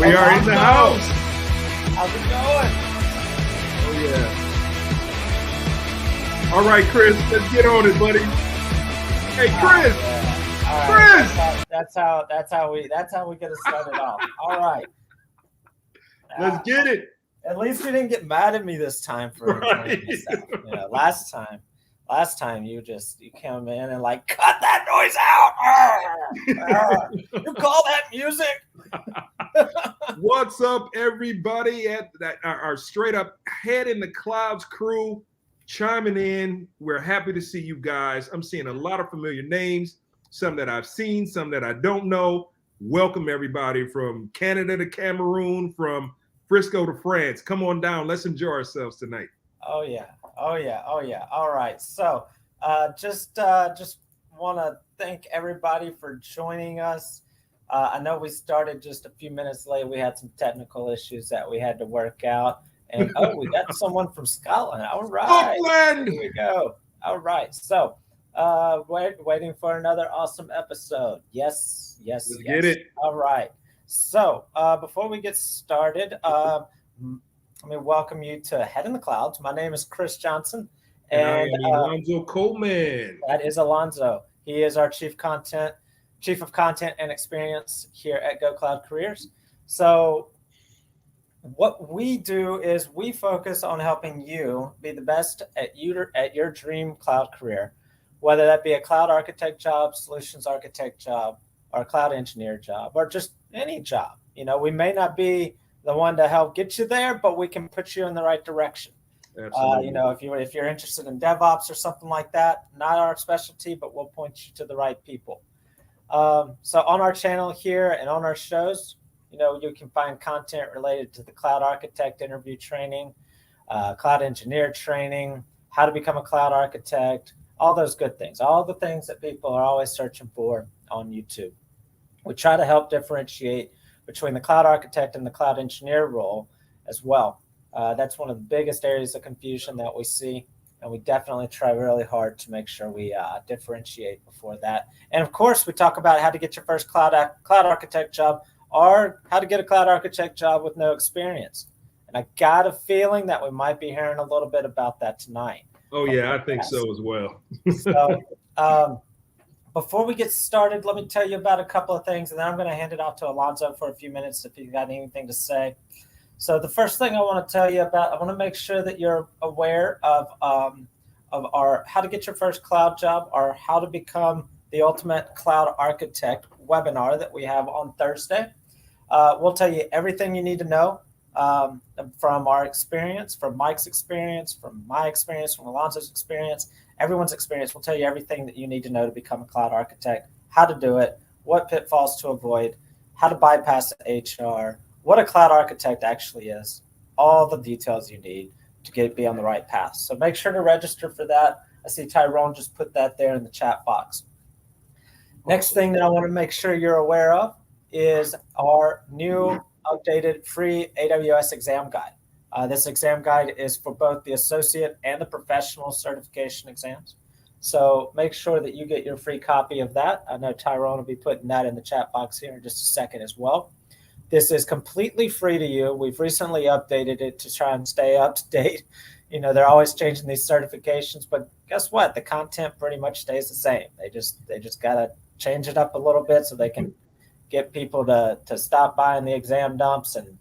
We are in the house. How's it going? Oh yeah. All right, Chris, let's get on it, buddy. Hey, Chris. Chris. That's how we get it started off. All right. Let's get it. At least you didn't get mad at me this time for right. Yeah, last time you came in and like cut that noise out. You call that music? What's up, everybody? At that our straight up head in the clouds crew chiming in. We're happy to see you guys. I'm seeing a lot of familiar names, some that I've seen, some that I don't know. Welcome everybody from Canada to Cameroon, from Frisco to France. Come on down. Let's enjoy ourselves tonight. Oh yeah. All right. So just want to thank everybody for joining us. I know we started just a few minutes late. We had some technical issues that we had to work out. And we got someone from Scotland. All right. Scotland! Here we go. All right. So waiting for another awesome episode. Yes. Let's get it. All right. So before we get started, let me welcome you to Head in the Clouds. My name is Chris Johnson. And I am Alonzo Coleman. That is Alonzo. He is our Chief of Content and Experience here at Go Cloud Careers. So what we do is we focus on helping you be the best at your dream cloud career, whether that be a cloud architect job, solutions architect job, or a cloud engineer job, or just any job. You know, we may not be the one to help get you there, but we can put you in the right direction. Absolutely. You know, if you're interested in DevOps or something like that, not our specialty, but we'll point you to the right people. So on our channel here and on our shows, you know, you can find content related to the cloud architect interview training, cloud engineer training, how to become a cloud architect, all those good things, all the things that people are always searching for on YouTube. We try to help differentiate between the cloud architect and the cloud engineer role as well. That's one of the biggest areas of confusion that we see. And we definitely try really hard to make sure we differentiate before that. And of course, we talk about how to get your first cloud architect job, or how to get a cloud architect job with no experience. And I got a feeling that we might be hearing a little bit about that tonight. Oh yeah, I think so as well. So before we get started, let me tell you about a couple of things, and then I'm going to hand it off to Alonzo for a few minutes if you've got anything to say. So the first thing I want to tell you about, I want to make sure that you're aware of our how to get your first cloud job, or how to become the ultimate cloud architect webinar that we have on Thursday. We'll tell you everything you need to know from our experience, from Mike's experience, from my experience, from Alonzo's experience, everyone's experience. We'll tell you everything that you need to know to become a cloud architect, how to do it, what pitfalls to avoid, how to bypass HR, what a cloud architect actually is, all the details you need to be on the right path. So make sure to register for that. I see Tyrone just put that there in the chat box. Next thing that I want to make sure you're aware of is our new updated free AWS exam guide. This exam guide is for both the associate and the professional certification exams. So make sure that you get your free copy of that. I know Tyrone will be putting that in the chat box here in just a second as well. This is completely free to you. We've recently updated it to try and stay up to date. You know, they're always changing these certifications, but guess what? The content pretty much stays the same. They just got to change it up a little bit so they can get people to stop buying the exam dumps and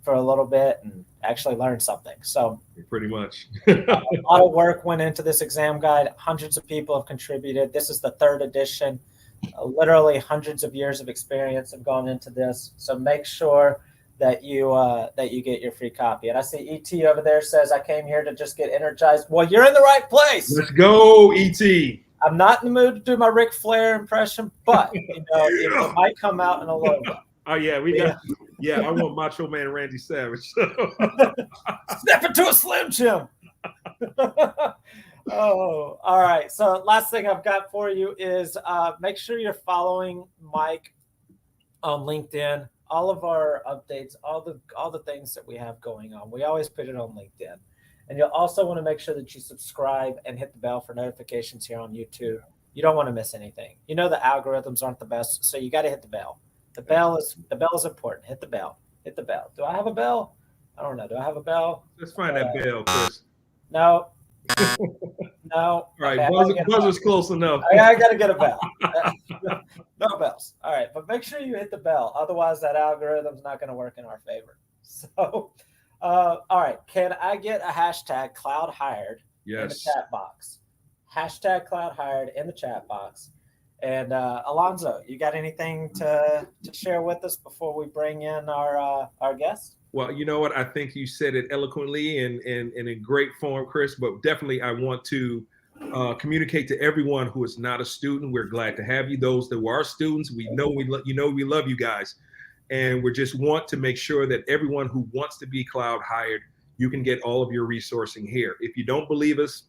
for a little bit and actually learn something. So pretty much. A lot of work went into this exam guide. Hundreds of people have contributed. This is the third edition. Literally hundreds of years of experience have gone into this. So make sure that you get your free copy. And I see ET over there says, I came here to just get energized. Well, you're in the right place. Let's go, ET. I'm not in the mood to do my Ric Flair impression, but you know, it might come out in a little bit. Oh yeah, I want Macho Man Randy Savage. Step into a Slim Jim. Oh, all right. So last thing I've got for you is make sure you're following Mike on LinkedIn. All of our updates, all the things that we have going on, we always put it on LinkedIn. And you'll also want to make sure that you subscribe and hit the bell for notifications here on YouTube. You don't want to miss anything. You know the algorithms aren't the best, so you got to hit the bell. The bell is important. Hit the bell. Hit the bell. Do I have a bell? I don't know. Do I have a bell? Let's find that bell, Chris. No. No. All right, Okay, buzzer's close enough. I got to get a bell. No bells. All right, but make sure you hit the bell. Otherwise, that algorithm's not going to work in our favor. So, all right. Can I get a hashtag cloud hired in the chat box? Hashtag cloud hired in the chat box. And Alonzo, you got anything to share with us before we bring in our guest? Well, you know what? I think you said it eloquently and in great form, Chris. But definitely, I want to communicate to everyone who is not a student. We're glad to have you. Those that are students, we know we love you guys, and we just want to make sure that everyone who wants to be cloud hired, you can get all of your resourcing here. If you don't believe us,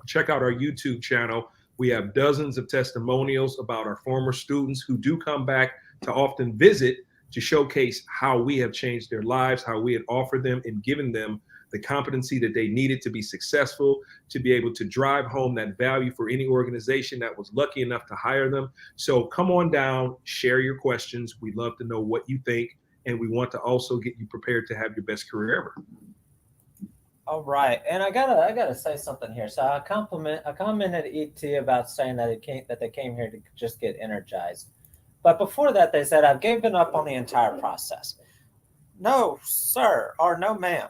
check out our YouTube channel. We have dozens of testimonials about our former students who do come back to often visit to showcase how we have changed their lives, how we had offered them and given them the competency that they needed to be successful, to be able to drive home that value for any organization that was lucky enough to hire them. So come on down, share your questions. We'd love to know what you think, and we want to also get you prepared to have your best career ever. All right, and I gotta say something here. So I commented ET about saying that they came here to just get energized. But before that, they said, I've given up on the entire process. No, sir, or no, ma'am.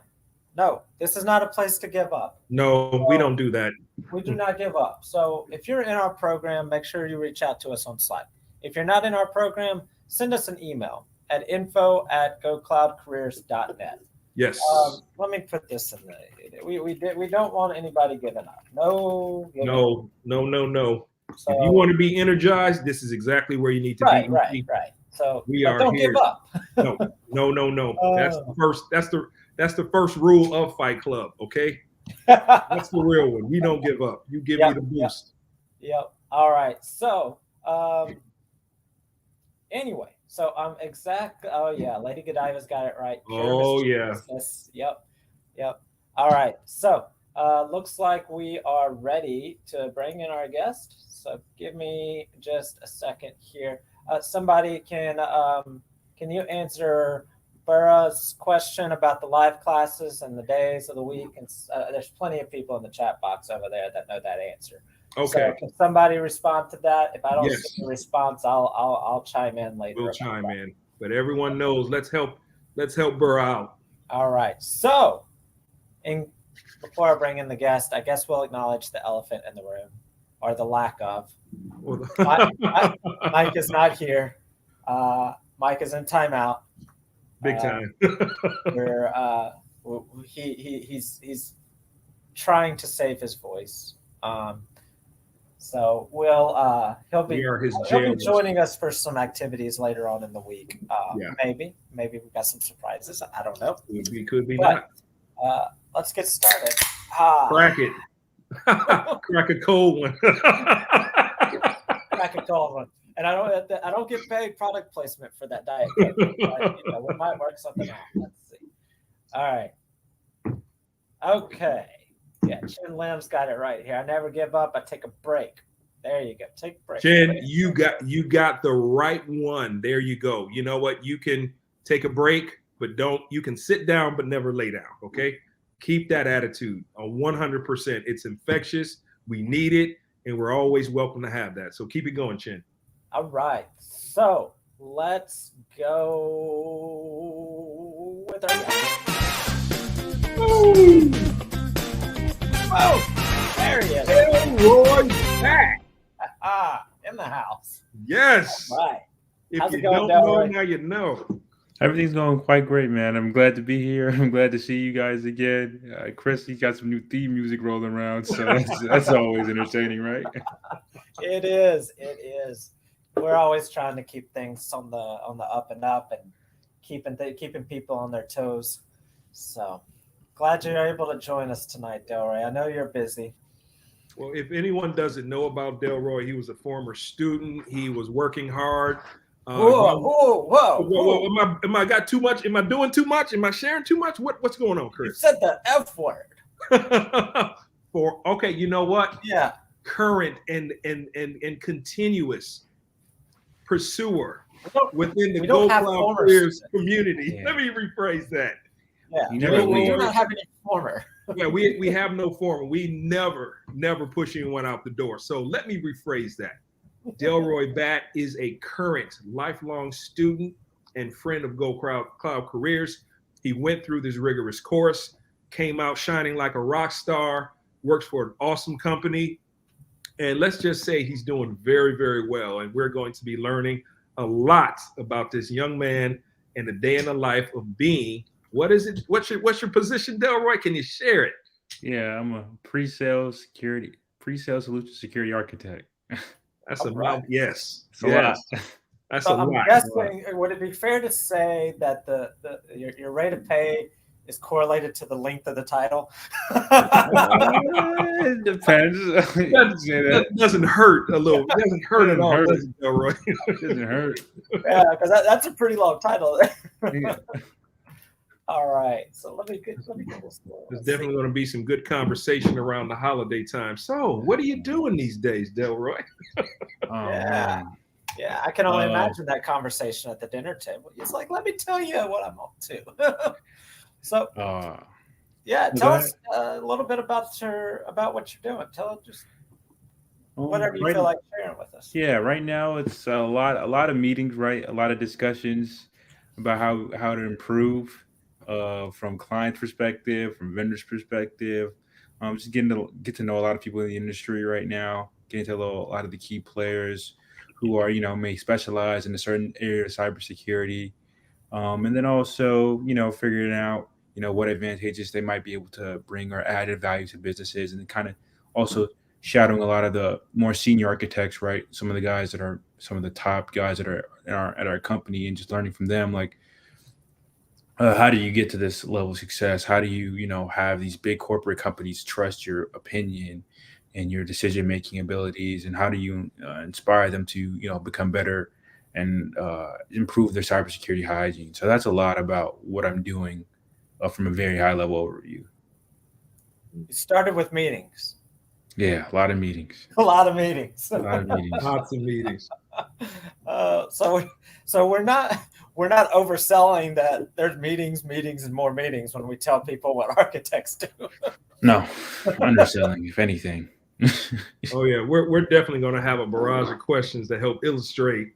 No, this is not a place to give up. No, we don't do that. We do not give up. So if you're in our program, make sure you reach out to us on Slack. If you're not in our program, send us an email at info@gocloudcareers.net. Yes. Let me put this in there. We don't want anybody giving up. No. So, if you want to be energized, this is exactly where you need to be. Right. So don't give up. No. That's the first rule of Fight Club. Okay, that's the real one. We don't give up. You give me the boost. Yep. All right. So anyway, so I'm exact. Oh yeah, Lady Godiva's got it right. Oh yeah. Yep. All right. So looks like we are ready to bring in our guest. So give me just a second here. Somebody can you answer Burra's question about the live classes and the days of the week? And there's plenty of people in the chat box over there that know that answer. Okay. So can somebody respond to that? If I don't see the response, I'll chime in later. We'll chime in. But everyone knows. Let's help Burra out. All right. So, before I bring in the guest, I guess we'll acknowledge the elephant in the room, or the lack of. Mike is not here. Mike is in timeout. Big time. He's trying to save his voice. So he'll be joining us for some activities later on in the week. Maybe we've got some surprises. I don't know. Could be not. Let's get started. Crack it. Crack a cold one. Crack a cold one. And I don't get paid product placement for that diet. But, we might work something out. Let's see. All right. Okay. Yeah, Chin Lim's got it right here. I never give up. I take a break. There you go. Take a break. Chin, you got the right one. There you go. You know what? You can take a break, but you can sit down, but never lay down. Okay. Keep that attitude 100%. It's infectious. We need it, and we're always welcome to have that. So keep it going, Chin. All right. So let's go with our guest. Oh, there he is. Delroy Batt. In the house. Yes. All right. If you don't know, now you know. Everything's going quite great, man. I'm glad to be here. I'm glad to see you guys again. Chris, he got some new theme music rolling around, so that's always entertaining, right? It is. We're always trying to keep things on the up and up and keeping people on their toes. So glad you're able to join us tonight, Delroy. I know you're busy. Well, if anyone doesn't know about Delroy, he was a former student. He was working hard. Whoa. Am I got too much? Am I doing too much? Am I sharing too much? What's going on, Chris? You said the F word. Okay, you know what? Yeah. Current and continuous pursuer don't- within the we Go don't have Cloud former Careers students. community. Yeah. Let me rephrase that. Yeah, You never we do leave. not have any former. Yeah, we have no former. We never push anyone out the door. So let me rephrase that. Delroy Batt is a current lifelong student and friend of Go Cloud Careers. He went through this rigorous course, came out shining like a rock star, works for an awesome company. And let's just say he's doing very, very well. And we're going to be learning a lot about this young man and the day in the life of being. What is it? What's your position, Delroy? Can you share it? Yeah, I'm a pre-sales solution security architect. That's All right. yes. It's a lot. That's So a I'm lot. guessing, would it be fair to say that your rate of pay is correlated to the length of the title? It depends. That doesn't hurt a little. It doesn't hurt at all, Doesn't hurt. does it, Delroy? It doesn't hurt. Yeah, because that's a pretty long title. Yeah. All right, so let me get this. There's definitely going to be some good conversation around the holiday time. So, what are you doing these days, Delroy? Oh, Yeah. man. Yeah, I can only imagine that conversation at the dinner table. It's like, let me tell you what I'm up to. So, yeah, tell us a little bit about what you're doing. Tell us just whatever you feel like sharing with us. Yeah, right now it's a lot of meetings, right? A lot of discussions about how to improve from client perspective, from vendors perspective. Just get to know a lot of people in the industry right now, getting to know a lot of the key players who are, may specialize in a certain area of cybersecurity. And then also, figuring out, what advantages they might be able to bring or added value to businesses, and kind of also shadowing a lot of the more senior architects, right? Some of the guys that are some of the top guys that are at our company, and just learning from them, like, how do you get to this level of success? How do you, have these big corporate companies trust your opinion and your decision-making abilities? And how do you inspire them to, become better and improve their cybersecurity hygiene? So that's a lot about what I'm doing from a very high-level overview. You started with meetings. Yeah, a lot of meetings. A lot of meetings. A lot of meetings. Lots of meetings. So we're not overselling that there's meetings, and more meetings when we tell people what architects do. No, underselling, if anything. Oh yeah, we're definitely going to have a barrage of questions to help illustrate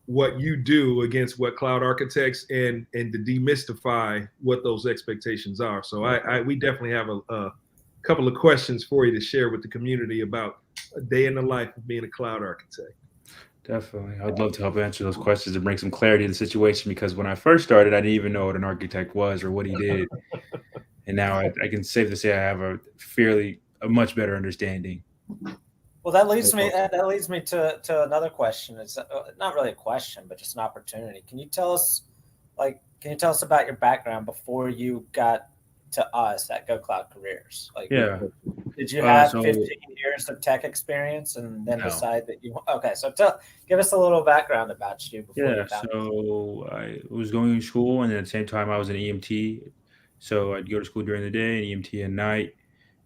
what you do against what cloud architects and to demystify what those expectations are. So we definitely have a couple of questions for you to share with the community about a day in the life of being a cloud architect. Definitely. I'd love to help answer those questions and bring some clarity to the situation, because when I first started, I didn't even know what an architect was or what he did. And now I can safely say I have a much better understanding. Well, that leads me to another question. It's not really a question, but just an opportunity. Can you tell us about your background before you got to us at Go Cloud Careers? Like, Yeah. did you have so- 15 years of tech experience and then No. decide that you? Okay, so give us a little background about you before Yeah, you found. so I was going to school, and at the same time I was an EMT. So I'd go to school during the day and EMT at night.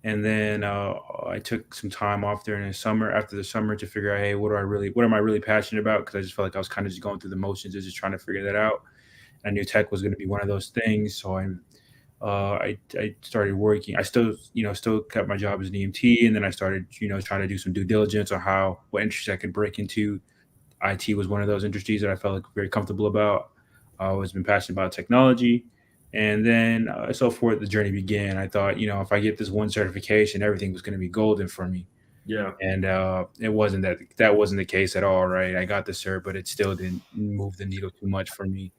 And then I took some time off during the summer, after the summer, to figure out, hey, what am I really passionate about? Because I just felt like I was kind of just going through the motions of just trying to figure that out. And I knew tech was going to be one of those things. So I started working. I still kept my job as an EMT, and then I started, trying to do some due diligence on what industries I could break into. IT was one of those industries that I felt like very comfortable about. I always been passionate about technology. And then so forth, the journey began. I thought, if I get this one certification, everything was going to be golden for me. Yeah. And it wasn't that wasn't the case at all, right? I got the cert, but it still didn't move the needle too much for me.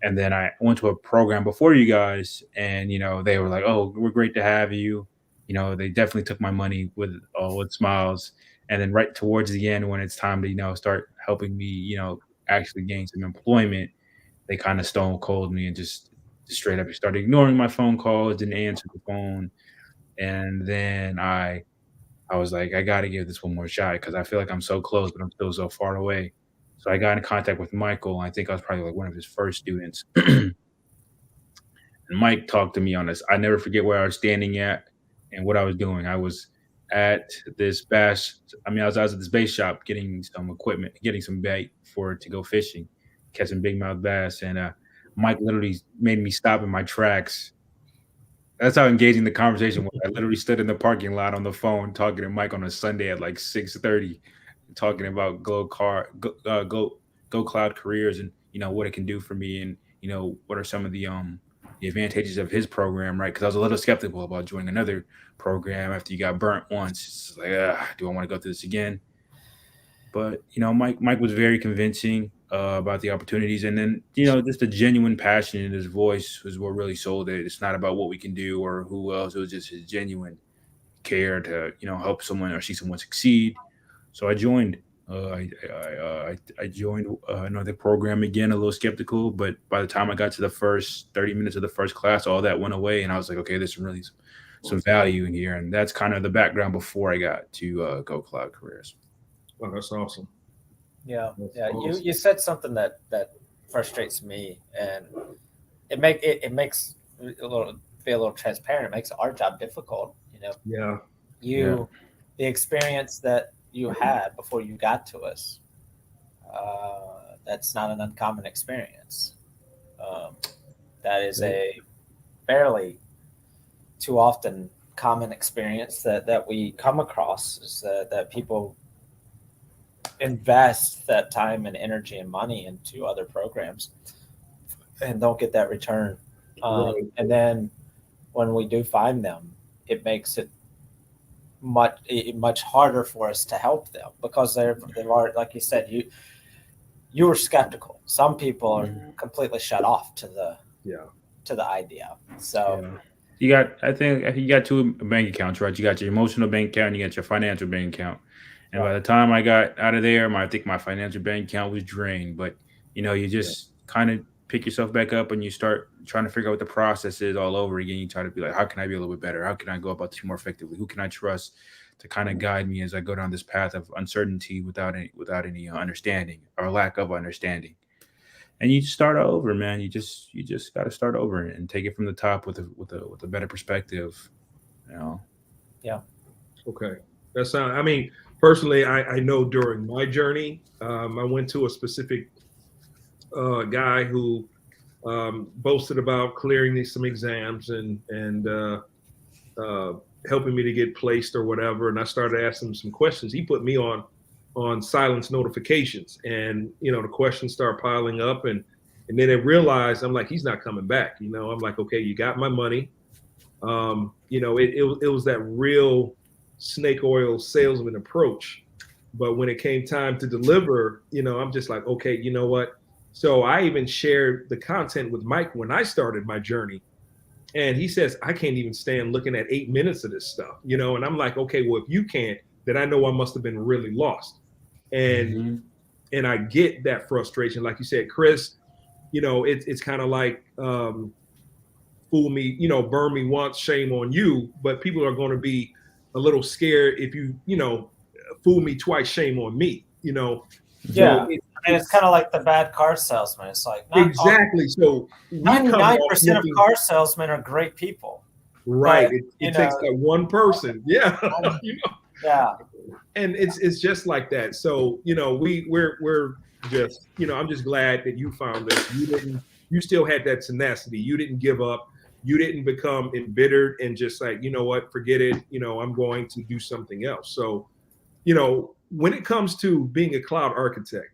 And then I went to a program before you guys, and they were like, "Oh, we're great to have you." They definitely took my money with smiles. And then right towards the end, when it's time to start helping me, actually gain some employment, they kind of stone cold me and just straight up started ignoring my phone calls, didn't answer the phone. And then I was like, I got to give this one more shot, because I feel like I'm so close, but I'm still so far away. So I got in contact with Michael. I think I was probably like one of his first students. And Mike talked to me on this. I never forget where I was standing at and what I was doing. I was at this bass. I mean, I was at this bait shop getting some equipment, getting some bait for to go fishing, catching big mouth bass, and Mike literally made me stop in my tracks. That's how engaging the conversation was. I literally stood in the parking lot on the phone talking to Mike on a Sunday at like 6:30, talking about go cloud careers and what it can do for me and what are some of the advantages of his program, right? Because I was a little skeptical about joining another program after you got burnt once. It's like, do I want to go through this again? But Mike was very convincing about the opportunities, and then just the genuine passion in his voice was what really sold it. It's not about what we can do or who else; it was just his genuine care to help someone or see someone succeed. So I joined. I joined another program again, a little skeptical, but by the time I got to the first 30 minutes of the first class, all that went away, and I was like, okay, there's really some value in here, and that's kind of the background before I got to Go Cloud Careers. Oh, that's awesome. Yeah, That's yeah. awesome. You said something that frustrates me, and it makes be a little transparent. It makes our job difficult. Yeah. The experience that you had before you got to us. That's not an uncommon experience. That is a fairly too often common experience that we come across is that people invest that time and energy and money into other programs and don't get that return. Right. And then when we do find them, it makes it much harder for us to help them because they're like you said, you were skeptical. Some people are completely shut off to the idea. So I think you got two bank accounts, right? You got your emotional bank account and you got your financial bank account. And by the time I got out of there, I think my financial bank account was drained. But you just kind of pick yourself back up and you start trying to figure out what the process is all over again. You try to be like, how can I be a little bit better? How can I go about this more effectively? Who can I trust to kind of guide me as I go down this path of uncertainty without any understanding or lack of understanding? And you just start over, man. You just got to start over and take it from the top with a better perspective. Yeah. Okay. I mean, personally, I know during my journey, I went to a specific guy who boasted about clearing some exams and helping me to get placed or whatever. And I started asking him some questions. He put me on silence notifications, and the questions start piling up, and then I realized I'm like, he's not coming back. I'm like, okay, you got my money. It was that real snake oil salesman approach. But when it came time to deliver, I'm just like, okay, you know what? So I even shared the content with Mike when I started my journey. And he says, I can't even stand looking at 8 minutes of this stuff, and I'm like, okay, well, if you can't, then I know I must have been really lost. And I get that frustration. Like you said, Chris, it's kind of like fool me, burn me once, shame on you. But people are going to be a little scared if you fool me twice, shame on me. Yeah. And it's kind of like the bad car salesman. It's like exactly. So 99% of car salesmen are great people. Right. It takes that one person. Yeah. Yeah. And it's just like that. So we're just I'm just glad that you found us. You still had that tenacity. You didn't give up. You didn't become embittered and just like, what, forget it. I'm going to do something else. So when it comes to being a cloud architect,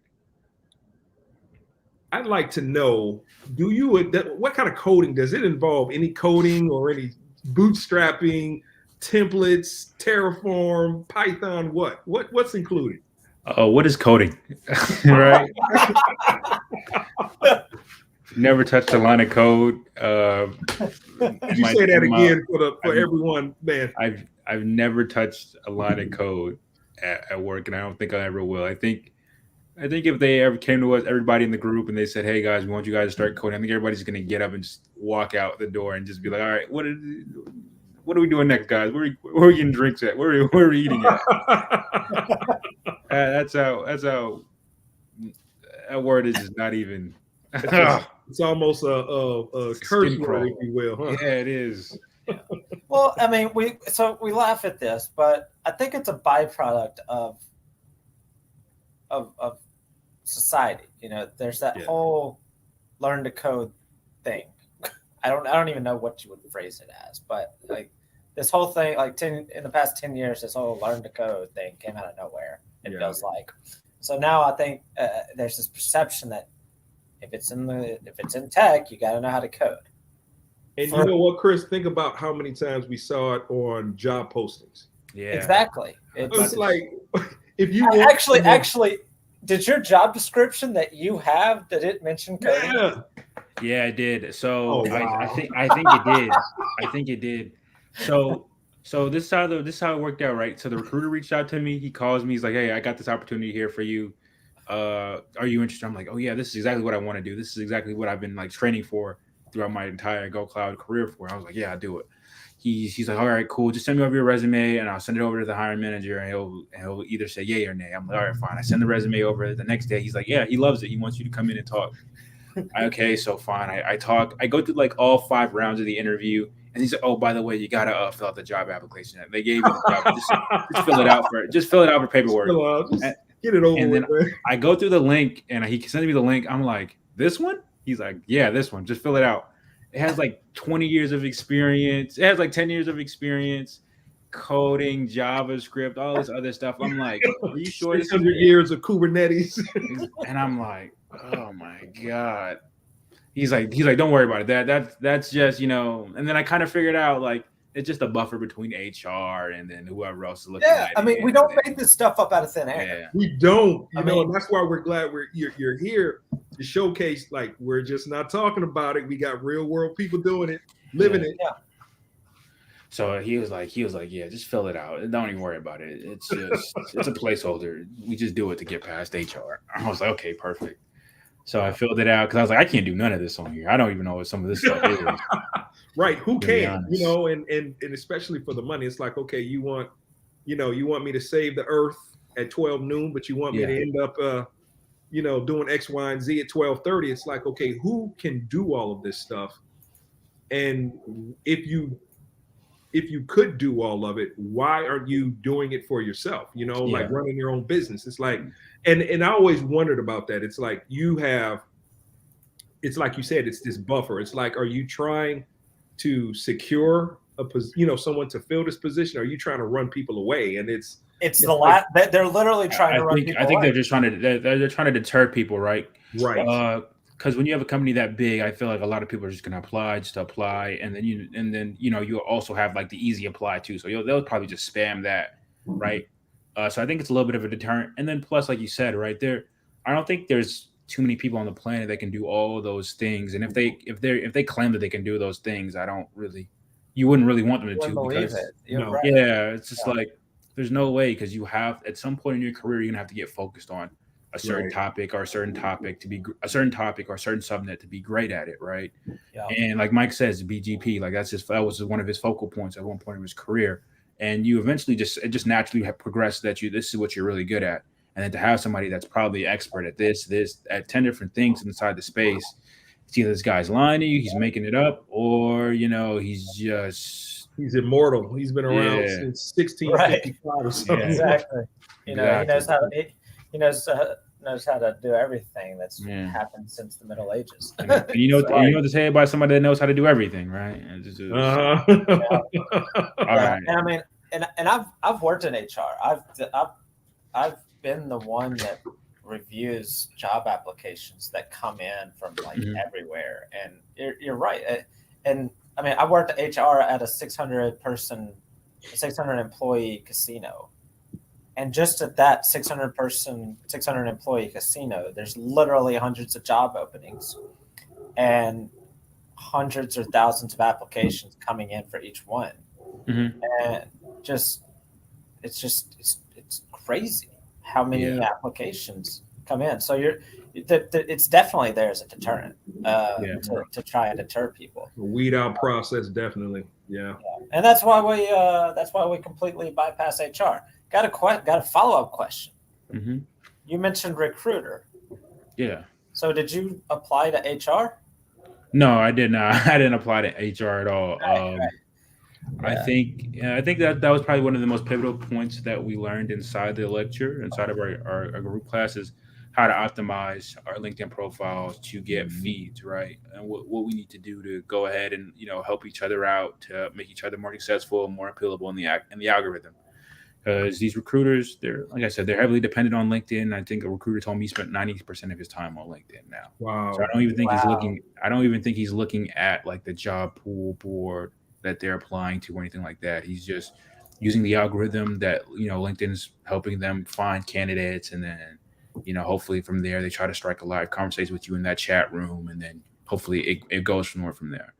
I'd like to know, what kind of coding does it involve? Any coding or any bootstrapping, templates, Terraform, Python? What's included? What is coding? Right? Never touched a line of code. Could you say that again for everyone, man? I've never touched a line of code at work, and I don't think I ever will. I think if they ever came to us, everybody in the group, and they said, "Hey guys, we want you guys to start coding," I think everybody's going to get up and just walk out the door and just be like, "All right, what are we doing next, guys? Where are we getting drinks at? Where are we eating at?" That's how that word is just not even. It's almost a curse word, if you will, huh? Yeah, it is. Well, Well, I mean, we laugh at this, but I think it's a byproduct of society. You know, there's that whole learn to code thing. I don't even know what you would phrase it as, but like this whole thing, like in the past 10 years, this whole learn to code thing came out of nowhere. It feels like. So now I think there's this perception that if it's in tech, you got to know how to code. And you know what, Chris? Think about how many times we saw it on job postings. Yeah, exactly. It's like if you actually, did your job description that you have, did it mention coding? Yeah, I did. So wow. I think it did. I think it did. So this is how it worked out, right? So the recruiter reached out to me. He calls me. He's like, "Hey, I got this opportunity here for you. Are you interested?" I'm like, "Oh yeah, this is exactly what I want to do. This is exactly what I've been like training for throughout my entire Go Cloud career for." I was like, "Yeah, I'll do it." He's like, "All right, cool. Just send me over your resume, and I'll send it over to the hiring manager, and he'll either say yay or nay." I'm like, "All right, fine." I send the resume over. The next day, he's like, "Yeah, he loves it. He wants you to come in and talk." Okay, so fine. I talk. I go through like all 5 rounds of the interview, and he said, "Oh, by the way, you gotta fill out the job application. They gave you the job. Just fill it out for paperwork. Get it over and with." Then I go through the link, and he sends me the link. I'm like, "This one?" He's like, "Yeah, this one. Just fill it out." It has like 20 years of experience. It has like 10 years of experience, coding, JavaScript, all this other stuff. I'm like, "Are you sure?" 600 years of Kubernetes. And I'm like, "Oh my God." He's like, "Don't worry about it. That's just, you know." And then I kind of figured out like it's just a buffer between HR and then whoever else is looking at it. I mean, we don't make this stuff up out of thin air. Yeah. We don't, you know, and that's why we're glad you're here to showcase. Like, we're just not talking about it. We got real world people doing it, living it. Yeah. So he was like, "Yeah, just fill it out. Don't even worry about it. It's just it's a placeholder. We just do it to get past HR." I was like, "Okay, perfect." So I filled it out because I was like, "I can't do none of this on here. I don't even know what some of this stuff is." Right? Who can? You know, and especially for the money, it's like, okay, you want me to save the earth at 12 noon, but you want me to end up, doing X, Y, and Z at 12:30. It's like, okay, who can do all of this stuff? And if you could do all of it, why aren't you doing it for yourself? You know, like running your own business. It's like, and I always wondered about that. It's like it's like you said, it's this buffer. It's like, are you trying to secure someone to fill this position? Or are you trying to run people away? And it's they're literally trying to run people away. I think they're just trying to deter people, right? Right. Because when you have a company that big, I feel like a lot of people are just going to apply, and then you also have like the easy apply too. So they'll probably just spam that, right? So I think it's a little bit of a deterrent. And then plus, like you said, right there, I don't think there's too many people on the planet that can do all those things. And if they claim that they can do those things, you wouldn't really want them to do, because right. It's just like there's no way, because you have at some point in your career you're gonna have to get focused on a certain topic or a certain subnet to be great at it, right? Yeah. And like Mike says, BGP, like that was one of his focal points at one point in his career. And you eventually just naturally have progressed this is what you're really good at. And then to have somebody that's probably expert at this at 10 different things inside the space, it's either this guy's lying to you, he's making it up, or he's immortal. He's been around since 1655 or something. Yeah, exactly. He knows how to do everything that's happened since the Middle Ages. And you know what to say about somebody that knows how to do everything, right? All right. And I mean, and I've worked in HR. I've been the one that reviews job applications that come in from like everywhere. And you're right. And I mean, I worked HR at a 600 employee casino. And just at that 600 employee casino, there's literally hundreds of job openings and hundreds or thousands of applications coming in for each one. Mm-hmm. And it's crazy how many applications come in. So it's definitely there as a deterrent to try and deter people. The weed out process, definitely. Yeah. And that's why we completely bypass HR. Got a follow-up question. Mm-hmm. You mentioned recruiter. Yeah. So did you apply to HR? No, I did not. I didn't apply to HR at all. Right. I think that was probably one of the most pivotal points that we learned inside the lecture, inside of our group classes, how to optimize our LinkedIn profiles to get feeds, right? And what we need to do to go ahead and help each other out to make each other more successful and more appealable in the algorithm. Because these recruiters, they're like I said, they're heavily dependent on LinkedIn. I think a recruiter told me he spent 90% of his time on LinkedIn now. Wow. So I don't even think he's looking. I don't even think he's looking at like the job pool board that they're applying to or anything like that. He's just using the algorithm that LinkedIn's helping them find candidates, and then hopefully from there they try to strike a live conversation with you in that chat room, and then hopefully it goes from there.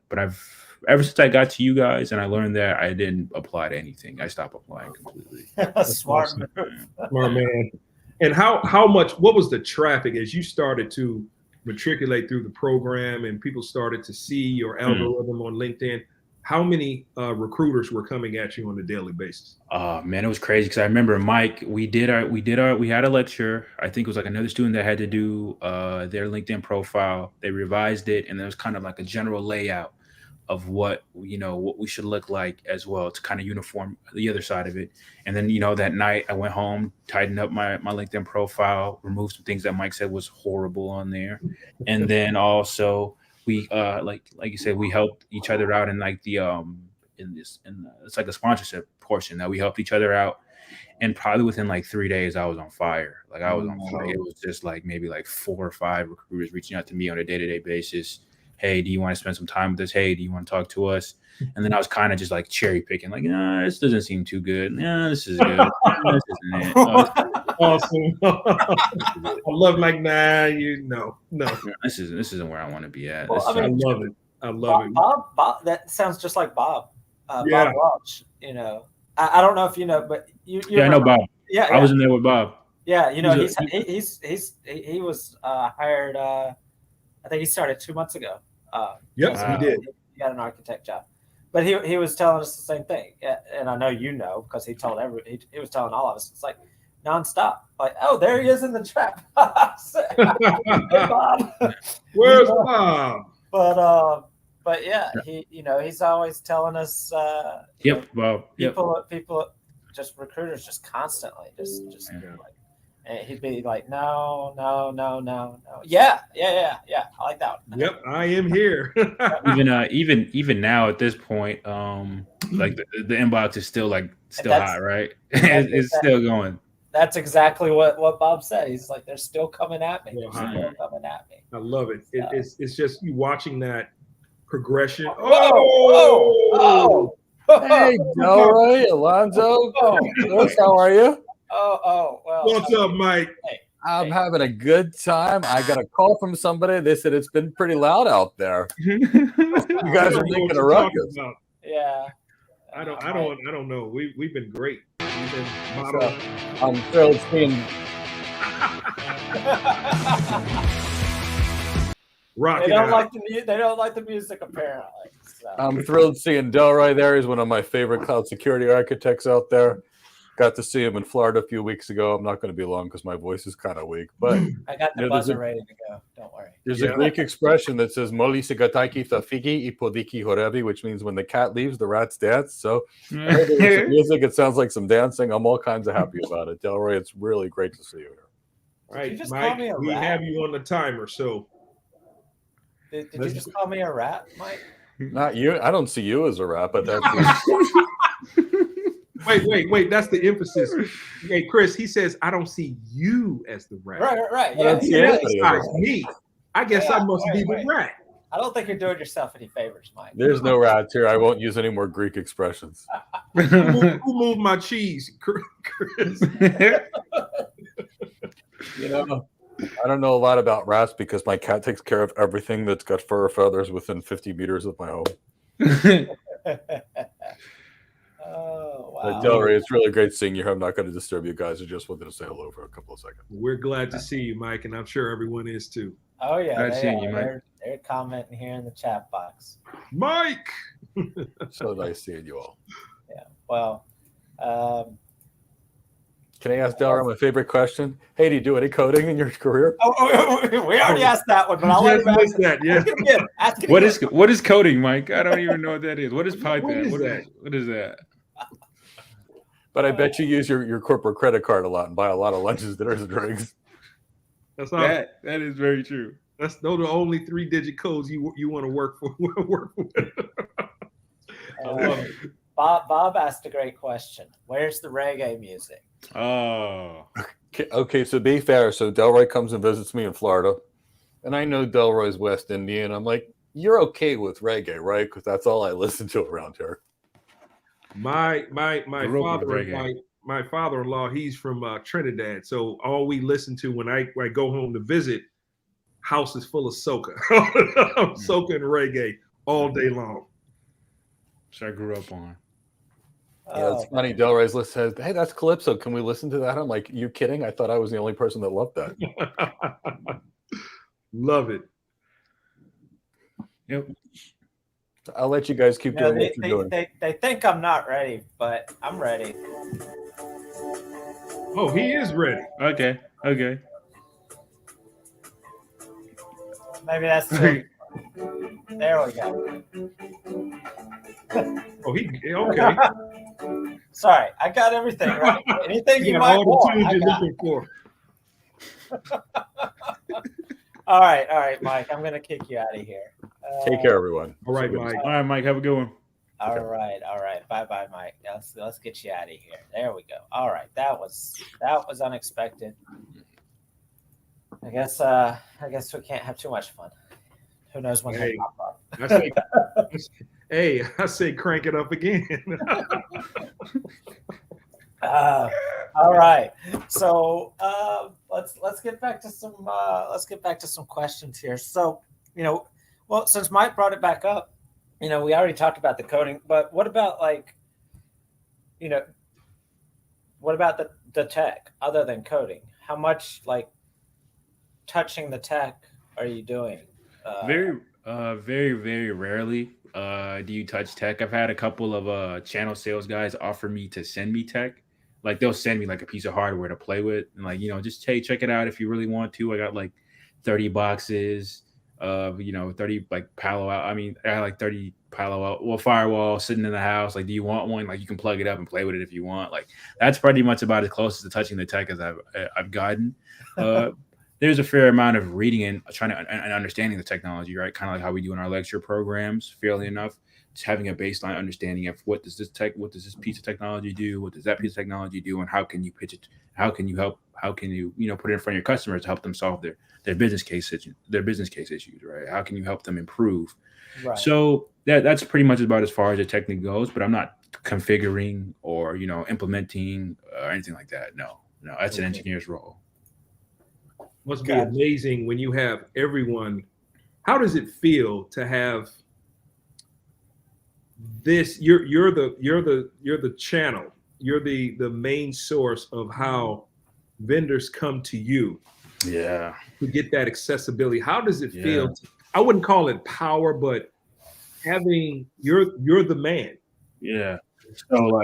But ever since I got to you guys and I learned that, I didn't apply to anything. I stopped applying completely. Smart awesome. Smart man. And what was the traffic as you started to matriculate through the program and people started to see your algorithm on LinkedIn? How many recruiters were coming at you on a daily basis? Man, it was crazy because I remember Mike. We had a lecture. I think it was like another student that had to do their LinkedIn profile. They revised it, and there was kind of like a general layout of what we should look like as well to kind of uniform the other side of it. And then that night I went home, tightened up my LinkedIn profile, removed some things that Mike said was horrible on there, and then also we like you said, we helped each other out in like the it's like a sponsorship portion that we helped each other out. And probably within like 3 days, I was on fire. Like I was on fire. It was just like maybe like 4 or 5 recruiters reaching out to me on a day-to-day basis. Hey, do you want to spend some time with us? Hey, do you want to talk to us? And then I was kind of just like cherry picking, like, nah, this doesn't seem too good. Nah, this is good. This isn't it. Awesome. I love like, nah, no. This isn't where I want to be at. Well, I love it. I love it. Bob, that sounds just like Bob. Yeah. Bob Welch, I don't know if you know, but you I know Bob. Yeah, I was in there with Bob. Yeah, he was hired. I think he started 2 months ago. Yep, he did. He got an architect job, but he was telling us the same thing, and I know because he told he was telling all of us. It's like nonstop. Like, oh, there he is in the trap. Hey, Bob. Where's Bob? But yeah, he's always telling us. Bob. People, just recruiters, just constantly, just like, and he'd be like, no. Yeah. I like that one. Yep, I am here. even now at this point, like the inbox is still hot, right? It's still going. That's exactly what Bob said. He's like, they're still coming at me. They're still coming at me. I love it. It's just you watching that progression. Oh! Hey, Delroy, Alonzo. How are you? Well. What's up, Mike? Hey, I'm having a good time. I got a call from somebody. They said it's been pretty loud out there. You guys are making a ruckus. Yeah. I don't know. We've been great. We've been modeled. I'm thrilled seeing. Rocking they don't out. like the music apparently. So. I'm thrilled seeing Delroy there. He's one of my favorite cloud security architects out there. Got to see him in Florida a few weeks ago. I'm not going to be long because my voice is kind of weak. But I got the buzzer ready to go. Don't worry. There's a Greek expression that says "Moli sigataiki thafigi ipodiki horevi," which means when the cat leaves, the rats dance. So music, it sounds like some dancing. I'm all kinds of happy about it. Delroy, it's really great to see you here. All right, Mike, we have you on the timer. So did you just call me a rat, Mike? Not you. I don't see you as a rat, but that's Wait. That's the emphasis. Hey, Chris, he says, I don't see you as the rat. Right. Yeah. Me. I guess I must be the rat. I don't think you're doing yourself any favors, Mike. There's no rats here. I won't use any more Greek expressions. Who moved my cheese, Chris? I don't know a lot about rats because my cat takes care of everything that's got fur or feathers within 50 meters of my home. Oh, wow. Delroy, it's really great seeing you here. I'm not going to disturb you guys. I just wanted to say hello for a couple of seconds. We're glad to see you, Mike, and I'm sure everyone is too. Oh, yeah. Mike. They're commenting here in the chat box. Mike! So nice seeing you all. Yeah. Well, Can I ask Delroy my favorite question? Hey, do you do any coding in your career? We already asked that one, but I'll let him ask that. Yeah. it again. Ask it What again. is coding, Mike? I don't even know what that is. What is Python? What is that? That? But I bet you use your corporate credit card a lot and buy a lot of lunches, dinners, and drinks. That's all. That is very true. Those are the only 3-digit codes you want to work for. Work with. I love it. Bob asked a great question. Where's the reggae music? Oh. Okay, so be fair. So Delroy comes and visits me in Florida, and I know Delroy's West Indian. I'm like, you're okay with reggae, right? Because that's all I listen to around here. My father-in-law, he's from Trinidad. So all we listen to when I go home to visit, house is full of soca. Soca and reggae all day long. So I grew up on. Yeah, it's funny. Delroy's list says, "Hey, that's Calypso. Can we listen to that?" I'm like, "You kidding? I thought I was the only person that loved that." Love it. Yep. I'll let you guys keep doing what you're doing. They think I'm not ready, but I'm ready. Oh, he is ready. Okay. Maybe that's it. There we go. Oh, okay. Sorry, I got everything right. Anything you got might all the want, tunes I you're got. looking for. All right, Mike. I'm gonna kick you out of here. Take care, everyone. All right, Mike. All right, Mike. Have a good one. All right. Bye, Mike. Let's get you out of here. There we go. All right, that was unexpected. I guess we can't have too much fun. Who knows when they pop up? I say crank it up again. All right. So let's get back to some questions here. So since Mike brought it back up, we already talked about the coding, but what about what about the tech other than coding? How much touching the tech are you doing? Very, very rarely do you touch tech. I've had a couple of channel sales guys offer me to send me tech. Like they'll send me a piece of hardware to play with, and just hey, check it out if you really want to. I got 30 boxes of 30 Palo Alto. I mean, I got 30 Palo Alto firewall sitting in the house. Do you want one? You can plug it up and play with it if you want. That's pretty much about as close to touching the tech as I've gotten. There's a fair amount of reading and trying to and understanding the technology, right? Kind of like how we do in our lecture programs, fairly enough. Just having a baseline understanding of what does this piece of technology do? What does that piece of technology do? And how can you pitch it? How can you help? How can you, put it in front of your customers to help them solve their business case issues, right? How can you help them improve? Right. So that's pretty much about as far as the technique goes, but I'm not configuring or, implementing or anything like that. No, that's an engineer's role. Must be amazing when you have everyone. How does it feel to have this? You're the channel. You're the main source of how vendors come to you. Yeah. To get that accessibility. How does it feel? I wouldn't call it power, but having you're the man. Yeah. So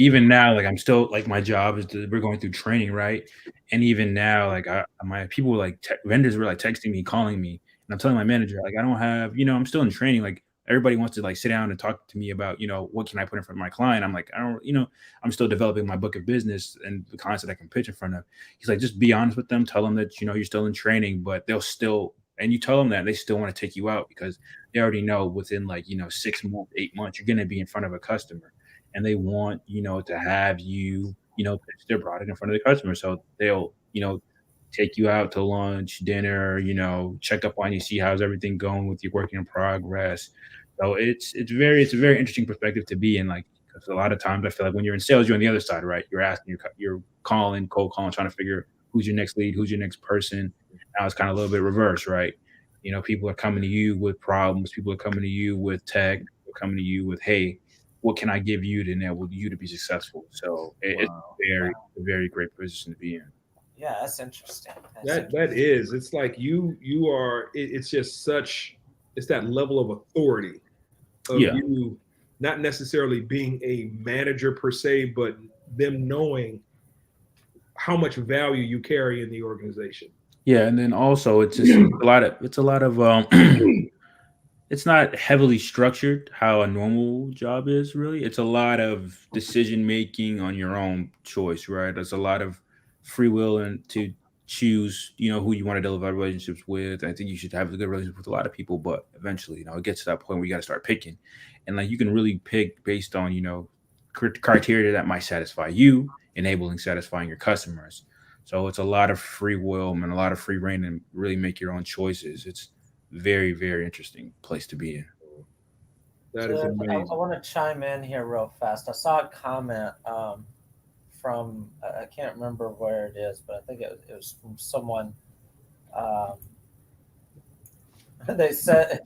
even now, I'm still my job is we're going through training, right? And even now, my people were vendors were texting me, calling me, and I'm telling my manager, I don't have, I'm still in training. Everybody wants to sit down and talk to me about, what can I put in front of my client? I'm I don't, I'm still developing my book of business and the clients that I can pitch in front of. He's just be honest with them, tell them that, you're still in training, but they'll still, and you tell them that they still want to take you out because they already know within 6 months, 8 months, you're going to be in front of a customer. And they want, to have you, pitch their product in front of the customer. So they'll, take you out to lunch, dinner, check up on you, see how's everything going with your work in progress. So it's a very interesting perspective to be in, because a lot of times I feel when you're in sales, you're on the other side, right? You're asking, you're calling, cold calling, trying to figure who's your next lead, who's your next person. Now it's kind of a little bit reverse, right? People are coming to you with problems. People are coming to you with tech. People are coming to you with, hey, what can I give you to enable you to be successful? So it's a very great position to be in. Yeah, that's interesting. That is. It's you are. It's just such. It's that level of authority of you, not necessarily being a manager per se, but them knowing how much value you carry in the organization. Yeah, and then also it's just a lot of it's not heavily structured how a normal job is really. It's a lot of decision making on your own choice, right? There's a lot of free will and to choose, who you want to develop relationships with. I think you should have a good relationship with a lot of people, but eventually, it gets to that point where you got to start picking. And like you can really pick based on, criteria that might satisfy you, enabling satisfying your customers. So it's a lot of free will and a lot of free reign and really make your own choices. It's very, very interesting place to be in. That is amazing. I want to chime in here real fast. I saw a comment from I can't remember where it is, but I think it was from someone. They said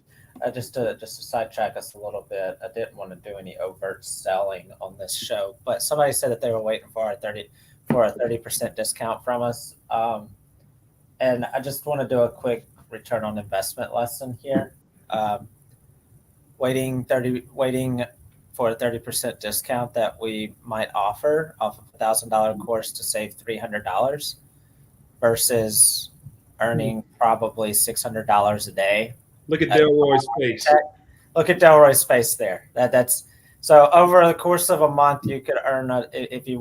just to sidetrack us a little bit. I didn't want to do any overt selling on this show, but somebody said that they were waiting for a 30% discount from us, and I just want to do a quick return on investment lesson here. Waiting for a 30% discount that we might offer off of $1,000 course to save $300 versus earning probably $600 a day. Look at Delroy's face. Look at Delroy's face there. That's so over the course of a month you could earn if you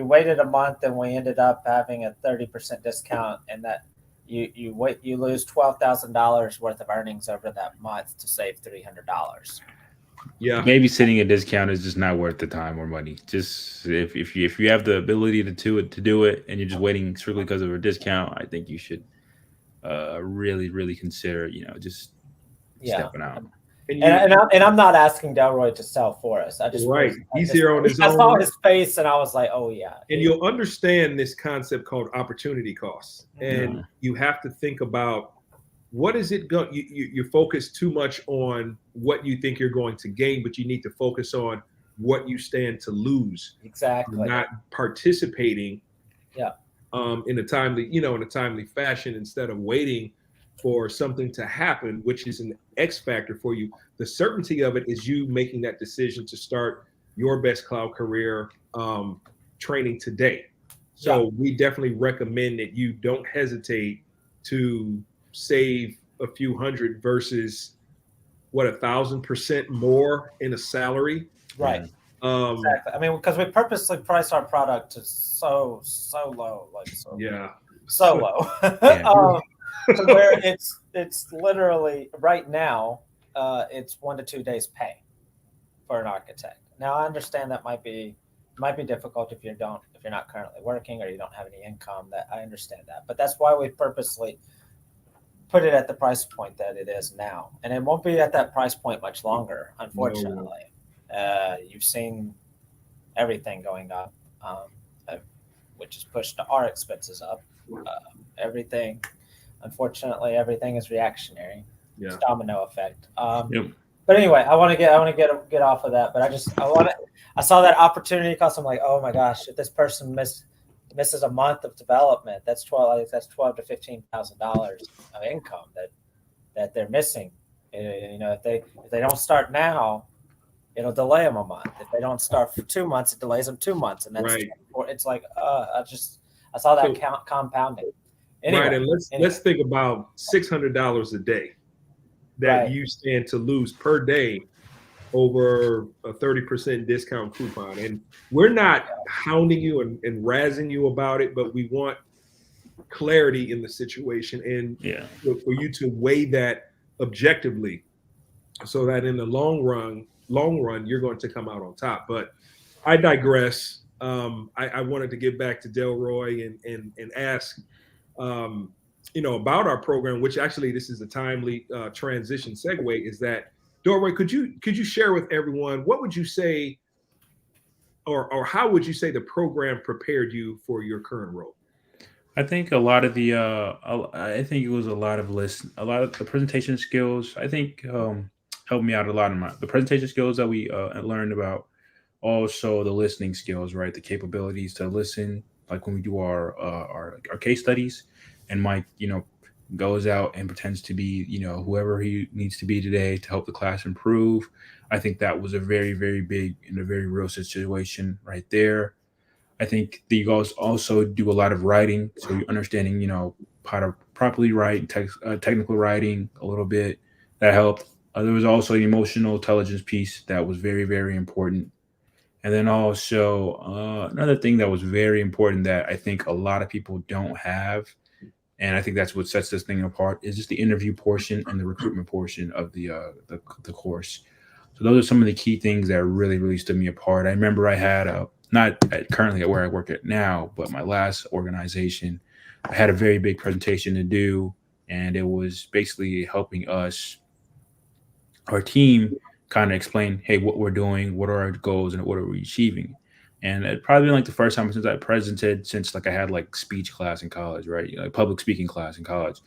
waited a month and we ended up having a 30% discount, and that you lose $12,000 worth of earnings over that month to save $300. Yeah, babysitting a discount is just not worth the time or money. Just if you have the ability to do it, and you're just waiting strictly because of a discount, I think you should really consider just stepping out. And I'm not asking Delroy to sell for us. He's here on his own. I saw his face and I was like, oh yeah. And you'll understand this concept called opportunity costs. And you have to think about what is it going. You focus too much on what you think you're going to gain, but you need to focus on what you stand to lose. Exactly. Not participating. Yeah. In a timely fashion, instead of waiting for something to happen, which is an X factor for you. The certainty of it is you making that decision to start your best cloud career training today. So we definitely recommend that you don't hesitate to save a few hundred versus 1,000% more in a salary. Right. Exactly. I mean, because we purposely price our product to so low, so low. To where it's literally right now, it's 1 to 2 days pay for an architect. Now I understand that might be difficult if you're not currently working or you don't have any income. That I understand that, but that's why we purposely put it at the price point that it is now, and it won't be at that price point much longer, unfortunately. You've seen everything going up, which has pushed our expenses up. Everything. Unfortunately, everything is reactionary. It's domino effect. But anyway, I want to get off of that. But I saw that opportunity cost. I'm like, oh my gosh, if this person misses a month of development, that's $12,000 to $15,000 of income that they're missing. If they don't start now, it'll delay them a month. If they don't start for 2 months, it delays them 2 months, and that's it's like I saw that compounding. Anyway, right, and let's think about $600 a day that you stand to lose per day over a 30% discount coupon. And we're not hounding you and razzing you about it, but we want clarity in the situation and for you to weigh that objectively, so that in the long run, you're going to come out on top. But I digress. I wanted to get back to Delroy and ask. About our program, which actually this is a timely transition segue, is that Delroy, could you share with everyone what would you say, or how would you say the program prepared you for your current role? I think a lot of the I think it was a lot of the presentation skills. I think helped me out a lot in the presentation skills that we learned about. Also the listening skills, right? The capabilities to listen, like when we do our case studies, and Mike, goes out and pretends to be, whoever he needs to be today to help the class improve. I think that was a very, very big and a very real situation right there. I think that you guys also do a lot of writing, so you're understanding, how to properly write, technical writing a little bit. That helped. There was also an emotional intelligence piece that was very, very important. And then also another thing that was very important that I think a lot of people don't have, and I think that's what sets this thing apart, is just the interview portion and the recruitment portion of the course. So those are some of the key things that really, really stood me apart. I remember I had not currently at where I work at now, but my last organization, I had a very big presentation to do, and it was basically helping our team kind of explain, hey, what we're doing, what are our goals, and what are we achieving. And it probably been like the first time since I presented, since like I had like speech class in college, right? Like public speaking class in college.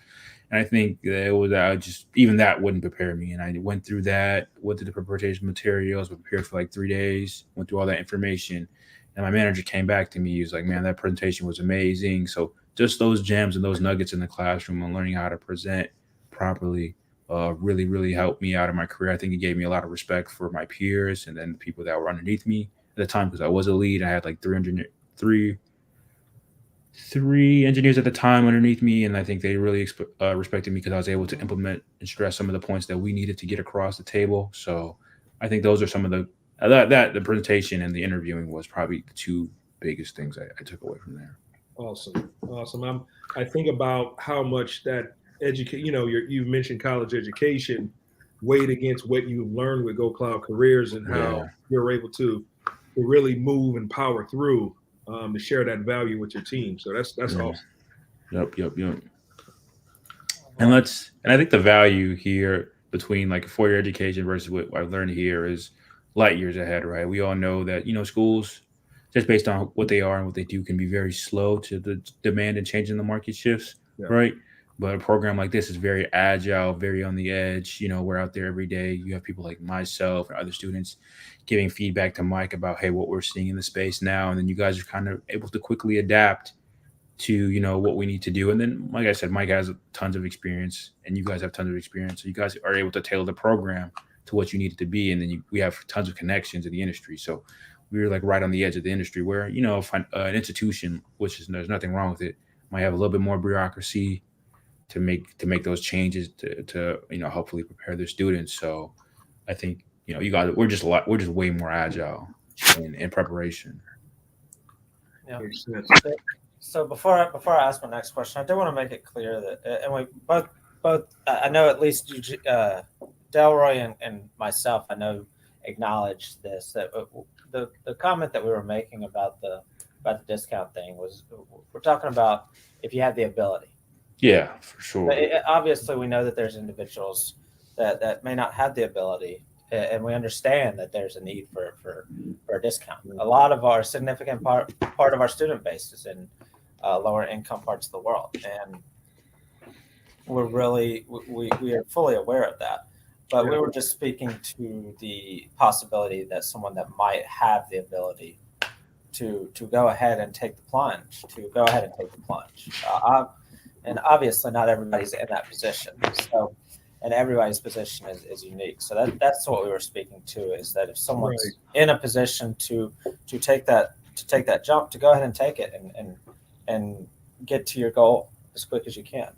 And I think that it was I just even that wouldn't prepare me. And I went through that, went through the preparation materials, prepared for like 3 days, went through all that information. And my manager came back to me. He was like, "Man, that presentation was amazing." So just those gems and those nuggets in the classroom and learning how to present properly really, really helped me out in my career. I think it gave me a lot of respect for my peers and then the people that were underneath me at the time because I was a lead. I had like three engineers at the time underneath me, and I think they really respected me because I was able to implement and stress some of the points that we needed to get across the table. So I think those are some of that the presentation and the interviewing was probably the two biggest things I took away from there. Awesome, awesome. I think about how much that educate. You mentioned college education weighed against what you learned with Go Cloud Careers and how Yeah. you're able to really move and power through to share that value with your team. So that's Yeah. awesome. Yep. And I think the value here between like a 4-year education versus what I learned here is light years ahead, right? We all know that, schools, just based on what they are and what they do, can be very slow to the demand and change in the market shifts, Yeah. right? But a program like this is very agile, very on the edge. We're out there every day. You have people like myself and other students giving feedback to Mike about, hey, what we're seeing in the space now. And then you guys are kind of able to quickly adapt to what we need to do. And then like I said, Mike has tons of experience and you guys have tons of experience, so you guys are able to tailor the program to what you need it to be. And then we have tons of connections in the industry, so we were like right on the edge of the industry where if an institution, which is there's nothing wrong with it, might have a little bit more bureaucracy to make those changes to hopefully prepare their students. So I think you guys we're just way more agile in preparation. Yeah. So before I ask my next question, I do want to make it clear that, and we both I know at least you, Delroy and myself, I know acknowledge this, that the comment that we were making about the discount thing was we're talking about if you have the ability. Yeah, for sure. But obviously, we know that there's individuals that may not have the ability, and we understand that there's a need for a discount. A lot of our significant part of our student base is in lower income parts of the world, and we're really we are fully aware of that. But we were just speaking to the possibility that someone that might have the ability to go ahead and take the plunge, and obviously not everybody's in that position. So, and everybody's position is unique. So that's what we were speaking to, is that if someone's in a position to take that jump, to go ahead and take it and get to your goal as quick as you can.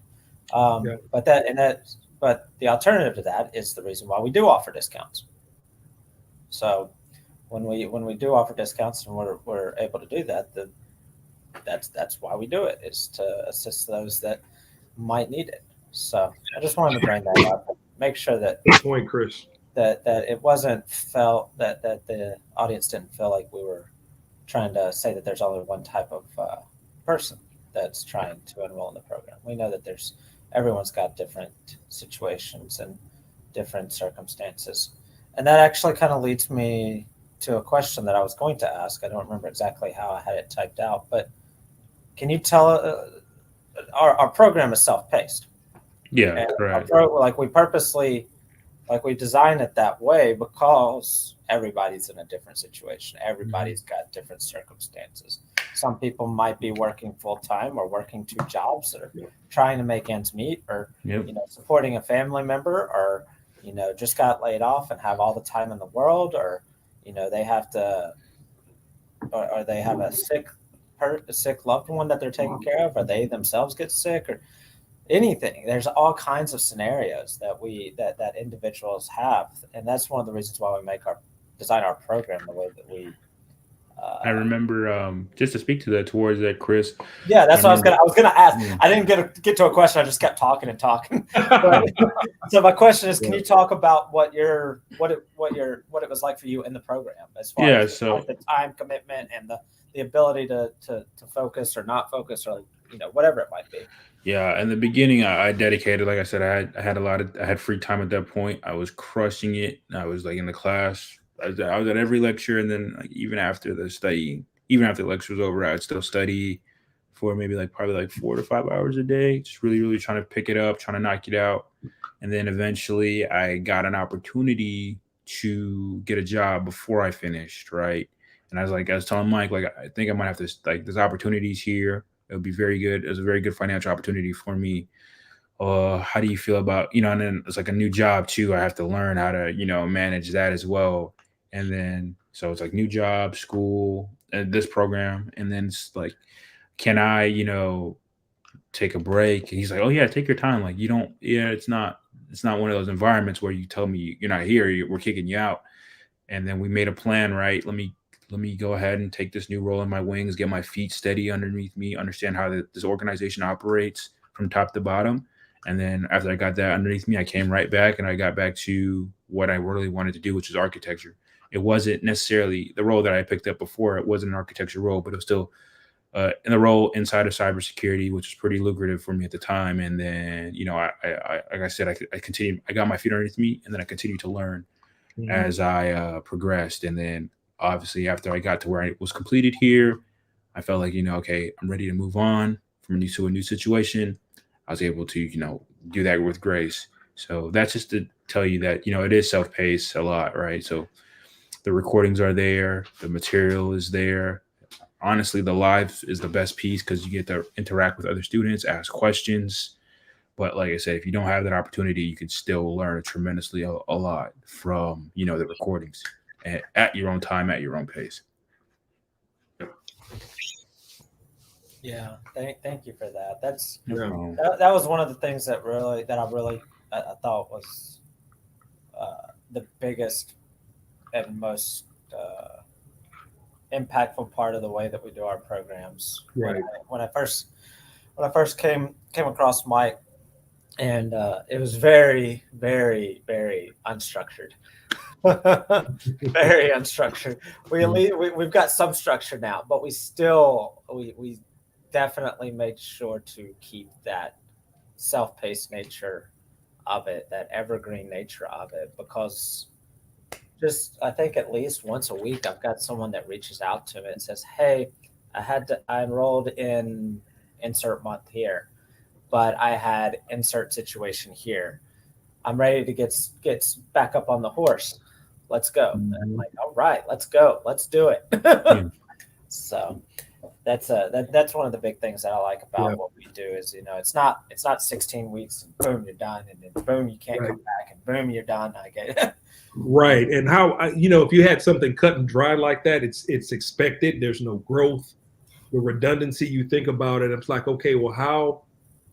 But the alternative to that is the reason why we do offer discounts. So when we do offer discounts and we're able to do that, that's why we do it, is to assist those that might need it. So I just wanted to bring that up, make sure that good point, Chris, that it wasn't felt that the audience didn't feel like we were trying to say that there's only one type of person that's trying to enroll in the program. We know that everyone's got different situations and different circumstances. And that actually kind of leads me to a question that I was going to ask. I don't remember exactly how I had it typed out, but can you tell our program is self-paced? Yeah, correct. We design it that way because everybody's in a different situation. Everybody's got different circumstances. Some people might be working full-time or working 2 jobs, or trying to make ends meet, or supporting a family member, or just got laid off and have all the time in the world, or they have to, or they have a sick sick loved one that they're taking care of, or they themselves get sick, or anything. There's all kinds of scenarios that individuals have, and that's one of the reasons why we design our program the way that we. I remember just to speak to that towards that, Chris. Yeah, that's what I was gonna ask. Yeah. I didn't get to a question. I just kept talking and talking. So my question is, can you talk about what it was like for you in the program as far as like the time commitment and the ability to focus or not focus, or whatever it might be. Yeah, in the beginning, I dedicated. Like I said, I had free time at that point. I was crushing it. I was like in the class. I was at every lecture, and then like, even after the lecture was over, I'd still study for maybe probably 4 to 5 hours a day. Just really, really trying to pick it up, trying to knock it out. And then eventually, I got an opportunity to get a job before I finished, right? And I was telling Mike, like, I think I might have to, like, there's opportunities here. It would be very good. It was a very good financial opportunity for me. How do you feel about, and then it's like a new job too. I have to learn how to, manage that as well. And then, so it's like new job, school, and this program. And then it's like, can I, take a break? And he's like, oh yeah, take your time. Like, it's not one of those environments where you tell me you're not here, we're kicking you out. And then we made a plan, right? Let me go ahead and take this new role in my wings, get my feet steady underneath me, understand how this organization operates from top to bottom. And then after I got that underneath me, I came right back and I got back to what I really wanted to do, which is architecture. It wasn't necessarily the role that I picked up before. It wasn't an architecture role, but it was still in the role inside of cybersecurity, which was pretty lucrative for me at the time. And then, I like I said, I continued, I got my feet underneath me, and then I continued to learn as I progressed. And then obviously after I got to where I was completed here, I felt like, okay, I'm ready to move on from a new situation. I was able to, do that with grace. So that's just to tell you that, it is self-paced a lot, right? So the recordings are there, the material is there. Honestly, the live is the best piece because you get to interact with other students, ask questions. But like I said, if you don't have that opportunity, you can still learn tremendously a lot from, the recordings at your own time, at your own pace. Yeah, thank you for that. That's Yeah. that was one of the things that I thought was the biggest and most impactful part of the way that we do our programs. Right. When I first came across Mike, and it was very, very, very unstructured. Very unstructured. We've got some structure now, but we definitely made sure to keep that self-paced nature of it, that evergreen nature of it, because I think at least once a week I've got someone that reaches out to me and says, hey, I enrolled in insert month here, but I had insert situation here. I'm ready to get back up on the horse. Let's go. And I'm like, all right, let's go. Let's do it. So that's one of the big things that I like about what we do is, it's not 16 weeks and boom, you're done. And then boom, you can't come back, and boom, you're done. I get it. Right. And how, if you had something cut and dry like that, it's expected. There's no growth, the redundancy. You think about it, it's like, okay, well, how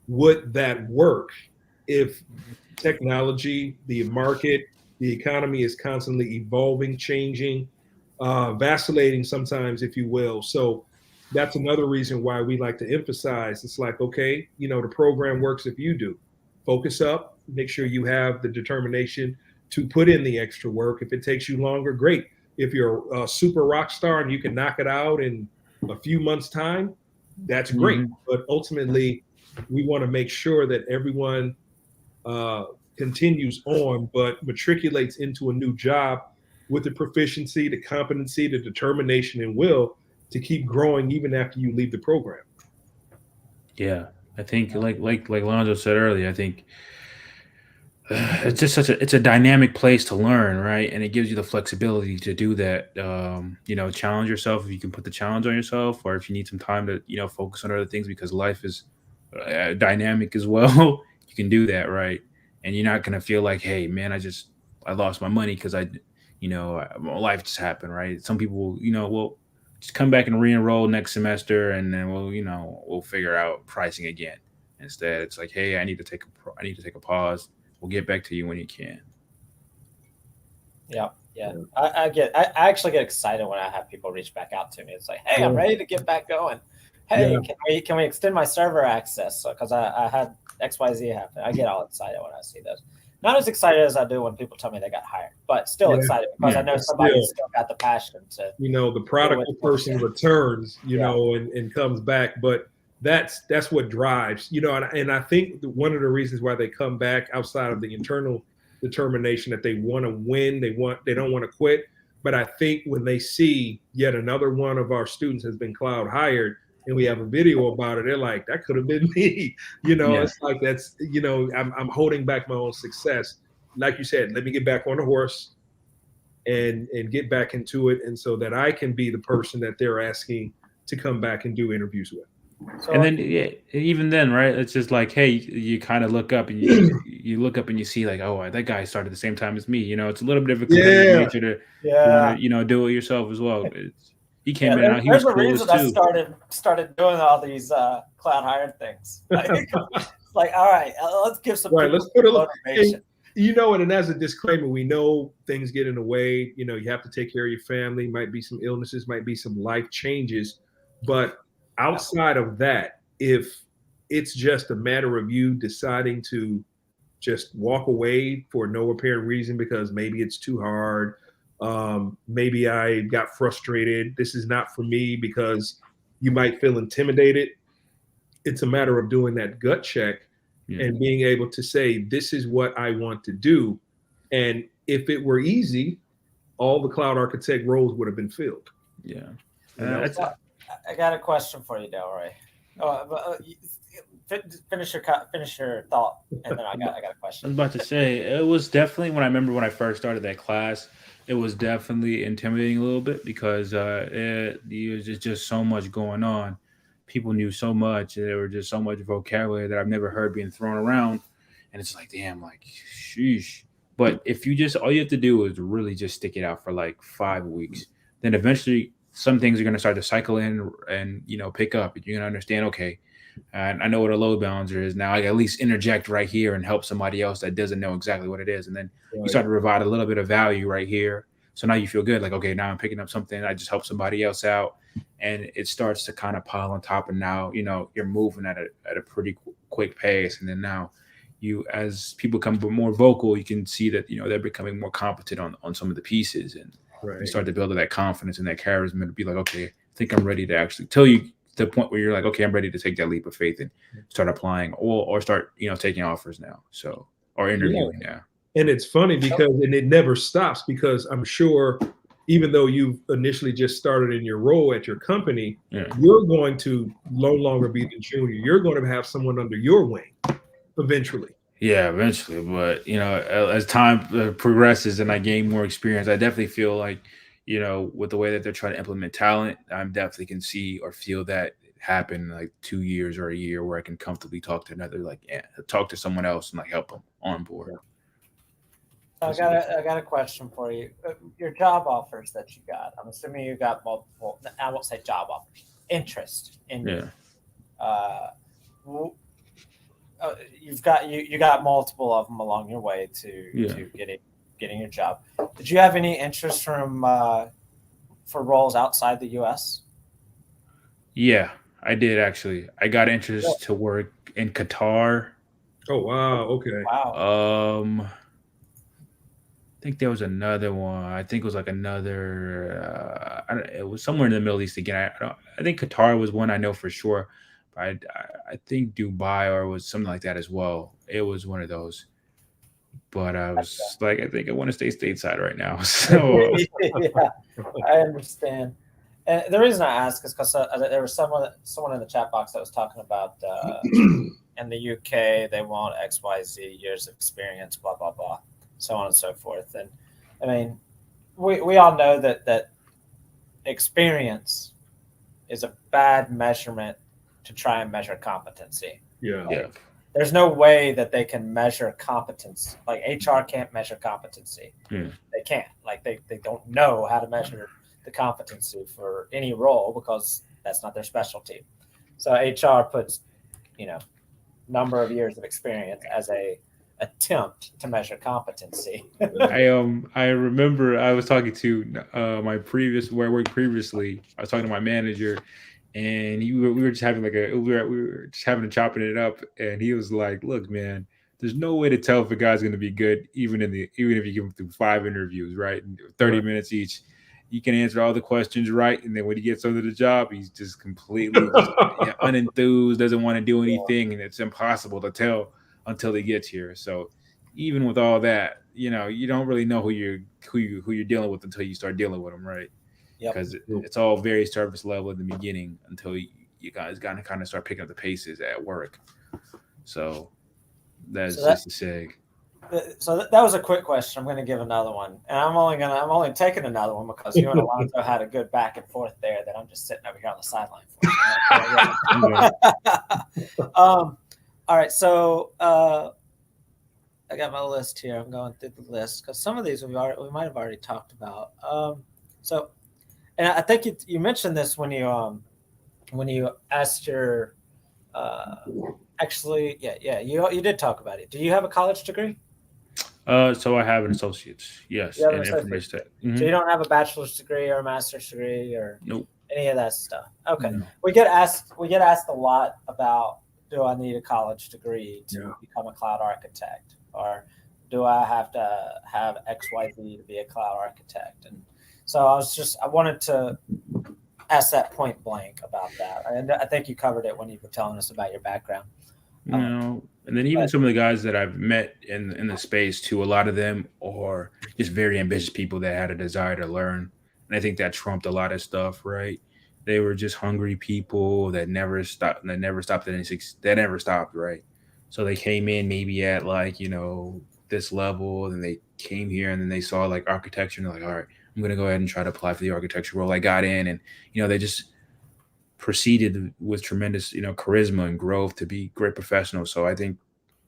would that work if technology, the market, the economy is constantly evolving, changing, vacillating sometimes, if you will. So that's another reason why we like to emphasize, it's like, okay, the program works if you do. Focus up, make sure you have the determination to put in the extra work. If it takes you longer, great. If you're a super rock star and you can knock it out in a few months' time, that's great. Mm-hmm. But ultimately, we want to make sure that everyone continues on, but matriculates into a new job with the proficiency, the competency, the determination, and will to keep growing even after you leave the program. Yeah, I think like Lonzo said earlier, I think it's just it's a dynamic place to learn, right? And it gives you the flexibility to do that. Challenge yourself if you can put the challenge on yourself, or if you need some time to focus on other things because life is dynamic as well. You can do that, right? And you're not gonna feel like, hey man, I lost my money because my life just happened, right? Some people will just come back and re-enroll next semester, and then we'll figure out pricing again. Instead, it's like, hey, I need to take a pause. We'll get back to you when you can. Yeah. I actually get excited when I have people reach back out to me. It's like, hey, I'm ready to get back going. Hey, can we extend my server access? Because I had XYZ happen. I get all excited when I see those. Not as excited as I do when people tell me they got hired, but still excited because I know somebody's still got the passion to. The prodigal person returns, and comes back. But that's what drives, and I think one of the reasons why they come back outside of the internal determination that they want to win, they don't want to quit. But I think when they see yet another one of our students has been cloud hired and we have a video about it, they're like, that could have been me. It's like that's, I'm holding back my own success. Like you said, let me get back on the horse and get back into it, and so that I can be the person that they're asking to come back and do interviews with. So, and then even then, right? It's just like, hey, you kind of look up and you look up and you see like, oh, that guy started the same time as me. It's a little bit of a competitive nature to do it yourself as well. He came in out. He was reason I started doing all these cloud hired things. Like, all right, let's give some let's put a motivation. And as a disclaimer, we know things get in the way. You have to take care of your family. Might be some illnesses, might be some life changes, but outside of that, if it's just a matter of you deciding to just walk away for no apparent reason because maybe it's too hard, maybe I got frustrated, this is not for me, because you might feel intimidated, it's a matter of doing that gut check and being able to say, this is what I want to do. And if it were easy, all the cloud architect roles would have been filled. Yeah. I got a question for you, Delroy. Finish your thought, and then I got a question. I was about to say, it was definitely when I first started that class, it was definitely intimidating a little bit because there was just so much going on. People knew so much, and there were just so much vocabulary that I've never heard being thrown around, and it's like, damn, like, sheesh. But if all you have to do is really just stick it out for like 5 weeks, then eventually some things are going to start to cycle in and, pick up. You're going to understand, okay, and I know what a load balancer is now. I can at least interject right here and help somebody else that doesn't know exactly what it is. And then you start to provide a little bit of value right here. So now you feel good. Like, okay, now I'm picking up something. I just helped somebody else out. And it starts to kind of pile on top. And now, you're moving at a pretty quick pace. And then now as people become more vocal, you can see that, they're becoming more competent on some of the pieces. And you start to build that confidence and that charisma to be like, okay, I think I'm ready to actually tell you to the point where you're like, okay, I'm ready to take that leap of faith and start applying or start, taking offers now. So, or interviewing now. And it's funny because, and it never stops, because I'm sure even though you initially just started in your role at your company, you're going to no longer be the junior. You're going to have someone under your wing eventually. Yeah, eventually. But, as time progresses and I gain more experience, I definitely feel like, with the way that they're trying to implement talent, I definitely can see or feel that happen in like 2 years or a year where I can comfortably talk to someone else and like help them on board. I got a question for you. Your job offers that you got, I'm assuming you got multiple, I won't say job offers, interest in you. You got multiple of them along your way to getting your job. Did you have any interest from for roles outside the U.S.? Yeah, I did actually. I got interest to work in Qatar. Oh wow! Okay. Wow. I think there was another one. I think it was like another. It was somewhere in the Middle East again. I think Qatar was one I know for sure. I think Dubai or was something like that as well. It was one of those. But I was like, I think I want to stay stateside right now. So yeah, I understand. And the reason I ask is because there was someone in the chat box that was talking about in the UK they want XYZ years of experience, blah blah blah, so on and so forth. And I mean, we all know that experience is a bad measurement to try and measure competency. Yeah. There's no way that they can measure competence. Like HR can't measure competency. They can't. Like they don't know how to measure the competency for any role because that's not their specialty. So HR puts, number of years of experience as a attempt to measure competency. I remember I was talking to my previous where I worked previously. I was talking to my manager, and we were just having we were just having a chopping it up, and he was like, "Look, man, there's no way to tell if a guy's going to be good, even if you give him through 5 interviews, right, 30 minutes each. You can answer all the questions right, and then when he gets under the job, he's just completely unenthused, doesn't want to do anything, and it's impossible to tell until he gets here. So even with all that, you don't really know who you're dealing with until you start dealing with them, right? Because it's all very surface level in the beginning until you guys got to kind of start picking up the paces at work. So that's just a seg. So that was a quick question. I'm going to give another one, and I'm only taking another one because you and Alonzo had a good back and forth there that I'm just sitting over here on the sideline for. All right, so I got my list here. I'm going through the list because some of these we might have already talked about. And I think you mentioned this when you asked your you did talk about it. Do you have a college degree? So I have an associate's, yes, in information tech. Mm-hmm. So you don't have a bachelor's degree or a master's degree or any of that stuff. Okay. No. We get asked a lot about, do I need a college degree to become a cloud architect, or do I have to have XYZ to be a cloud architect? And so I wanted to ask that point blank about that. And I think you covered it when you were telling us about your background. And then even some of the guys that I've met in the space too, a lot of them are just very ambitious people that had a desire to learn. And I think that trumped a lot of stuff, right? They were just hungry people that never stopped, right? So they came in maybe at this level, and they came here and then they saw like architecture and they're like, all right, I'm going to go ahead and try to apply for the architecture role. I got in and, they just proceeded with tremendous, charisma and growth to be great professionals. So I think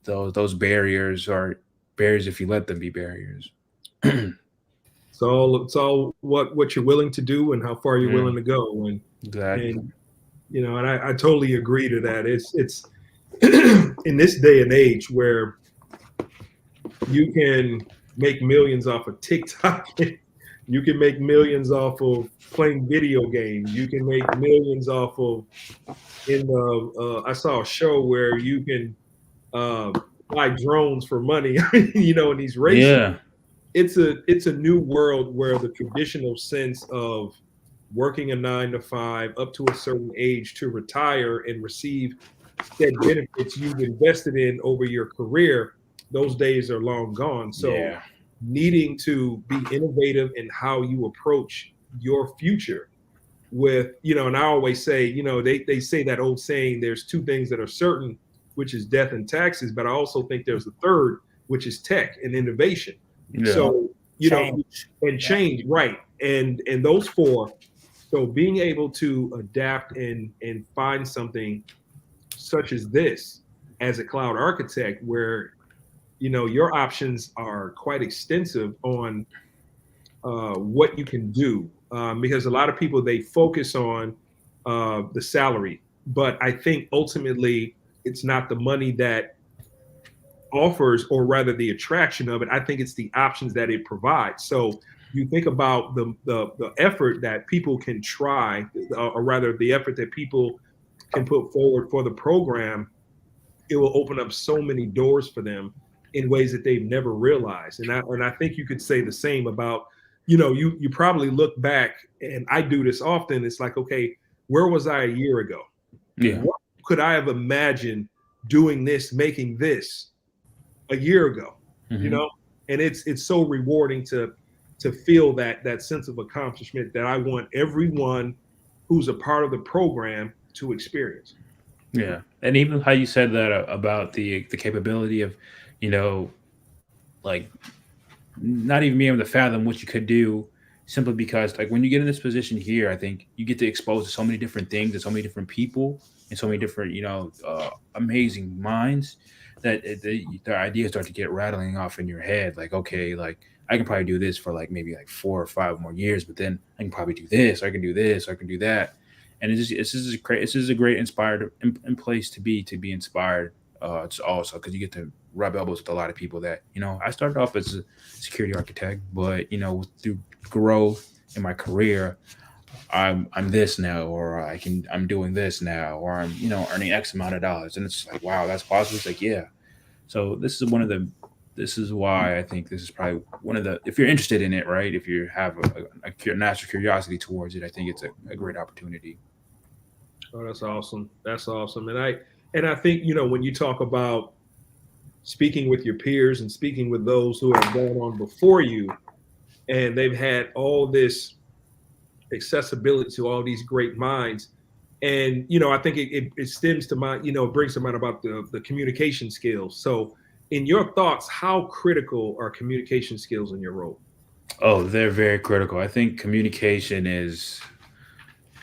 those barriers are barriers if you let them be barriers. It's all what you're willing to do and how far you're willing to go. And, exactly. And I totally agree to that. It's in this day and age where you can make millions off of TikTok. You can make millions off of playing video games. You can make millions off of I saw a show where you can buy drones for money, in these races. Yeah. It's a new world where the traditional sense of working a 9 to 5 up to a certain age to retire and receive said benefits you've invested in over your career, those days are long gone. So needing to be innovative in how you approach your future with, and I always say, they say that old saying, there's 2 things that are certain, which is death and taxes. But I also think there's a third, which is tech and innovation. Yeah. So, change, right. And those 4. So being able to adapt and find something such as this as a cloud architect where, your options are quite extensive on what you can do. Because a lot of people, they focus on the salary, but I think ultimately it's not the money that offers, or rather the attraction of it. I think it's the options that it provides. So you think about the effort that people can try, or rather the effort that people can put forward for the program, it will open up so many doors for them in ways that they've never realized. And I think you could say the same about, you probably look back, and I do this often. It's like, okay, where was I a year ago? Yeah. What could I have imagined doing this, making this a year ago? Mm-hmm. And it's so rewarding to feel that sense of accomplishment that I want everyone who's a part of the program to experience. Yeah. And even how you said that about the capability of, like not even being able to fathom what you could do, simply because like when you get in this position here, I think you get to expose to so many different things and so many different people and so many different, amazing minds that the ideas start to get rattling off in your head. Like, okay, like I can probably do this for like maybe like 4 or 5 more years, but then I can probably do this, or I can do this, or I can do that. And this is a great inspired in place to be inspired. It's also because you get to rub elbows with a lot of people that, I started off as a security architect, but through growth in my career, I'm this now, or I'm doing this now, or I'm earning X amount of dollars, and it's like, wow, that's possible. It's like, yeah. So this is why I think this is probably one of the, if you're interested in it, right? If you have a natural curiosity towards it, I think it's a great opportunity. Oh, that's awesome. That's awesome. And I think, when you talk about speaking with your peers and speaking with those who have gone on before you, and they've had all this accessibility to all these great minds. And, I think it stems to mind, brings to mind about the communication skills. So in your thoughts, how critical are communication skills in your role? Oh, they're very critical. I think communication is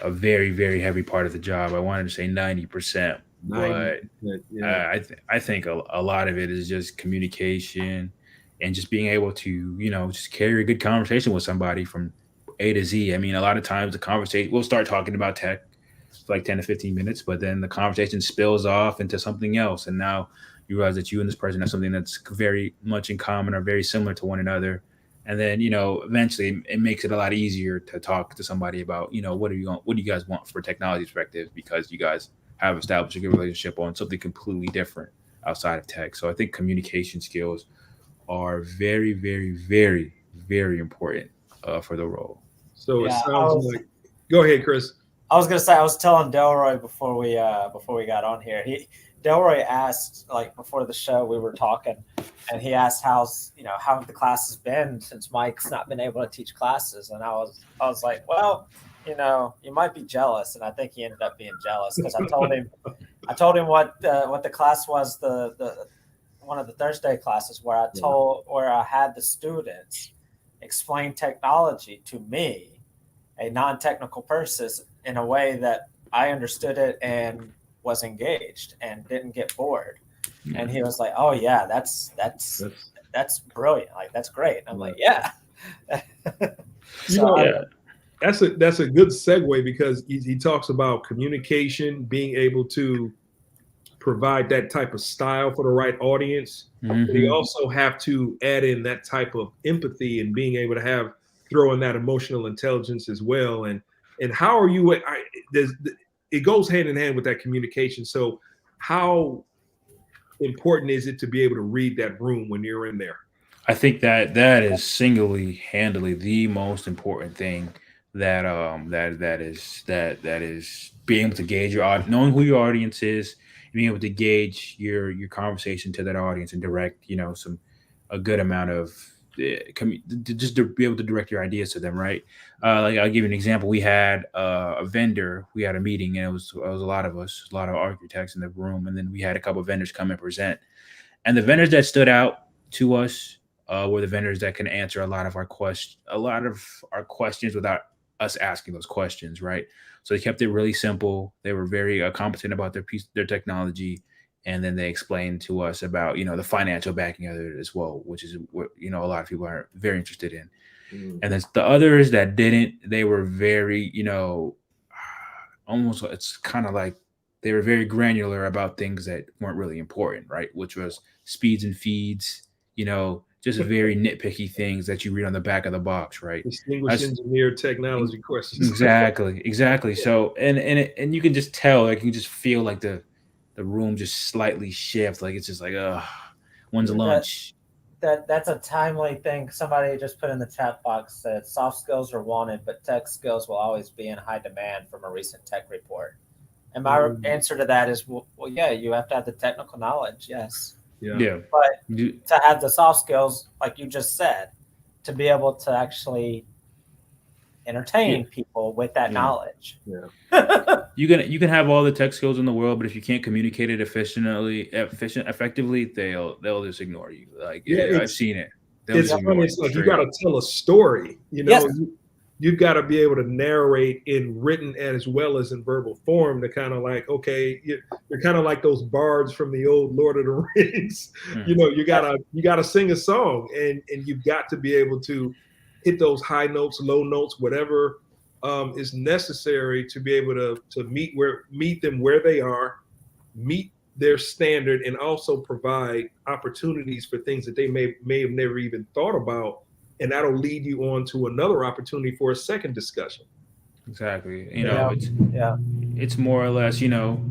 a very, very heavy part of the job. I wanted to say 90%, but yeah. I think a lot of it is just communication and just being able to, just carry a good conversation with somebody from A to Z. I mean, a lot of times the conversation, we'll start talking about tech for like 10 to 15 minutes, but then the conversation spills off into something else. And now you realize that you and this person have something that's very much in common or very similar to one another. And then, eventually it makes it a lot easier to talk to somebody about, what do you guys want for technology perspective? Because you guys have established a good relationship on something completely different outside of tech. So I think communication skills are very, very, very, very important for the role. So it sounds like, go ahead, Chris. I was going to say, I was telling Delroy before we got on here, Delroy asked, like, before the show we were talking, and he asked how have the classes been since Mike's not been able to teach classes. And I was like, well, you might be jealous. And I think he ended up being jealous because I told him what the class was, the one of the Thursday classes where I had the students explain technology to me, a non-technical person, in a way that I understood it and was engaged and didn't get bored. And he was like, "Oh yeah, that's brilliant. Like, that's great." And I'm like, "Yeah." That's a good segue because he talks about communication, being able to provide that type of style for the right audience. Mm-hmm. But you also have to add in that type of empathy and being able to throw in that emotional intelligence as well. And how are you? It goes hand in hand with that communication. So how important is it to be able to read that room when you're in there? I think that is handily the most important thing. That is being able to gauge your audience, knowing who your audience is, being able to gauge your conversation to that audience and direct a good amount of just to be able to direct your ideas to them, right? Like, I'll give you an example. We had a vendor. We had a meeting, and it was a lot of us, a lot of architects in the room, and then we had a couple of vendors come and present. And the vendors that stood out to us were the vendors that can answer a lot of our questions without us asking those questions, right? So they kept it really simple. They were very competent about their technology, and then they explained to us about the financial backing of it as well, which is what a lot of people are very interested in. Mm. And then the others that didn't, they were very almost, it's kind of like they were very granular about things that weren't really important, right? Which was speeds and feeds, just very nitpicky things that you read on the back of the box, right? Distinguished engineer technology questions. Exactly. So and you can just tell, like, you can just feel like the room just slightly shift, like it's just like, when's lunch? That's a timely thing. Somebody just put in the chat box that soft skills are wanted, but tech skills will always be in high demand from a recent tech report. And my answer to that is, well, yeah, you have to have the technical knowledge, yes. Yeah. But to have the soft skills, like you just said, to be able to actually entertain people with that knowledge. Yeah. You can have all the tech skills in the world, but if you can't communicate it effectively, they'll just ignore you. Like, I've seen it. It's funny. It's like you got to tell a story. Yes. you've got to be able to narrate in written as well as in verbal form to kind of like, okay, you're kind of like those bards from the old Lord of the Rings. You know, you gotta sing a song, and you've got to be able to hit those high notes, low notes, whatever is necessary to be able to meet them where they are, meet their standard, and also provide opportunities for things that they may have never even thought about. And that'll lead you on to another opportunity for a second discussion. Exactly. You know, it's more or less, you know,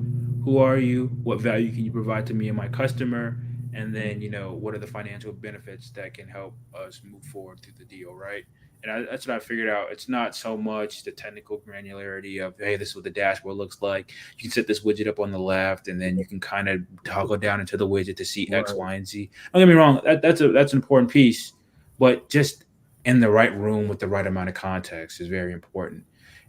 who are you? What value can you provide to me and my customer? And then, you know, what are the financial benefits that can help us move forward through the deal, right? And that's what I figured out. It's not so much the technical granularity of, hey, this is what the dashboard looks like. You can set this widget up on the left, and then you can kind of toggle down into the widget to see X, Y, and Z. Don't get me wrong. That's an important piece, but just in the right room with the right amount of context is very important.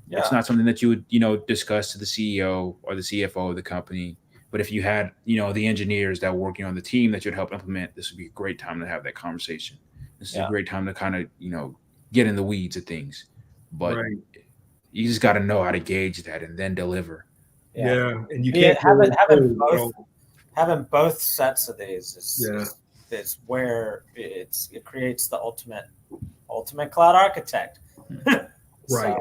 Yeah. It's not something that you would, you know, discuss to the CEO or the CFO of the company. But if you had, you know, the engineers that were working on the team that you'd help implement, this would be a great time to have that conversation. This is a great time to kind of, you know, get in the weeds of things. But you just got to know how to gauge that and then deliver. Yeah, and you can't having both sets of these is where it creates the ultimate cloud architect. Right.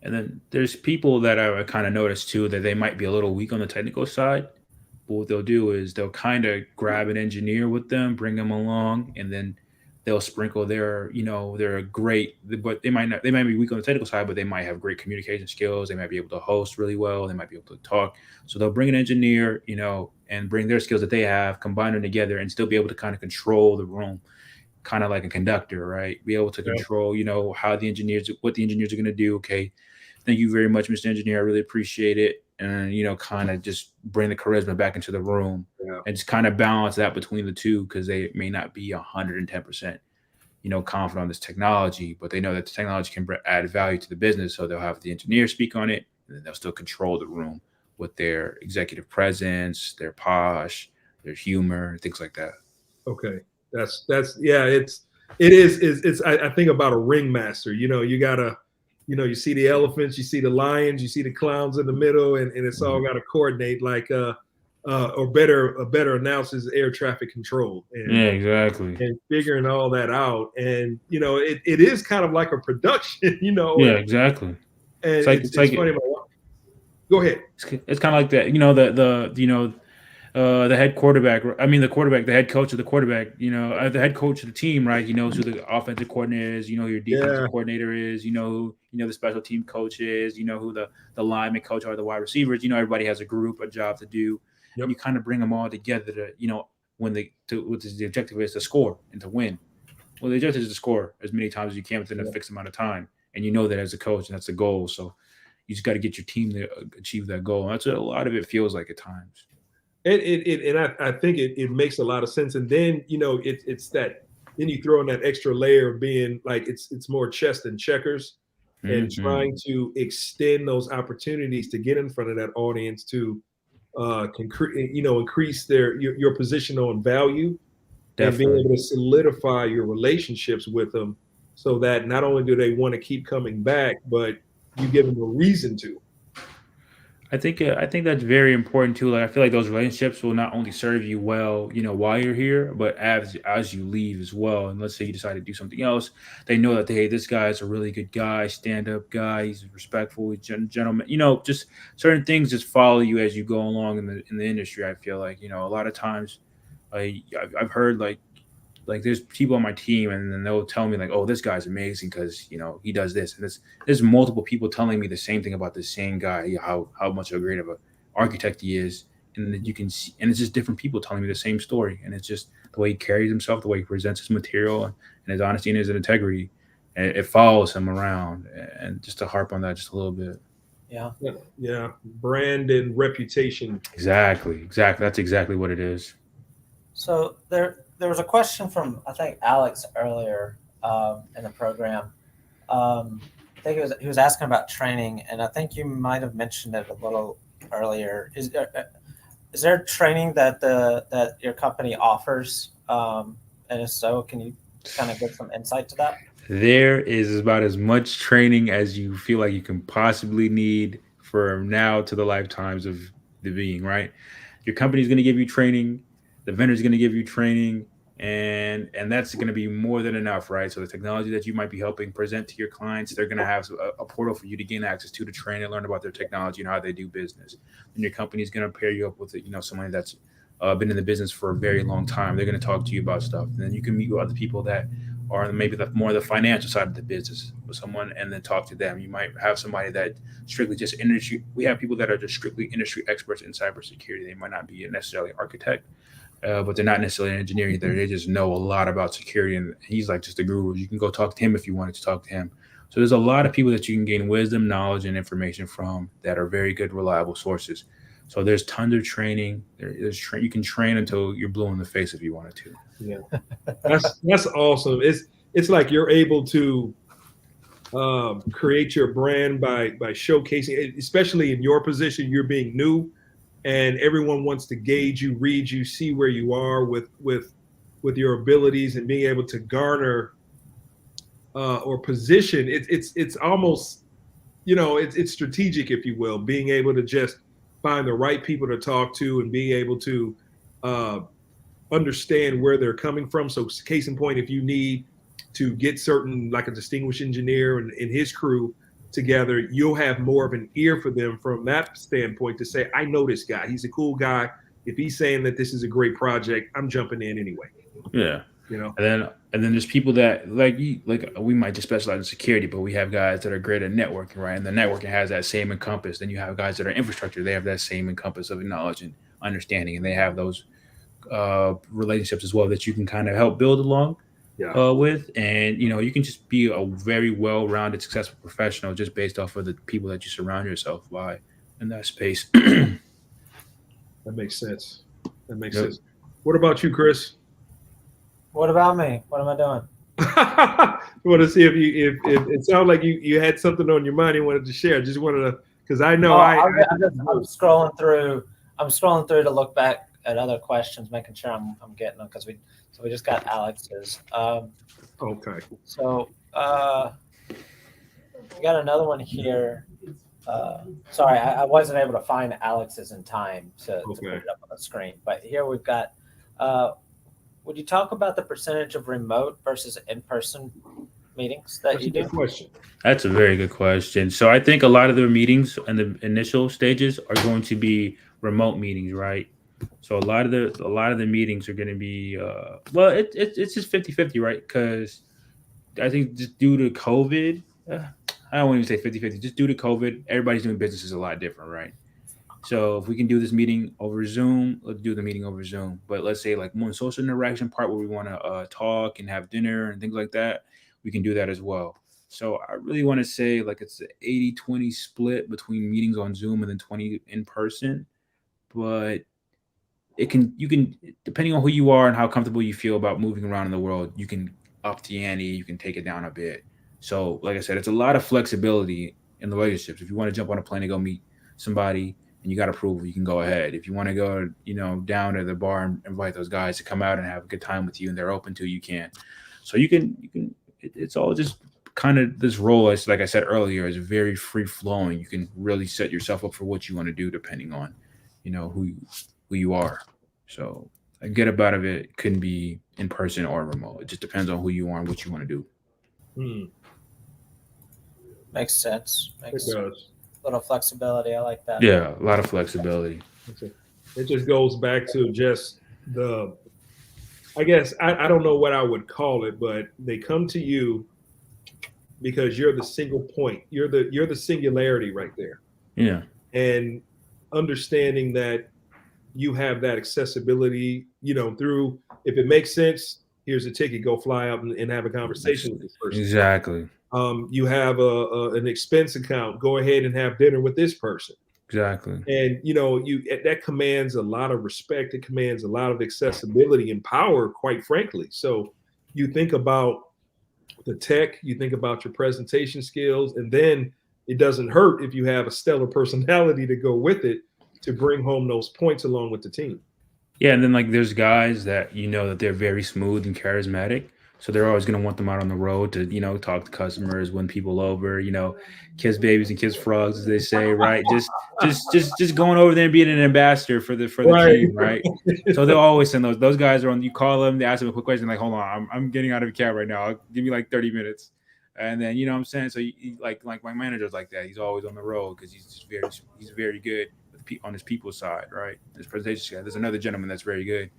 And then there's people that I kind of noticed too that they might be a little weak on the technical side. But what they'll do is they'll kind of grab an engineer with them, bring them along, and then they'll sprinkle their, you know, they're great, but they might be weak on the technical side, but they might have great communication skills. They might be able to host really well. They might be able to talk. So they'll bring an engineer, you know, and bring their skills that they have, combine them together, and still be able to kind of control the room, kind of like a conductor, right? Be able to control, you know, what the engineers are going to do. Okay, thank you very much, Mr. Engineer. I really appreciate it. And, you know, kind of just bring the charisma back into the room and just kind of balance that between the two, because they may not be 110%, you know, confident on this technology, but they know that the technology can add value to the business. So they'll have the engineer speak on it, and then they'll still control the room with their executive presence, their posh, their humor, things like that. Okay. It's I think about a ringmaster. You know, you gotta, you know, you see the elephants, you see the lions, you see the clowns in the middle, and it's all got to coordinate like or better announces air traffic control. And, exactly. And figuring all that out, and you know, it is kind of like a production, you know. Yeah, exactly. And it's funny. Go ahead. It's kind of like that, you know, the head quarterback. I mean, the head coach of the quarterback. You know, the head coach of the team, right? He knows who the offensive coordinator is. You know who your defensive coordinator is. You know the special team coach is. You know who the lineman coach or the wide receivers. You know, everybody has a job to do. Yep. And you kind of bring them all together to, you know, what the objective is to score and to win. Well, the objective is to score as many times as you can within a fixed amount of time, and you know that as a coach, and that's the goal. So you just got to get your team to achieve that goal. And that's what a lot of it feels like at times. I think it makes a lot of sense. And then, you know, it's that, then you throw in that extra layer of being like, it's more chess than checkers, and trying to extend those opportunities to get in front of that audience to, increase your position on value. Definitely. And being able to solidify your relationships with them, so that not only do they want to keep coming back, but you give them a reason to. I think that's very important too. Like, I feel like those relationships will not only serve you well, you know, while you're here, but as you leave as well. And let's say you decide to do something else, they know that, hey, this guy is a really good guy, stand-up guy, he's respectful, he's gentleman. You know, just certain things just follow you as you go along in the industry. I feel like, you know, a lot of times, I've heard like there's people on my team, and then they'll tell me like, oh, this guy's amazing because, you know, he does this. And there's multiple people telling me the same thing about the same guy, how much of a great of an architect he is. And then you can see, and it's just different people telling me the same story. And it's just the way he carries himself, the way he presents his material, and his honesty and his integrity. And it follows him around. And just to harp on that just a little bit. Yeah. Brand and reputation. Exactly. That's exactly what it is. So there was a question from, I think, Alex earlier in the program. I think he was asking about training, and I think you might have mentioned it a little earlier. Is there training that your company offers? And if so, can you kind of give some insight to that? there is about as much training as you feel like you can possibly need from now to the lifetimes of the being, right? Your company's going to give you training, the vendor's going to give you training, and that's going to be more than enough, right? So the technology that you might be helping present to your clients, they're going to have a portal for you to gain access to train and learn about their technology and how they do business. And your company's going to pair you up with somebody that's been in the business for a very long time. They're going to talk to you about stuff, and then you can meet with other people that are maybe more the financial side of the business with someone, and then talk to them. You might have somebody that strictly just industry. We have people that are just strictly industry experts in cybersecurity. They might not be necessarily an architect, but they're not necessarily an engineer either. They just know a lot about security, and he's like just a guru. You can go talk to him if you wanted to talk to him. So there's a lot of people that you can gain wisdom, knowledge, and information from that are very good, reliable sources. So there's tons of training. You can train until you're blue in the face if you wanted to. Yeah, that's awesome. It's like you're able to create your brand by showcasing, especially in your position. You're being new, and everyone wants to gauge you, read you, see where you are with your abilities, and being able to garner or position. It's almost, it's strategic, if you will, being able to just find the right people to talk to and being able to understand where they're coming from. So case in point, if you need to get certain, like a distinguished engineer and his crew together, you'll have more of an ear for them from that standpoint to say, I know this guy. He's a cool guy. If he's saying that this is a great project, I'm jumping in anyway. Yeah. And then there's people that like we might just specialize in security, but we have guys that are great at networking, right? And the networking has that same encompass. Then you have guys that are infrastructure. They have that same encompass of knowledge and understanding, and they have those relationships as well that you can kind of help build along with. And you can just be a very well-rounded, successful professional just based off of the people that you surround yourself by in that space. That makes sense. Sense. What about you, Chris? What about me? What am I doing? I want to see if it sounds like you had something on your mind you wanted to share. Just wanted to, because I know I'm scrolling through. I'm scrolling through to look back at other questions, making sure I'm getting them, because we just got Alex's. Okay. So we got another one here. Sorry, I wasn't able to find Alex's in time to put it up on the screen. But here we've got. Would you talk about the percentage of remote versus in-person meetings that you do? Good question. That's a very good question. So I think a lot of the meetings in the initial stages are going to be remote meetings, right? So a lot of the meetings are going to be it's just 50-50, right? Because I think just due to COVID, I don't want to say 50-50. Just due to COVID, everybody's doing businesses a lot different, right? So if we can do this meeting over Zoom, let's do the meeting over Zoom. But let's say like one social interaction part where we want to talk and have dinner and things like that, we can do that as well. So I really want to say like it's an 80-20 split between meetings on Zoom and then 20 in person. But you can depending on who you are and how comfortable you feel about moving around in the world, you can up the ante, you can take it down a bit. So like I said, it's a lot of flexibility in the relationships. If you want to jump on a plane and go meet somebody and you got approval, you can go ahead. If you want to go, down to the bar and invite those guys to come out and have a good time with you and they're open to, you can. So you can, it's all just kind of this role, as like I said earlier, is very free flowing. You can really set yourself up for what you want to do depending on, who you are. So a good amount of it can be in person or remote. It just depends on who you are and what you want to do. Makes sense. It does. Little flexibility. I like that. Yeah, a lot of flexibility. It just goes back to just I guess I don't know what I would call it, but they come to you because you're the single point. You're the singularity right there. Yeah. And understanding that you have that accessibility, through, if it makes sense, here's a ticket, go fly out and have a conversation with this person. Exactly. You have an expense account, go ahead and have dinner with this person. Exactly. And that commands a lot of respect. It commands a lot of accessibility and power, quite frankly. So you think about the tech, you think about your presentation skills, and then it doesn't hurt if you have a stellar personality to go with it to bring home those points along with the team. Yeah, and then like there's guys that that they're very smooth and charismatic, So they're always going to want them out on the road to, talk to customers, win people over, kiss babies and kiss frogs, as they say, right? Just going over there and being an ambassador for the team, right? So they'll always send those guys are on. You call them, they ask them a quick question, like, hold on, I'm getting out of a cab right now. Give me like 30 minutes, and then what I'm saying. So like my manager's like that. He's always on the road because he's very good on his people side, right? His presentation side. There's another gentleman that's very good.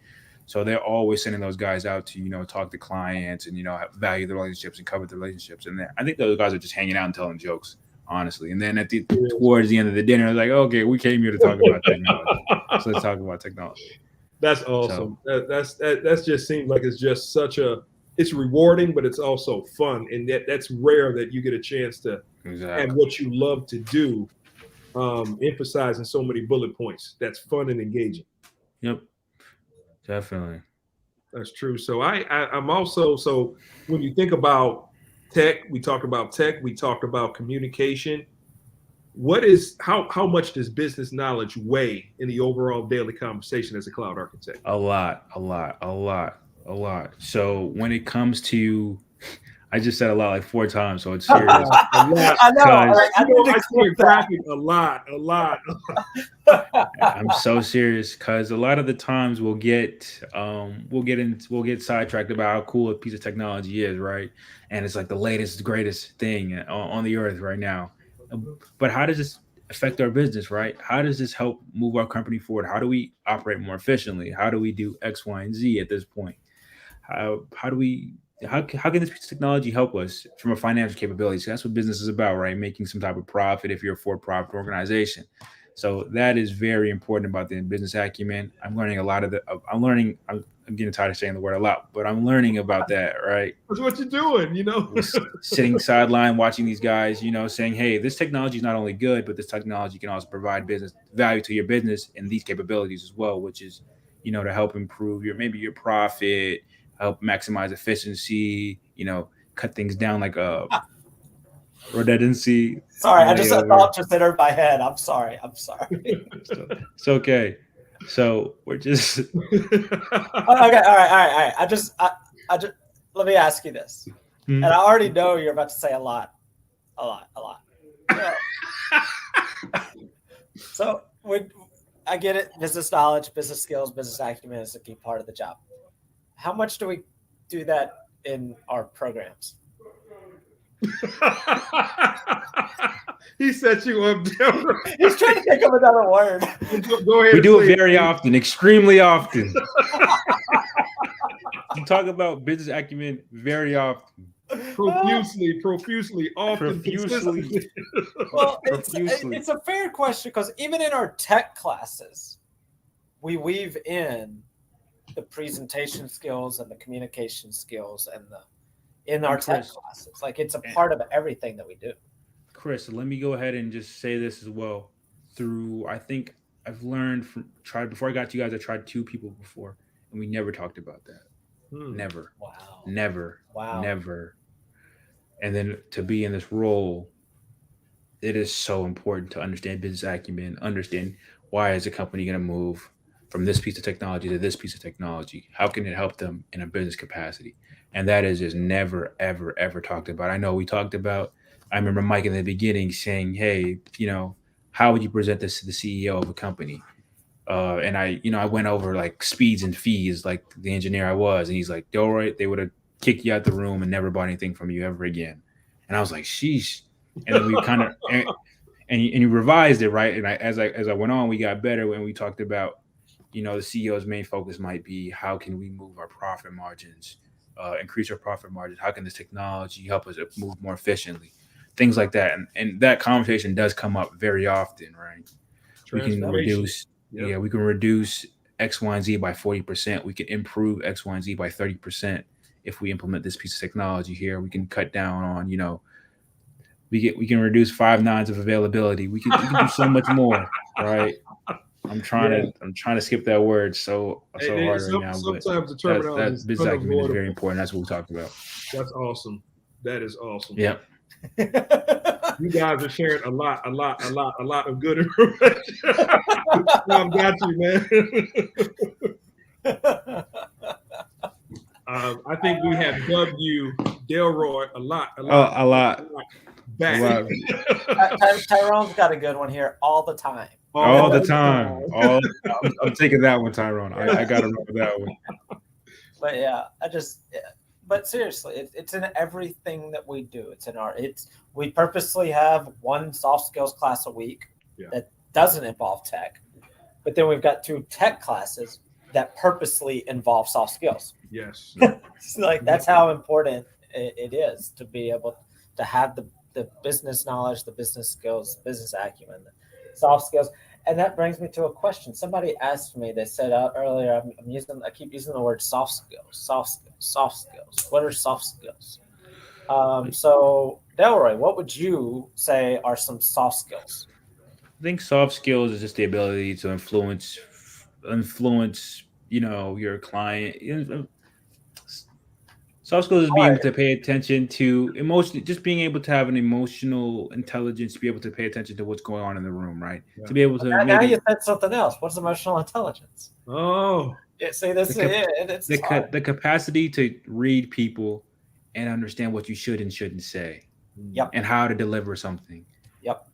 So they're always sending those guys out to, talk to clients and, value the relationships and cover the relationships. And I think those guys are just hanging out and telling jokes, honestly. And then towards the end of the dinner, it's like, okay, we came here to talk about technology. So let's talk about technology. That's awesome. So, that's just seems like it's just it's rewarding, but it's also fun. And that's rare that you get a chance to have what you love to do, emphasizing so many bullet points. That's fun and engaging. Yep. Definitely. That's true. So I'm also, so when you think about tech, we talked about communication. How much does business knowledge weigh in the overall daily conversation as a cloud architect? A lot. So when it comes to, I just said a lot like 4 times, so it's serious. I know. I see a graphic a lot. I'm so serious because a lot of the times we'll get sidetracked about how cool a piece of technology is, right? And it's like the latest, greatest thing on the earth right now. But how does this affect our business, right? How does this help move our company forward? How do we operate more efficiently? How do we do X, Y, and Z at this point? How can this piece of technology help us from a financial capability? So that's what business is about, right? Making some type of profit if you're a for-profit organization. So that is very important about the business acumen. I'm learning a lot of I'm getting tired of saying the word a lot, but I'm learning about that, right? That's what you're doing, Sitting sideline, watching these guys, saying, hey, this technology is not only good, but this technology can also provide business value to your business and these capabilities as well, which is, to help improve your profit, help maximize efficiency, cut things down like redundancy. Sorry, I just thought just entered my head. I'm sorry. It's okay. So we're just okay. All right. I just let me ask you this, and I already know you're about to say a lot. So I get it. Business knowledge, business skills, business acumen is a key part of the job. How much do we do that in our programs? He set you up, Delroy. He's trying to think of another word. Go ahead. We do it very often, extremely often. We talk about business acumen very often. Profusely, often. Profusely. Well, it's a fair question because even in our tech classes, we weave in the presentation skills and the communication skills and in our tech classes. Like it's a part of everything that we do. Chris, let me go ahead and just say this as well. I think I've learned before I got you guys, I tried 2 people before and we never talked about that. Never. Wow. Never. Wow. Never. And then to be in this role, it is so important to understand business acumen, understand why is a company going to move from this piece of technology to this piece of technology. How can it help them in a business capacity? And that is just never, ever, ever talked about. I know we talked about, I remember Mike in the beginning saying, hey, how would you present this to the CEO of a company? And I went over like speeds and fees, like the engineer I was. And he's like, Delroy, they would have kicked you out the room and never bought anything from you ever again. And I was like, sheesh. And then we kind of, and you revised it, right? And as I went on, we got better when we talked about, the CEO's main focus might be how can we move our profit margins, increase our profit margins? How can this technology help us move more efficiently? Things like that. And that conversation does come up very often, right? We can reduce, we can reduce X, Y, and Z by 40%. We can improve X, Y, and Z by 30%. If we implement this piece of technology here, we can cut down on, we can reduce 5 nines of availability. We can do so much more, right? I'm trying to skip that word so hard right now. Sometimes the terminology that business acumen is very important. That's what we talked about. That's awesome. That is awesome. Yep. You guys are sharing a lot of good information. I've got you, man. I think we have dubbed you Delroy a lot. A lot. Back. Tyrone's got a good one here all the time. All the time. I'm taking that one, Tyrone. I got to remember that one. But yeah, but seriously, it's in everything that we do. We purposely have one soft skills class a week that doesn't involve tech, but then we've got 2 tech classes that purposely involve soft skills. Yes. That's how important it is to be able to have the business knowledge, the business skills, business acumen, the soft skills. And that brings me to a question. Somebody asked me, they said earlier, I keep using the word soft skills. What are soft skills? So Delroy, what would you say are some soft skills? I think soft skills is just the ability to influence, your client. Soft skills is being able to pay attention to emotion, just being able to have an emotional intelligence, to be able to pay attention to what's going on in the room, right? Yeah. To be able to now you said something else. What's emotional intelligence? Oh, yeah. See, that's the capacity to read people and understand what you should and shouldn't say. Yep. And how to deliver something. Yep.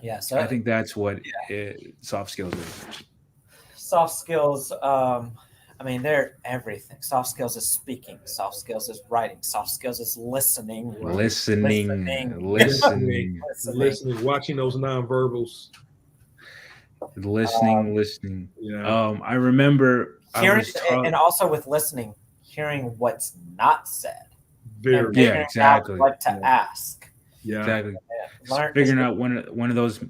Yeah. So I think that's what soft skills is. Soft skills. They're everything. Soft skills is speaking. Soft skills is writing. Soft skills is listening. Listening. Watching those nonverbals. Listening. Yeah. I remember hearing, and also with listening, hearing what's not said. Exactly. What to ask. Yeah. Exactly. Figuring out one of those,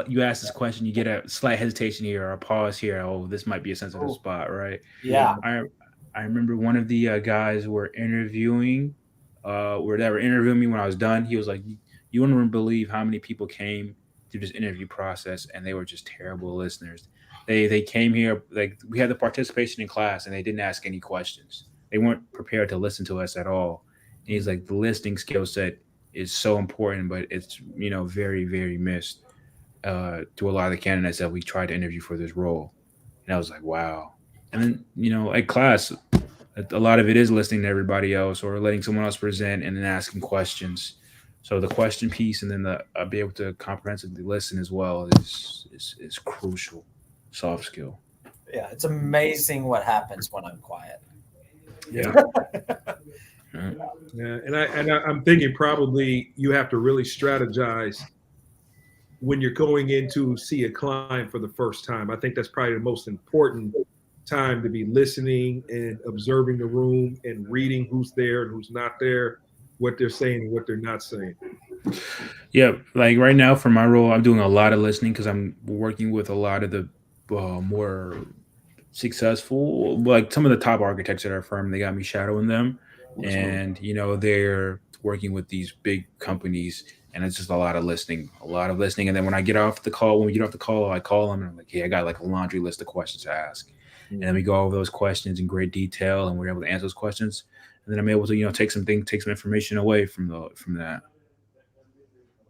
you ask this question, you get a slight hesitation here or a pause here. Oh, this might be a sensitive spot, right? Yeah. I remember one of the guys were interviewing me when I was done. He was like, you wouldn't believe how many people came through this interview process and they were just terrible listeners. They came here, like we had the participation in class and they didn't ask any questions. They weren't prepared to listen to us at all. And he's like, the listening skill set is so important, but it's, very, very missed to a lot of the candidates that we tried to interview for this role. And I was like, wow. And then, at class, a lot of it is listening to everybody else or letting someone else present and then asking questions. So the question piece and then the be able to comprehensively listen as well is crucial soft skill. Yeah, it's amazing what happens when I'm quiet. Yeah. Yeah, and I'm thinking probably you have to really strategize when you're going in to see a client for the first time. I think that's probably the most important time to be listening and observing the room and reading who's there and who's not there, what they're saying and what they're not saying. Yeah, like right now for my role, I'm doing a lot of listening because I'm working with a lot of the more successful, like some of the top architects at our firm. They got me shadowing them. And they're working with these big companies and it's just a lot of listening. And then when we get off the call, I call them and I'm like, hey, I got like a laundry list of questions to ask. And then we go over those questions in great detail and we're able to answer those questions. And then I'm able to, take some information away from that.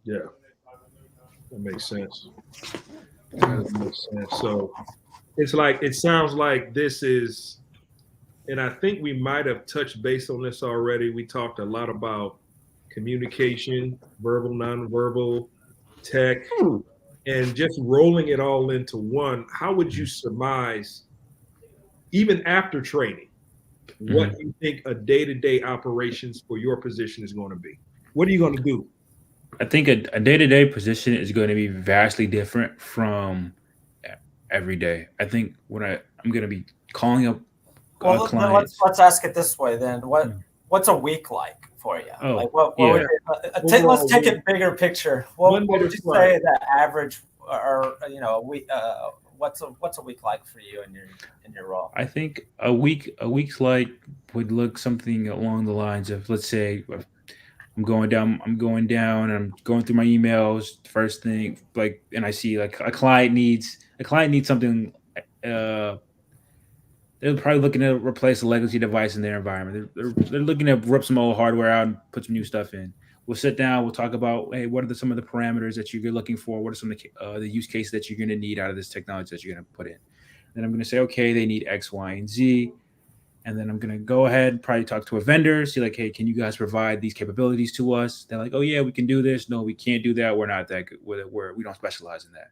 Yeah, that makes sense. That makes sense. So it sounds like this is, and I think we might have touched base on this already. We talked a lot about communication, verbal, nonverbal, tech, and just rolling it all into one. How would you surmise, even after training, what you think a day-to-day operations for your position is going to be? What are you going to do? I think a day-to-day position is going to be vastly different from every day. I think when I'm going to be calling up clients. Let's ask it this way then. What's a week like for you? Let's take a bigger picture. What would you say the average or a week? What's a week like for you in your role? I think a week's like would look something along the lines of, let's say I'm going down and I'm going through my emails first thing, and I see like a client needs something. They're probably looking to replace a legacy device in their environment. They're looking to rip some old hardware out and put some new stuff in. We'll sit down. We'll talk about, hey, what are some of the parameters that you're looking for? What are some of the use cases that you're going to need out of this technology that you're going to put in? Then I'm going to say, okay, they need X, Y, and Z. And then I'm going to go ahead, probably talk to a vendor, see like, hey, can you guys provide these capabilities to us? They're like, oh yeah, we can do this. No, we can't do that. We're not that good with it. We don't specialize in that.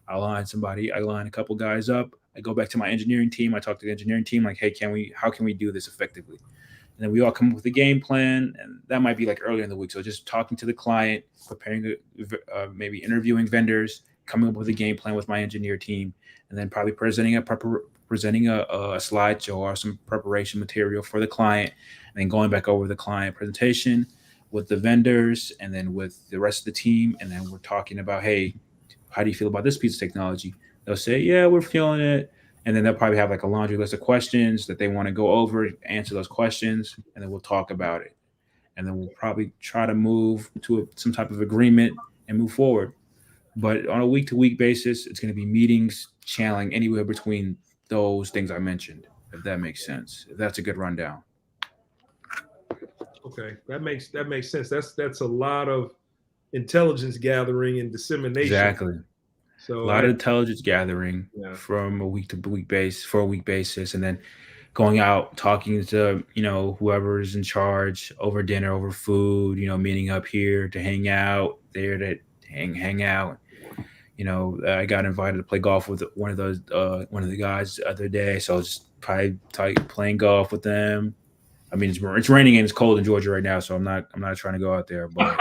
I line a couple guys up. I go back to my engineering team. I talk to the engineering team like, hey, how can we do this effectively? And then we all come up with a game plan, and that might be like earlier in the week. So just talking to the client, preparing, maybe interviewing vendors, coming up with a game plan with my engineer team, and then probably presenting a slideshow or some preparation material for the client, and then going back over the client presentation with the vendors and then with the rest of the team. And then we're talking about, hey, how do you feel about this piece of technology? They'll say, yeah, we're feeling it. And then they'll probably have like a laundry list of questions that they want to go over, answer those questions, and then we'll talk about it. And then we'll probably try to move to some type of agreement and move forward. But on a week-to-week basis, it's going to be meetings channeling anywhere between those things I mentioned, if that makes sense. If that's a good rundown. Okay, that makes sense. That's a lot of intelligence gathering and dissemination. Exactly. So a lot of intelligence gathering from a week basis, and then going out, talking to, whoever's in charge over dinner, over food, meeting up here to hang out, there to hang out. I got invited to play golf with one of the guys the other day, so I was just probably playing golf with them. I mean, it's raining and it's cold in Georgia right now, so I'm not trying to go out there, but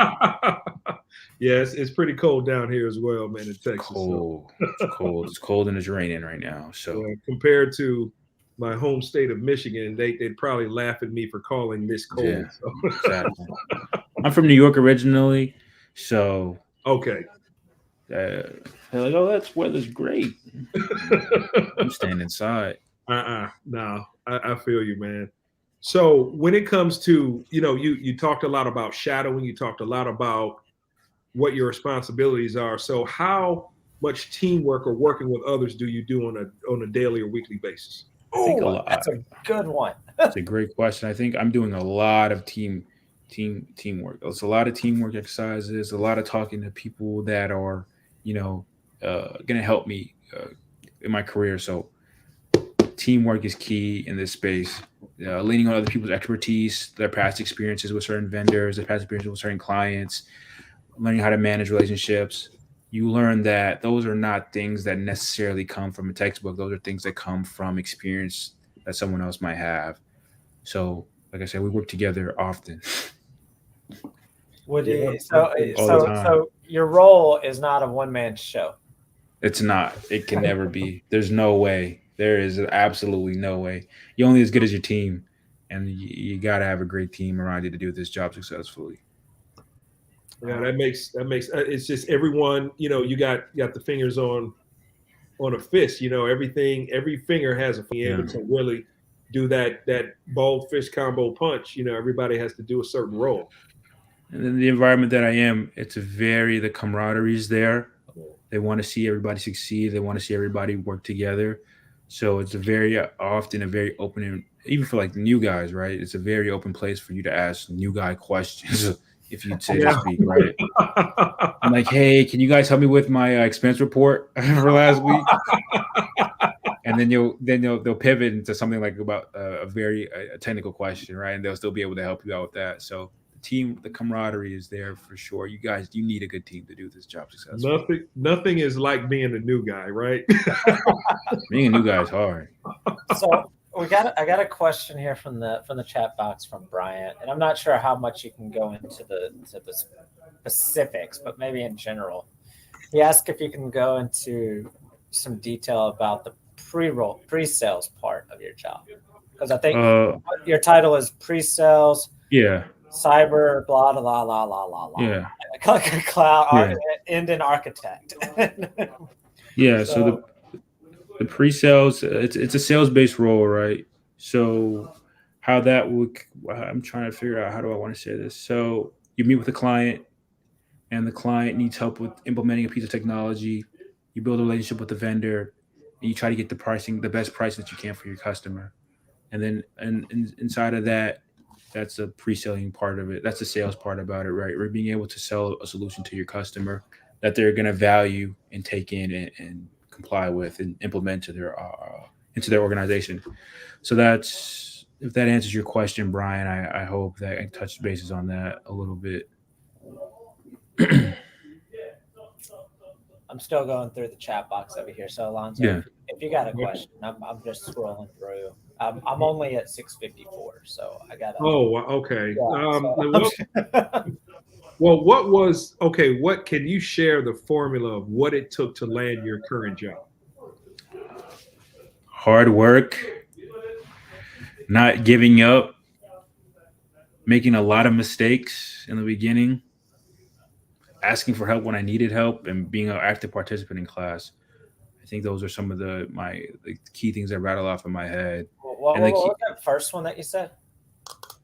yes, it's pretty cold down here as well, man, in Texas. Cold. It's cold. It's cold and it's raining right now. So compared to my home state of Michigan, they'd probably laugh at me for calling this cold. Yeah, so. Exactly. I'm from New York originally, so okay. They're like, oh, that weather's great. I'm staying inside. No, I feel you, man. So when it comes to, you talked a lot about shadowing, you talked a lot about what your responsibilities are. So how much teamwork or working with others do you do on a daily or weekly basis? I think a lot. That's a good one. That's a great question. I think I'm doing a lot of teamwork. It's a lot of teamwork exercises, a lot of talking to people that are, going to help me in my career. So teamwork is key in this space. Leaning on other people's expertise, their past experiences with certain vendors, their past experiences with certain clients, learning how to manage relationships. You learn that those are not things that necessarily come from a textbook. Those are things that come from experience that someone else might have. So, like I said, we work together often. So your role is not a one-man show. It's not. It can never be. There's no way. There is absolutely no way. You're only as good as your team, and you got to have a great team around you to do this job successfully. Yeah, that makes. It's just everyone. You got the fingers on a fist. Every finger has a finger to really do that bald fish combo punch. Everybody has to do a certain role. And then the environment that I am, the camaraderie is there. They want to see everybody succeed. They want to see everybody work together. So it's a very open, and even for like the new guys, right? It's a very open place for you to ask new guy questions, if you'd say to speak, right? I'm like, hey, can you guys help me with my expense report for last week? And then they'll pivot into something like about a very technical question, right? And they'll still be able to help you out with that. So the camaraderie is there for sure. You need a good team to do this job successfully. Nothing is like being a new guy, right? Being a new guy is hard. So I got a question here from the chat box from Bryant, and I'm not sure how much you can go into the specifics, but maybe in general. He asked if you can go into some detail about the pre-sales part of your job, because I think your title is pre-sales. Yeah. Cyber, blah, blah, blah, blah, blah, blah. Yeah. Cloud, and an architect. Yeah. So the pre-sales, it's a sales-based role, right? So how that would, I'm trying to figure out how do I want to say this. So you meet with a client, and the client needs help with implementing a piece of technology. You build a relationship with the vendor, and you try to get the best price that you can for your customer. And then inside of that, that's the pre-selling part of it. That's the sales part about it, right? We're being able to sell a solution to your customer that they're going to value and take in and comply with and implement into their organization. So that's if that answers your question, Brian, I hope that I touched bases on that a little bit. I'm still going through the chat box over here. So Alonzo, Yeah. if you got a question, I'm just scrolling through. I'm only at 6:54, so I got. Oh, okay. Yeah, Well, what can you share the formula of what it took to land your current job? Hard work, not giving up, making a lot of mistakes in the beginning, asking for help when I needed help, and being an active participant in class. I think those are some of the key things that rattle off in my head. What was that first one that you said?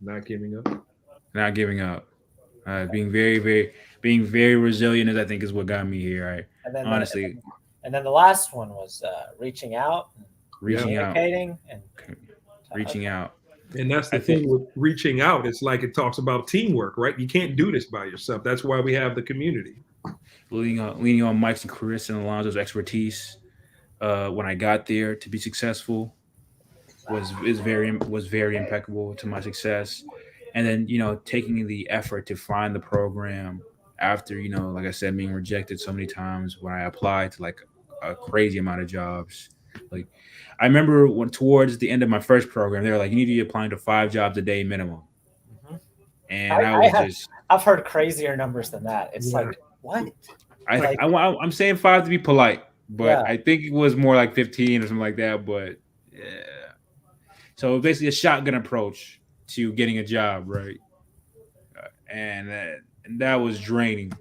Not giving up. Not giving up, being very resilient, is I think is what got me here. Honestly, and then the last one was reaching out, communicating, and reaching out. And that's the thing with reaching out. It's like it talks about teamwork, right? You can't do this by yourself. That's why we have the community. Leaning on Mike's and Chris and Alonzo's expertise when I got there to be successful was very impeccable to my success. And then taking the effort to find the program after like I said, being rejected so many times when I applied to like a crazy amount of jobs. Like I remember when towards the end of my first program, they were like, you need to be applying to 5 jobs a day minimum. Mm-hmm. And I've heard crazier numbers than that. It's like, what? I'm saying 5 to be polite, but I think it was more like 15 or something like that. But yeah, so basically a shotgun approach to getting a job, right? And that was draining.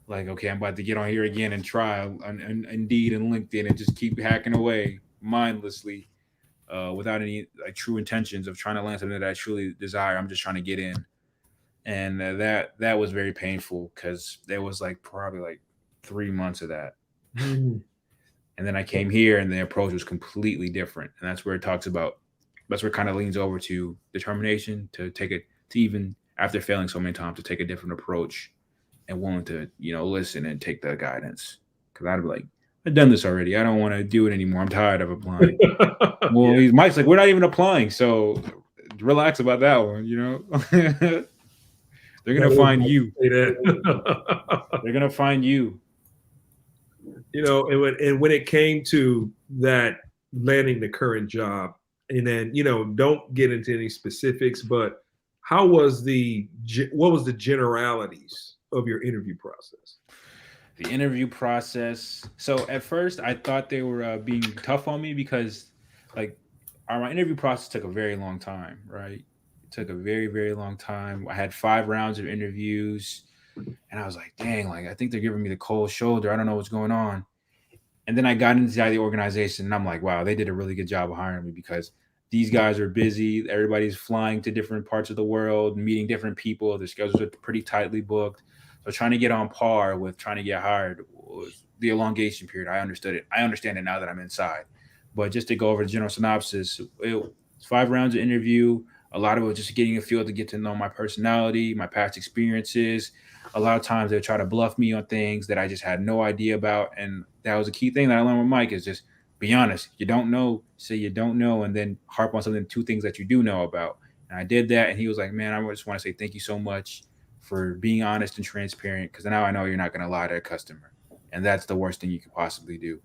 Like, okay, I'm about to get on here again and try on Indeed and LinkedIn and just keep hacking away mindlessly without any like true intentions of trying to land something that I truly desire. I'm just trying to get in, and that was very painful because there was like probably like 3 months of that. And then I came here and the approach was completely different, and that's where it kind of leans over to determination to take it to even after failing so many times to take a different approach and willing to listen and take the guidance, because I'd be like, I've done this already, I don't want to do it anymore, I'm tired of applying. Well, Mike's like, we're not even applying, so relax about that one. They're gonna find you. They're gonna find you. And when it came to that landing the current job, and then don't get into any specifics, but what was the generalities of your interview process? The interview process. So at first I thought they were being tough on me because like my interview process took a very long time, right? It took a very, very long time. I had 5 rounds of interviews and I was like, dang, like I think they're giving me the cold shoulder. I don't know what's going on. And then I got inside the organization and I'm like, wow, they did a really good job of hiring me because these guys are busy. Everybody's flying to different parts of the world, meeting different people. Their schedules are pretty tightly booked. So trying to get on par with trying to get hired was the elongation period. I understood it. I understand it now that I'm inside. But just to go over the general synopsis, it was 5 rounds of interview. A lot of it was just getting a feel to get to know my personality, my past experiences. A lot of times they try to bluff me on things that I just had no idea about. And that was a key thing that I learned with Mike is just be honest. You don't know, say you don't know, and then harp on 2 things that you do know about. And I did that. And he was like, man, I just want to say thank you so much for being honest and transparent, because now I know you're not going to lie to a customer. And that's the worst thing you could possibly do.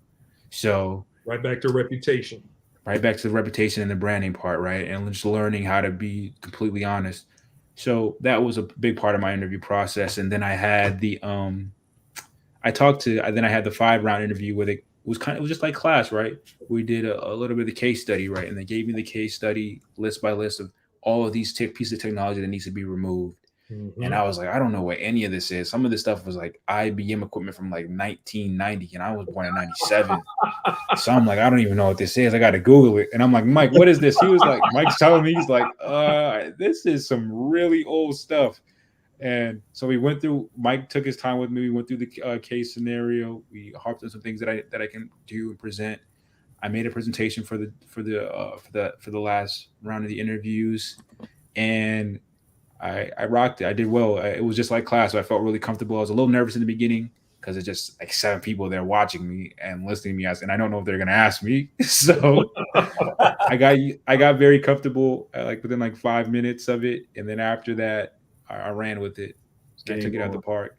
So right back to reputation. Right back to the reputation and the branding part, right? And just learning how to be completely honest. So that was a big part of my interview process. And then I had then I had the 5-round interview where it was just like class, right? We did a little bit of the case study, right? And they gave me the case study list by list of all of these pieces of technology that needs to be removed. Mm-hmm. And I was like, I don't know what any of this is. Some of this stuff was like IBM equipment from like 1990, and I was born in 97. So I'm like, I don't even know what this is. I got to Google it. And I'm like, Mike, what is this? He was like, Mike's telling me, he's like, this is some really old stuff. And so Mike took his time with me. We went through the case scenario. We harped on some things that I can do and present. I made a presentation for the last round of the interviews, and I rocked it. I did well. It was just like class. So I felt really comfortable. I was a little nervous in the beginning because it's just like 7 people there watching me and listening to me ask, and I don't know if they're gonna ask me. So I got very comfortable like within like 5 minutes of it, and then after that, I ran with it. I took it out the park,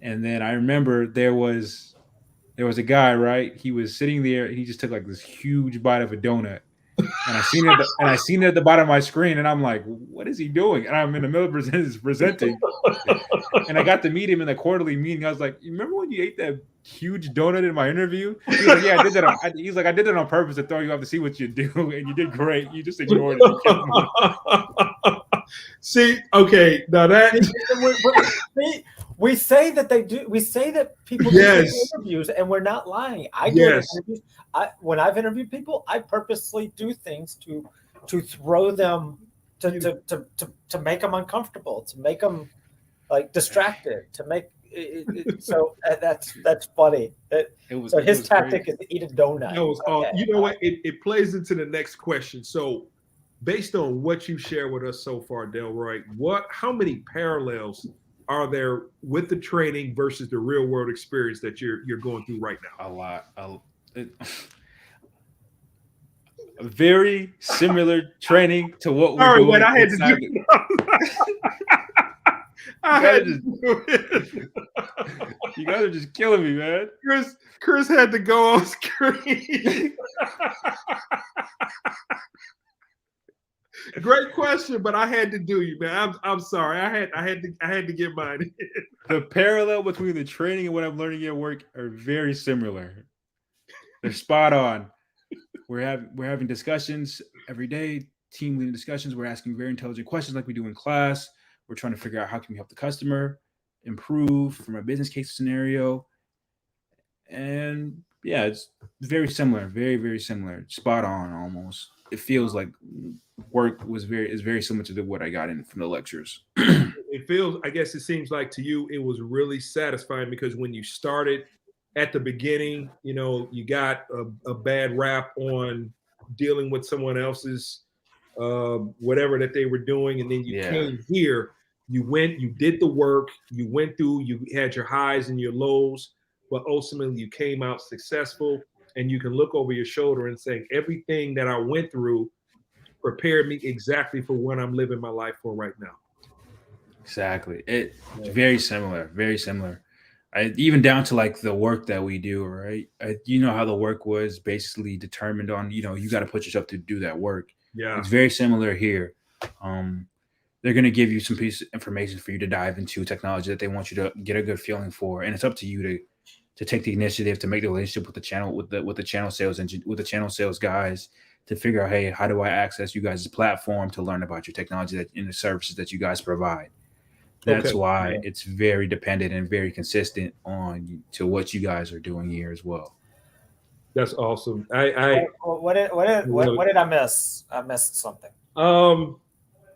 and then I remember there was a guy, right? He was sitting there, and he just took like this huge bite of a donut. And I seen it at the bottom of my screen, and I'm like, "What is he doing?" And I'm in the middle of presenting, and I got to meet him in the quarterly meeting. I was like, "You remember when you ate that huge donut in my interview?" He was like, "Yeah, I did that. He's like, I did that on purpose to throw you off to see what you do, and you did great. You just ignored it." And kept moving. See, okay, now that we say that they do. We say that people do interviews, and we're not lying. I do interviews. When I've interviewed people, I purposely do things to throw them to make them uncomfortable, to make them like distracted, to make it, so that's funny. So his tactic is to eat a donut. You know what? It plays into the next question. So, based on what you share with us so far, Delroy, how many parallels are there with the training versus the real world experience that you're going through right now? A lot. A very similar training to what we're doing. I had to do You guys are just killing me, man. Chris had to go on screen. Great question, but I had to do you, man. I'm sorry. I had to get mine. The parallel between the training and what I'm learning at work are very similar. They're spot on. We're having discussions every day, team leading discussions. We're asking very intelligent questions like we do in class. We're trying to figure out how can we help the customer improve from a business case scenario. And yeah, it's very similar, very, very similar, spot on almost. It feels like work is very similar to what I got in from the lectures. I guess it seems like to you, it was really satisfying because when you started at the beginning, you got a bad rap on dealing with someone else's whatever that they were doing. And then you came here, you went, you did the work, you went through, you had your highs and your lows, but ultimately you came out successful. And you can look over your shoulder and say, everything that I went through prepared me exactly for what I'm living my life for right now. Exactly. It's very similar, very similar. Even down to like the work that we do, right? You know how the work was basically determined on, you got to put yourself to do that work. Yeah. It's very similar here. They're going to give you some piece of information for you to dive into technology that they want you to get a good feeling for. And it's up to you to take the initiative to make the relationship with the channel, with the channel sales and with the channel sales guys to figure out, hey, how do I access you guys' platform to learn about your technology and the services that you guys provide? That's why it's very dependent and very consistent to what you guys are doing here as well. That's awesome. What did I miss? I missed something.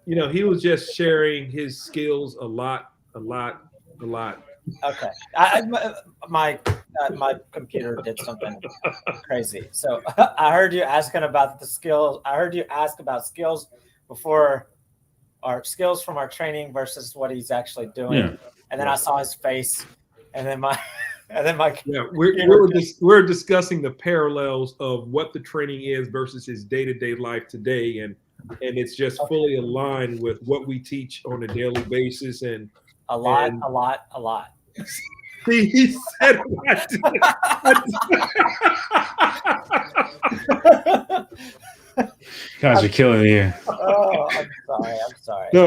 He was just sharing his skills a lot. Okay. My computer did something crazy. So I heard you asking about the skills. I heard you ask about skills before, our skills from our training versus what he's actually doing. Yeah. And then I saw his face, and then my we're discussing the parallels of what the training is versus his day-to-day life today, and it's just fully aligned with what we teach on a daily basis. And a lot. See, he said what? Guys are killing me here. Oh, I'm sorry. No.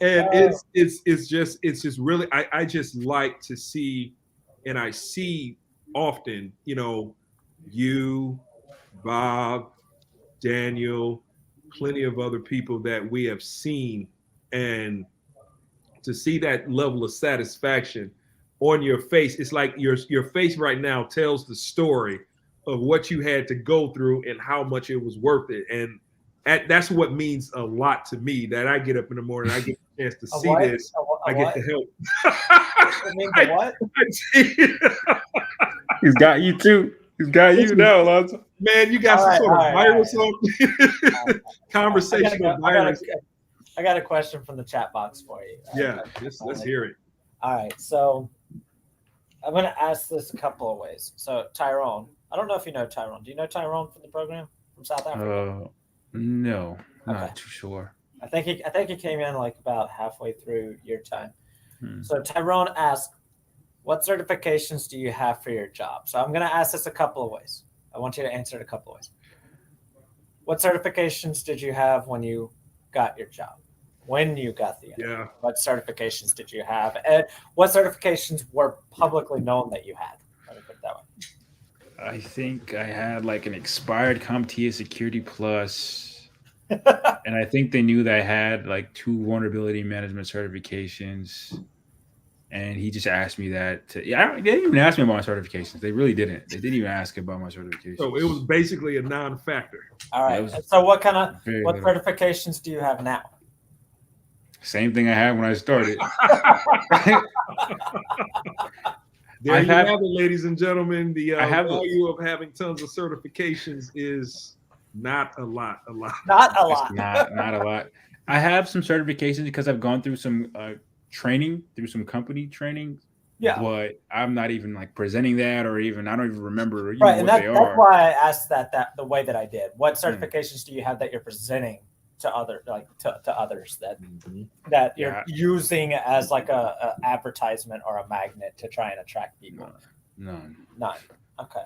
And it's just really I just like to see, and I see often, you, Bob, Daniel, plenty of other people that we have seen, and to see that level of satisfaction on your face, it's like your face right now tells the story of what you had to go through and how much it was worth it. And that's what means a lot to me, that I get up in the morning, I get a chance to see this, I get to help. It means what? He's got you too. He's got you now, Alonzo. Man, you got some sort of virus on conversational virus. I got a question from the chat box for you. Yeah, let's hear it. All right, so I'm going to ask this a couple of ways. So Tyrone, I don't know if you know Tyrone. Do you know Tyrone from the program from South Africa? No, Okay. not too sure. I think he came in like about halfway through your time. Hmm. So Tyrone asked, what certifications do you have for your job? So I'm going to ask this a couple of ways. I want you to answer it a couple of ways. What certifications did you have when you got your job? When you got the job? Yeah. What certifications did you have? And what certifications were publicly known that you had? Let me put it that way. I think I had like an expired CompTIA Security Plus, and I think they knew that I had like 2 vulnerability management certifications. And he just asked me that. They didn't even ask me about my certifications. They really didn't. They didn't even ask about my certifications. So it was basically a non-factor. All right. Yeah, So what little. certifications do you have now? Same thing I had when I started. There you have it, ladies and gentlemen. The value of having tons of certifications is not a lot. Not a lot. Not a lot. I have some certifications because I've gone through some training, through some company training. Yeah. But I'm not even like presenting that, or even I don't even remember. Right, and that's why I asked that the way that I did. What certifications do you have that you're presenting to others that you're using as like a advertisement or a magnet to try and attract people? None. Okay.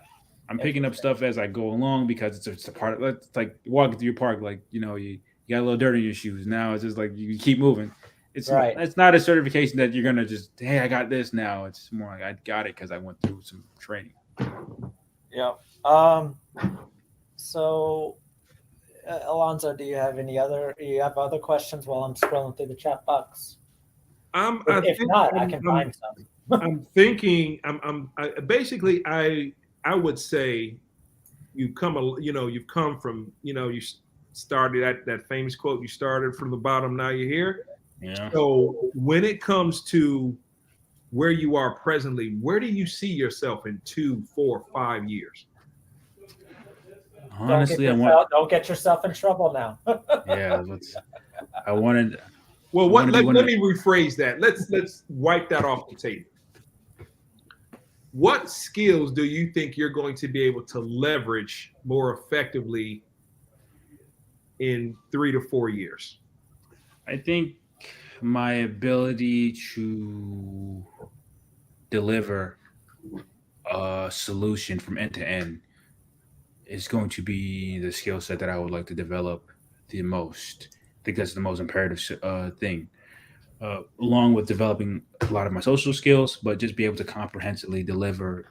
I'm picking up stuff as I go along because it's a part of it's like walking through your park, like you got a little dirt in your shoes. Now it's just like you keep moving. It's not a certification that you're gonna just, hey, I got this now. It's more like I got it because I went through some training. Yeah. So Alonzo, do you have other questions while I'm scrolling through the chat box? If not, I can find some. I'm thinking. Basically, I would say you've come from, you started at that famous quote. You started from the bottom. Now you're here. Yeah. So when it comes to where you are presently, where do you see yourself in 2, 4, 5 years? Honestly, don't get yourself in trouble now. Yeah, I wanted. Well, let me rephrase that. Let's wipe that off the table. What skills do you think you're going to be able to leverage more effectively in 3 to 4 years? I think my ability to deliver a solution from end to end is going to be the skill set that I would like to develop the most. I think that's the most imperative thing, along with developing a lot of my social skills, but just be able to comprehensively deliver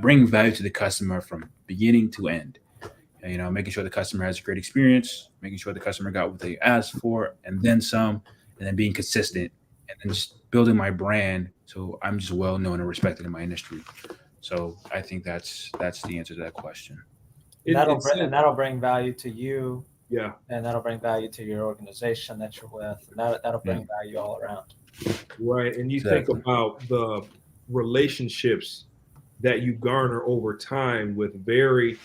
bring value to the customer from beginning to end. Making sure the customer has a great experience, making sure the customer got what they asked for, and then some, and then being consistent, and then just building my brand so I'm just well known and respected in my industry. So I think that's the answer to that question. That'll bring value to you. Yeah. And that'll bring value to your organization that you're with. And that'll bring value all around. Right. And you think about the relationships that you garner over time with very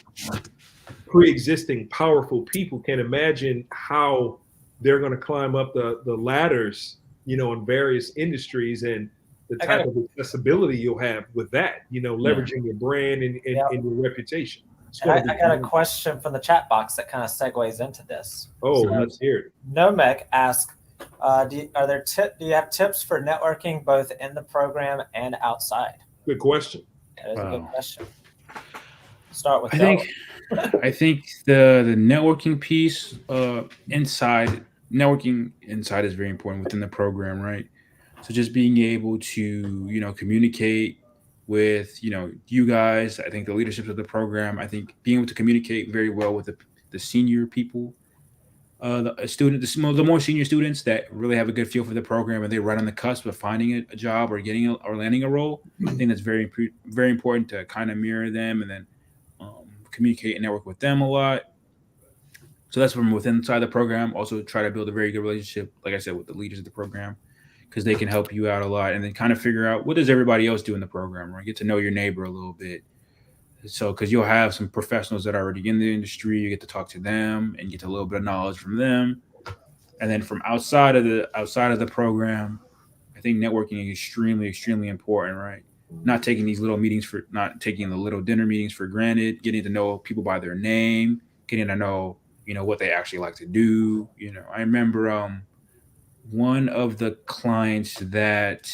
pre-existing powerful people. Can imagine how they're going to climb up the ladders, in various industries, and the type of accessibility you'll have with that, leveraging your brand and your reputation. I got a question from the chat box that kind of segues into this. Let's hear it. Nomek asked, do you have tips for networking both in the program and outside? Good question. That is a good question. Start with I think the networking piece networking inside is very important within the program, right? So just being able to communicate with you guys. I think the leadership of the program. I think being able to communicate very well with the senior people, the more senior students that really have a good feel for the program and they're right on the cusp of finding a job or landing a role. I think that's very very important to kind of mirror them and then communicate and network with them a lot. So that's from inside the program. Also try to build a very good relationship, like I said, with the leaders of the program, because they can help you out a lot, and then kind of figure out what does everybody else do in the program, right? Get to know your neighbor a little bit. So, because you'll have some professionals that are already in the industry, you get to talk to them and get a little bit of knowledge from them. And then from outside of the program, I think networking is extremely, extremely important, right? not taking these little meetings for not taking the little dinner meetings for granted, getting to know people by their name, getting to know, what they actually like to do. I remember one of the clients that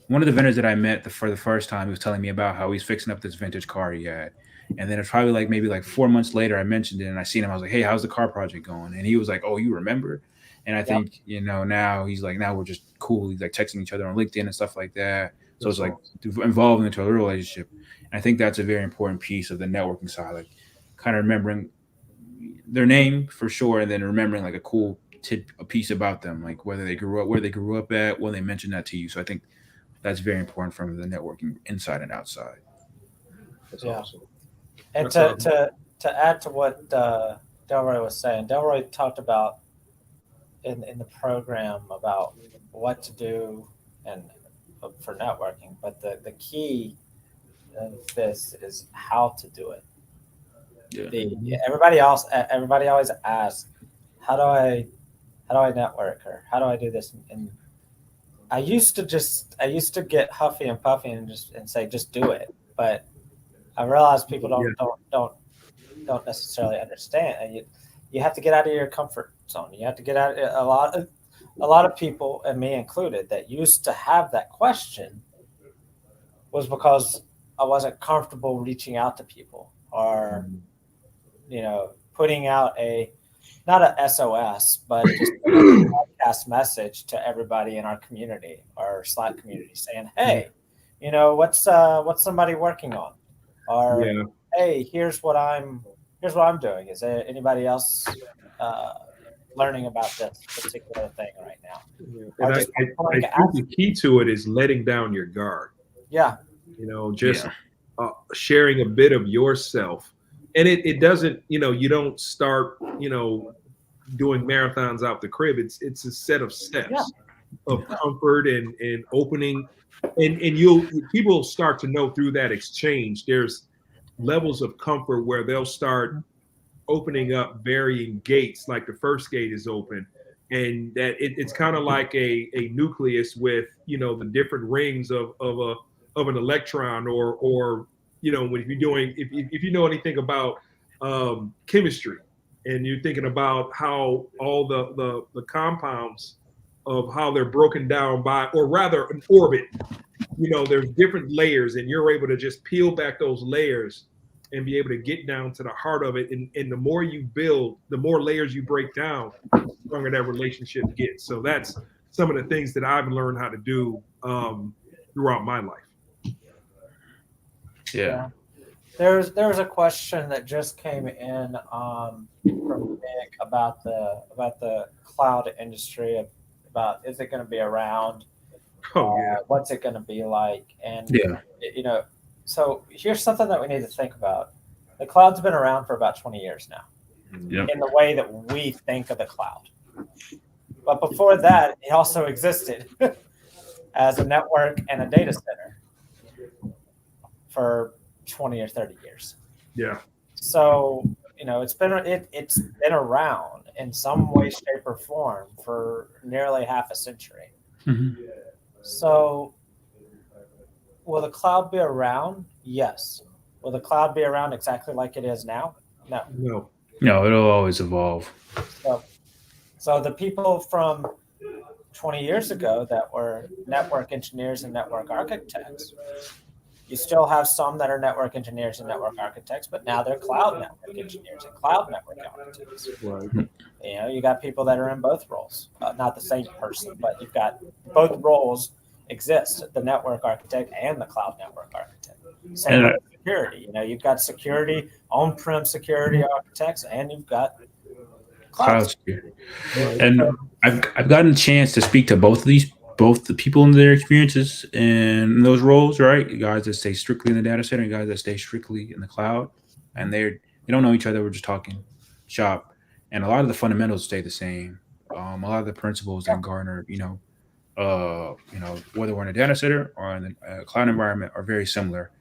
one of the vendors that I met for the first time, he was telling me about how he's fixing up this vintage car he had. And then it's probably maybe 4 months later, I mentioned it and I seen him. I was like, "Hey, how's the car project going?" And he was like, "Oh, you remember?" And I think, now he's like, now we're just cool. He's like texting each other on LinkedIn and stuff like that. So it's like involved into a real relationship. And I think that's a very important piece of the networking side, like kind of remembering their name for sure, and then remembering like a piece about them, like where they grew up at, when they mentioned that to you. So I think that's very important from the networking inside and outside. That's Yeah. awesome. And That's to add to what Delroy was saying, Delroy talked about in the program about what to do and for networking, but the key of this is how to do it. Yeah. Everybody always asks, how do I network, or how do I do this? And I used to get huffy and puffy and say just do it, but I realized people don't necessarily understand. And you have to get out of your comfort zone. You have to get out. A lot of people, and me included, that used to have that question was because I wasn't comfortable reaching out to people, or putting out not a SOS, but just a broadcast message to everybody in our community, our Slack community, saying, "Hey, what's somebody working on?" Or, "Hey, here's what I'm doing. Is there anybody else learning about this particular thing right now?" And I think the key to it is letting down your guard. Yeah. Sharing a bit of yourself. And it doesn't, you don't start, doing marathons out the crib. It's a set of steps of comfort and opening. And people start to know through that exchange, there's levels of comfort where they'll start opening up varying gates, like the first gate is open. And that it's kind of like a nucleus with, the different rings of an electron, or if you're doing, if you know anything about chemistry, and you're thinking about how all the compounds of how they're broken down by, or rather an orbit, there's different layers, and you're able to just peel back those layers and be able to get down to the heart of it. And the more you build, the more layers you break down, the stronger that relationship gets. So that's some of the things that I've learned how to do throughout my life. Yeah. There was a question that just came in from Nick about the cloud industry, about is it going to be around? What's it going to be like? And so here's something that we need to think about. The cloud's been around for about 20 years now, in the way that we think of the cloud. But before that, it also existed as a network and a data center for 20 or 30 years. Yeah. So, it's been around in some way, shape, or form for nearly half a century. Mm-hmm. So, will the cloud be around? Yes. Will the cloud be around exactly like it is now? No. No, it'll always evolve. So the people from 20 years ago that were network engineers and network architects, you still have some that are network engineers and network architects, but now they're cloud network engineers and cloud network architects. Right. You got people that are in both roles, not the same person, but you've got both roles exist, the network architect and the cloud network architect. Same with security. You've got security, on-prem security architects, and you've got cloud security. And I've gotten a chance to speak to both the people in their experiences in those roles, right? Guys that stay strictly in the data center and guys that stay strictly in the cloud. And they don't know each other. We're just talking shop. And a lot of the fundamentals stay the same. A lot of the principles that garner, whether we're in a data center or in a cloud environment, are very similar.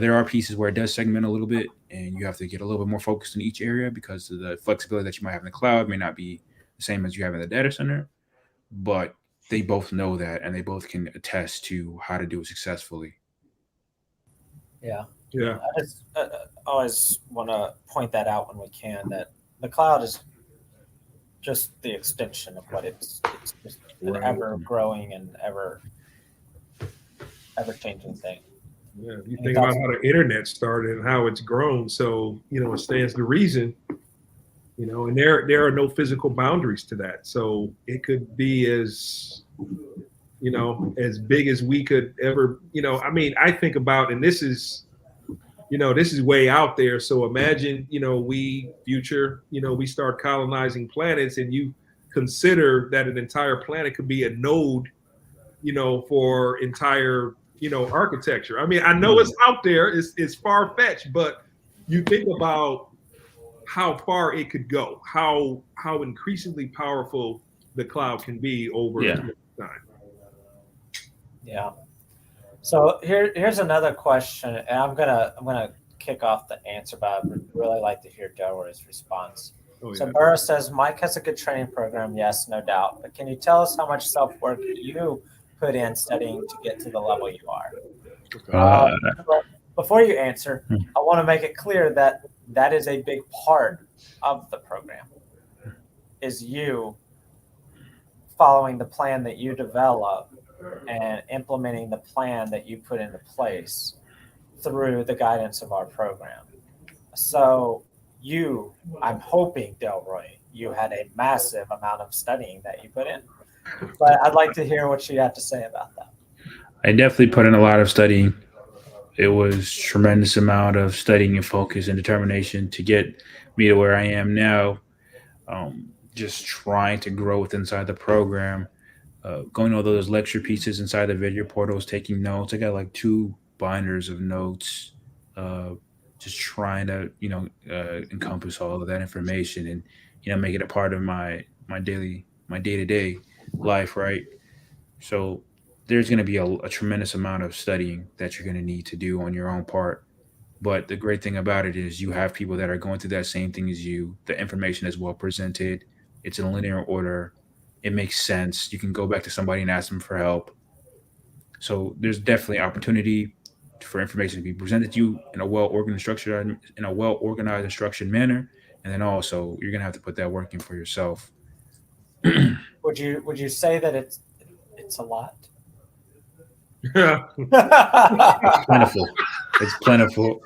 There are pieces where it does segment a little bit, and you have to get a little bit more focused in each area because of the flexibility that you might have in the cloud may not be the same as you have in the data center. But they both know that, and they both can attest to how to do it successfully. Yeah. Yeah. I just always want to point that out when we can, that the cloud is just the extension of what it's just an Right. ever growing and ever changing thing. Yeah. You Any think about thoughts? how the internet started and how it's grown. So, it stands to reason, and there are no physical boundaries to that. So it could be as big as we could ever, I mean, I think about, and this is way out there. So imagine, we start colonizing planets, and you consider that an entire planet could be a node, for entire, architecture. I mean, I know it's out there, it's far fetched, but you think about how far it could go, how increasingly powerful the cloud can be over time. Yeah. So here's another question, and I'm gonna kick off the answer, but I'd really like to hear Delroy's response. So Burra says, Mike has a good training program. Yes, no doubt. But can you tell us how much self-work you put in studying to get to the level you are? Before you answer, I want to make it clear that is a big part of the program, is you following the plan that you develop and implementing the plan that you put into place through the guidance of our program. So I'm hoping, Delroy, you had a massive amount of studying that you put in. But I'd like to hear what you have to say about that. I definitely put in a lot of studying. It was tremendous amount of studying and focus and determination to get me to where I am now. Just trying to grow with inside the program, going to all those lecture pieces inside the video portals, taking notes. I got like 2 binders of notes, just trying to encompass all of that information and make it a part of my day-to-day life, right? So there's going to be a tremendous amount of studying that you're going to need to do on your own part. But the great thing about it is you have people that are going through that same thing as you. The information is well presented. It's in linear order. It makes sense. You can go back to somebody and ask them for help. So there's definitely opportunity for information to be presented to you in a well organized and structured manner. And then also you're gonna have to put that work in for yourself. Would you say that it's a lot? Plentiful. It's plentiful.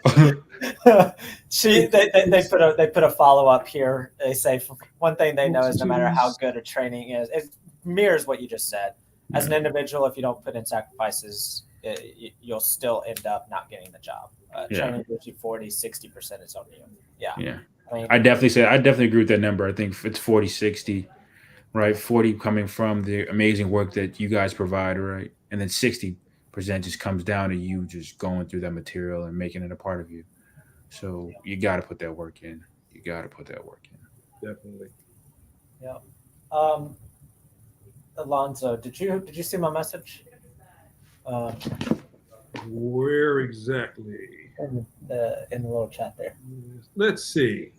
They put a follow up here. They say one thing they know is no matter how good a training is, it mirrors what you just said. As an individual, if you don't put in sacrifices, you'll still end up not getting the job. Training gives you 40-60% is on you. Yeah. I mean, I definitely agree with that number. I think it's 40-60, right? 40 coming from the amazing work that you guys provide, right? And then 60% just comes down to you just going through that material and making it a part of you. So you got to put that work in. Definitely. Yeah. Alonzo, did you see my message? Where exactly? In the little chat there. Let's see.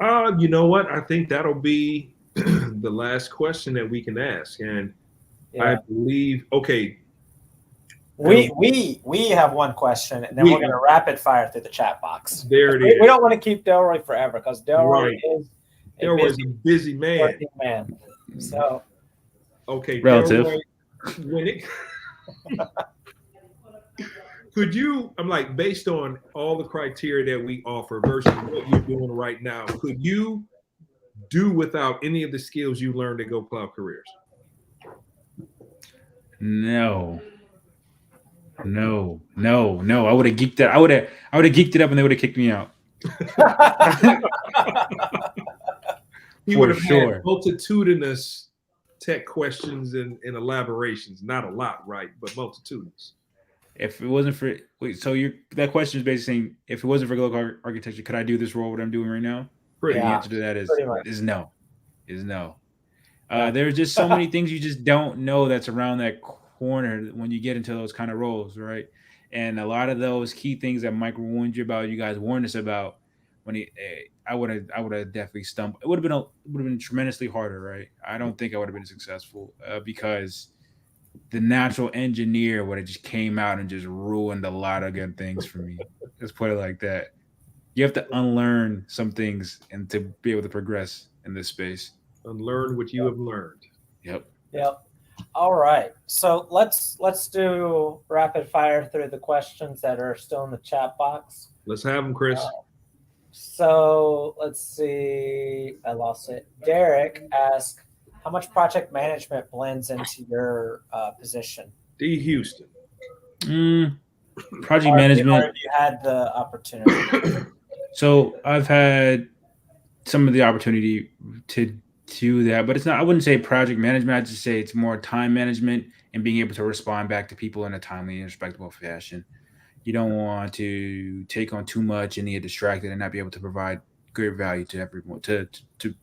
You know what? I think that'll be the last question that we can ask, and I believe. Okay. We have one question, and then we're going to rapid fire through the chat box. There it is. We don't want to keep Delroy forever because Delroy is a busy man. So okay, relative. Delroy, when it could you? I'm like, based on all the criteria that we offer versus what you're doing right now, could you do without any of the skills you learned at Go Cloud Careers? No. I would have geeked it. I would have geeked it up, and they would have kicked me out. We would have had multitudinous tech questions and elaborations. Not a lot, right? But multitudinous. If it wasn't for that question is basically saying, if it wasn't for global architecture, could I do this role what I'm doing right now? The answer to that is no. There's just so many things you just don't know that's around that corner when you get into those kind of roles, right? And a lot of those key things that Mike warned you about, you guys warned us about, when I would have definitely stumbled. It would have been tremendously harder, right? I don't think I would have been successful because the natural engineer would have just came out and just ruined a lot of good things for me. Let's put it like that. You have to unlearn some things and to be able to progress in this space. Unlearn what you have learned. Yep. Yep. All right. So let's do rapid fire through the questions that are still in the chat box. Let's have them, Chris. So let's see. I lost it. Derek asked, how much project management blends into your position? D. Houston. Project management. Or have you had the opportunity? So I've had some of the opportunity to do that, but it's not. I wouldn't say project management. I'd just say it's more time management and being able to respond back to people in a timely and respectable fashion. You don't want to take on too much and get distracted and not be able to provide good value to everyone, to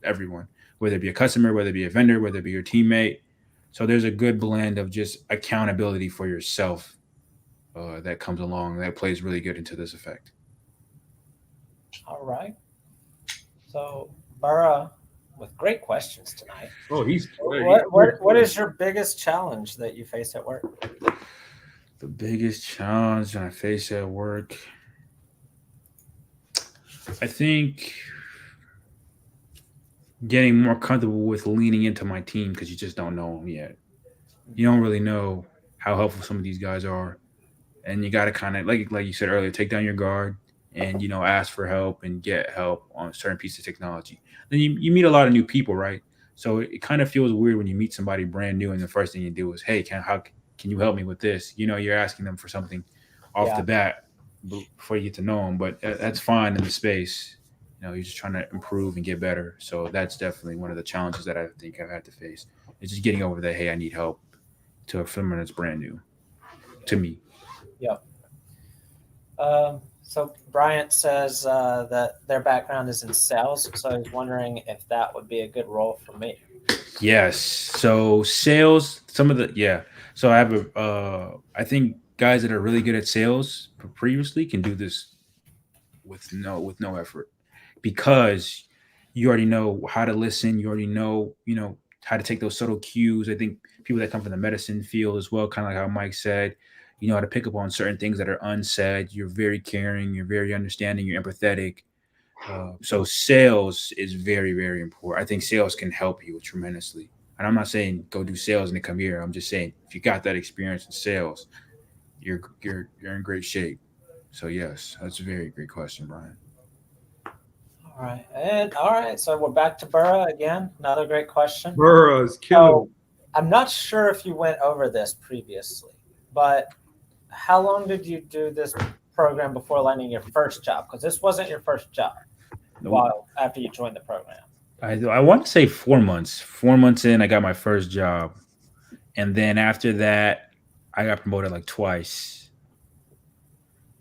everyone, whether it be a customer, whether it be a vendor, whether it be your teammate. So there's a good blend of just accountability for yourself that comes along that plays really good into this effect. All right. So Burra, with great questions tonight. Oh, What is your biggest challenge that you face at work? The biggest challenge I face at work, I think getting more comfortable with leaning into my team because you just don't know them yet. You don't really know how helpful some of these guys are, and you got to kind of like you said earlier, take down your guard and ask for help and get help on certain pieces of technology. Then you meet a lot of new people, right? So it kind of feels weird when you meet somebody brand new and the first thing you do is, hey, can you help me with this? You're asking them for something off the bat before you get to know them, but that's fine in the space. You're just trying to improve and get better. So that's definitely one of the challenges that I think I've had to face. It's just getting over that, hey, I need help, to someone that's brand new to me. Yep. So Bryant says that their background is in sales. So I was wondering if that would be a good role for me. Yes. So sales, So I have I think guys that are really good at sales previously can do this with no effort because you already know how to listen. You already know, how to take those subtle cues. I think people that come from the medicine field as well, kind of like how Mike said, how to pick up on certain things that are unsaid. You're very caring. You're very understanding. You're empathetic. So sales is very, very important. I think sales can help you tremendously. And I'm not saying go do sales and then come here. I'm just saying if you got that experience in sales, you're in great shape. So yes, that's a very great question, Brian. All right. So we're back to Burra again. Another great question. Burra's killing. I'm not sure if you went over this previously, but how long did you do this program before landing your first job? Because this wasn't your first job. While after you joined the program. I want to say 4 months. 4 months in, I got my first job, and then after that, I got promoted like twice.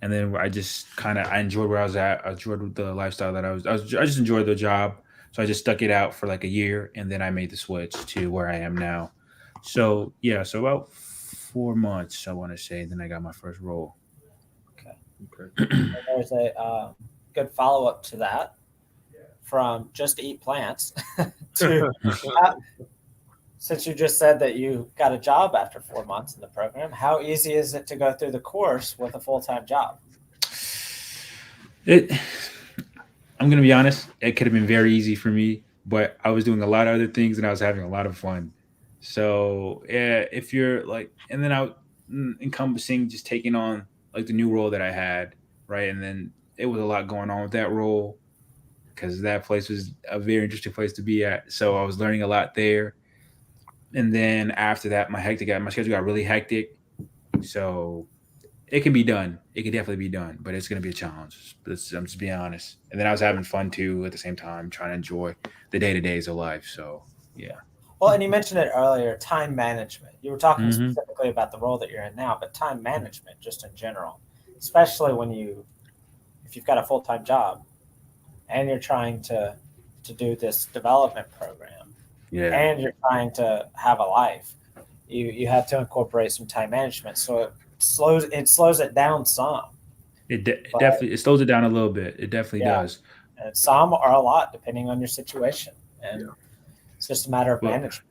And then I just I enjoyed where I was at. I enjoyed the lifestyle that I just enjoyed the job, so I just stuck it out for like a year, and then I made the switch to where I am now. So yeah, so about 4 months, I want to say. Then I got my first role. Okay. There's a good follow up to that. From just eat plants to since you just said that you got a job after 4 months in the program, how easy is it to go through the course with a full-time job? I'm going to be honest, it could have been very easy for me, but I was doing a lot of other things and I was having a lot of fun. So if you're like, and then I was encompassing just taking on like the new role that I had, right? And then it was a lot going on with that role, because that place was a very interesting place to be at. So I was learning a lot there. And then after that, my schedule got really hectic. So it can be done. It can definitely be done, but it's going to be a challenge. I'm just being honest. And then I was having fun too at the same time, trying to enjoy the day-to-days of life. So yeah. Well, and you mentioned it earlier, time management. You were talking specifically about the role that you're in now, but time management just in general, especially if you've got a full-time job, and you're trying to do this development program, and you're trying to have a life, you have to incorporate some time management. So it slows it down some. It definitely slows it down a little bit. It definitely does. And some are a lot depending on your situation, and it's just a matter of management.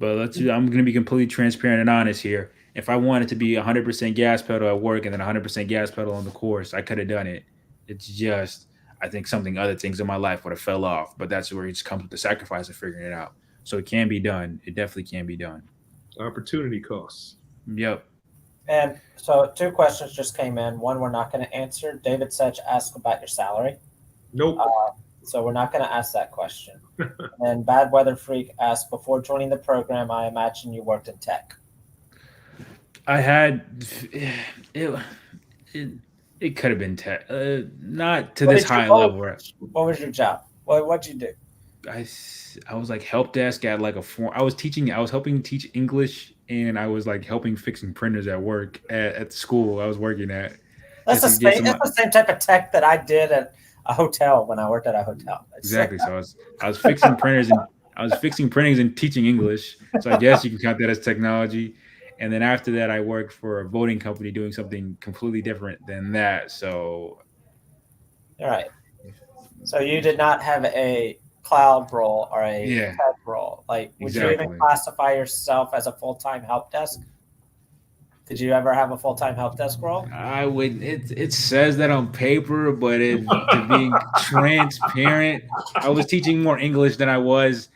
But I'm going to be completely transparent and honest here. If I wanted to be 100% gas pedal at work and then 100% gas pedal on the course, I could have done it. It's just, I think other things in my life would have fell off. But that's where it just comes with the sacrifice of figuring it out. So it can be done. It definitely can be done. Opportunity costs. Yep. And so 2 questions just came in. One we're not going to answer. David Setch asked about your salary. Nope. So we're not going to ask that question. And Bad Weather Freak asked, before joining the program, I imagine you worked in tech. I had it could have been tech, not to this high level. What was your job? What'd you do? I was like help desk at like I was helping teach English, and I was like helping fixing printers at work at the school I was working at. That's the same type of tech that I did at a hotel when I worked at a hotel. Exactly. So I was fixing printers and teaching English. So I guess you can count that as technology. And then after that, I worked for a voting company doing something completely different than that. So, all right. So you did not have a cloud role or a tech role. Like, would you even classify yourself as a full-time help desk? Did you ever have a full-time help desk role? I would. It says that on paper, but to be transparent, I was teaching more English than I was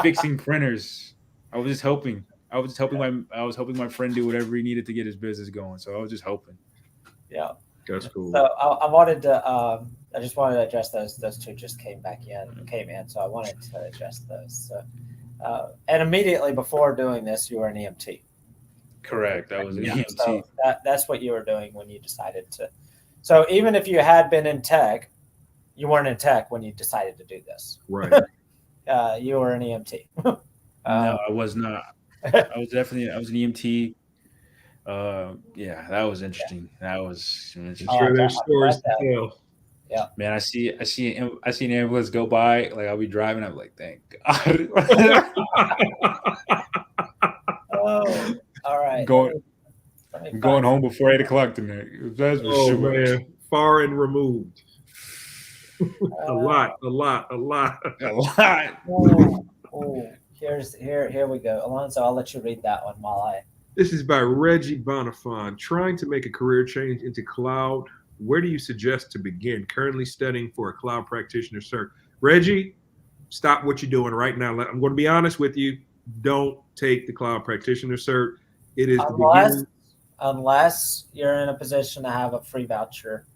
fixing printers. I was just helping. I was helping my friend do whatever he needed to get his business going. So I was just helping. Yeah, that's cool. So I wanted to. I just wanted to address those. Those 2 just came in. So I wanted to address those. So, and immediately before doing this, you were an EMT. Correct. That was an EMT. So that's what you were doing when you decided to. So even if you had been in tech, you weren't in tech when you decided to do this. Right. You were an EMT. No, I was not. I was an EMT. Yeah, that was interesting. That was interesting. I'm sure there's stories to tell. Yeah, man, I see an ambulance go by. Like I'll be driving. I'm like, thank God. Oh, all right. I'm going home before 8 o'clock tonight. That's for sure. Man, far and removed. A lot. Here we go. Alonzo, I'll let you read that one while I. This is by Reggie Bonifon. Trying to make a career change into cloud. Where do you suggest to begin? Currently studying for a cloud practitioner cert. Reggie, stop what you're doing right now. I'm going to be honest with you. Don't take the cloud practitioner cert. It is the beginning. Unless you're in a position to have a free voucher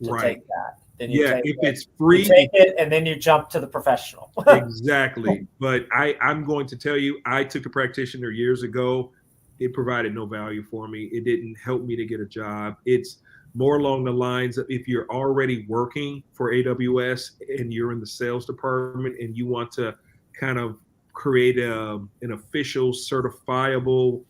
to take that. Then if it's free, you take it and then you jump to the professional. Exactly. But I'm going to tell you, I took a practitioner years ago. It provided no value for me. It didn't help me to get a job. It's more along the lines of if you're already working for AWS and you're in the sales department and you want to kind of create an official certifiable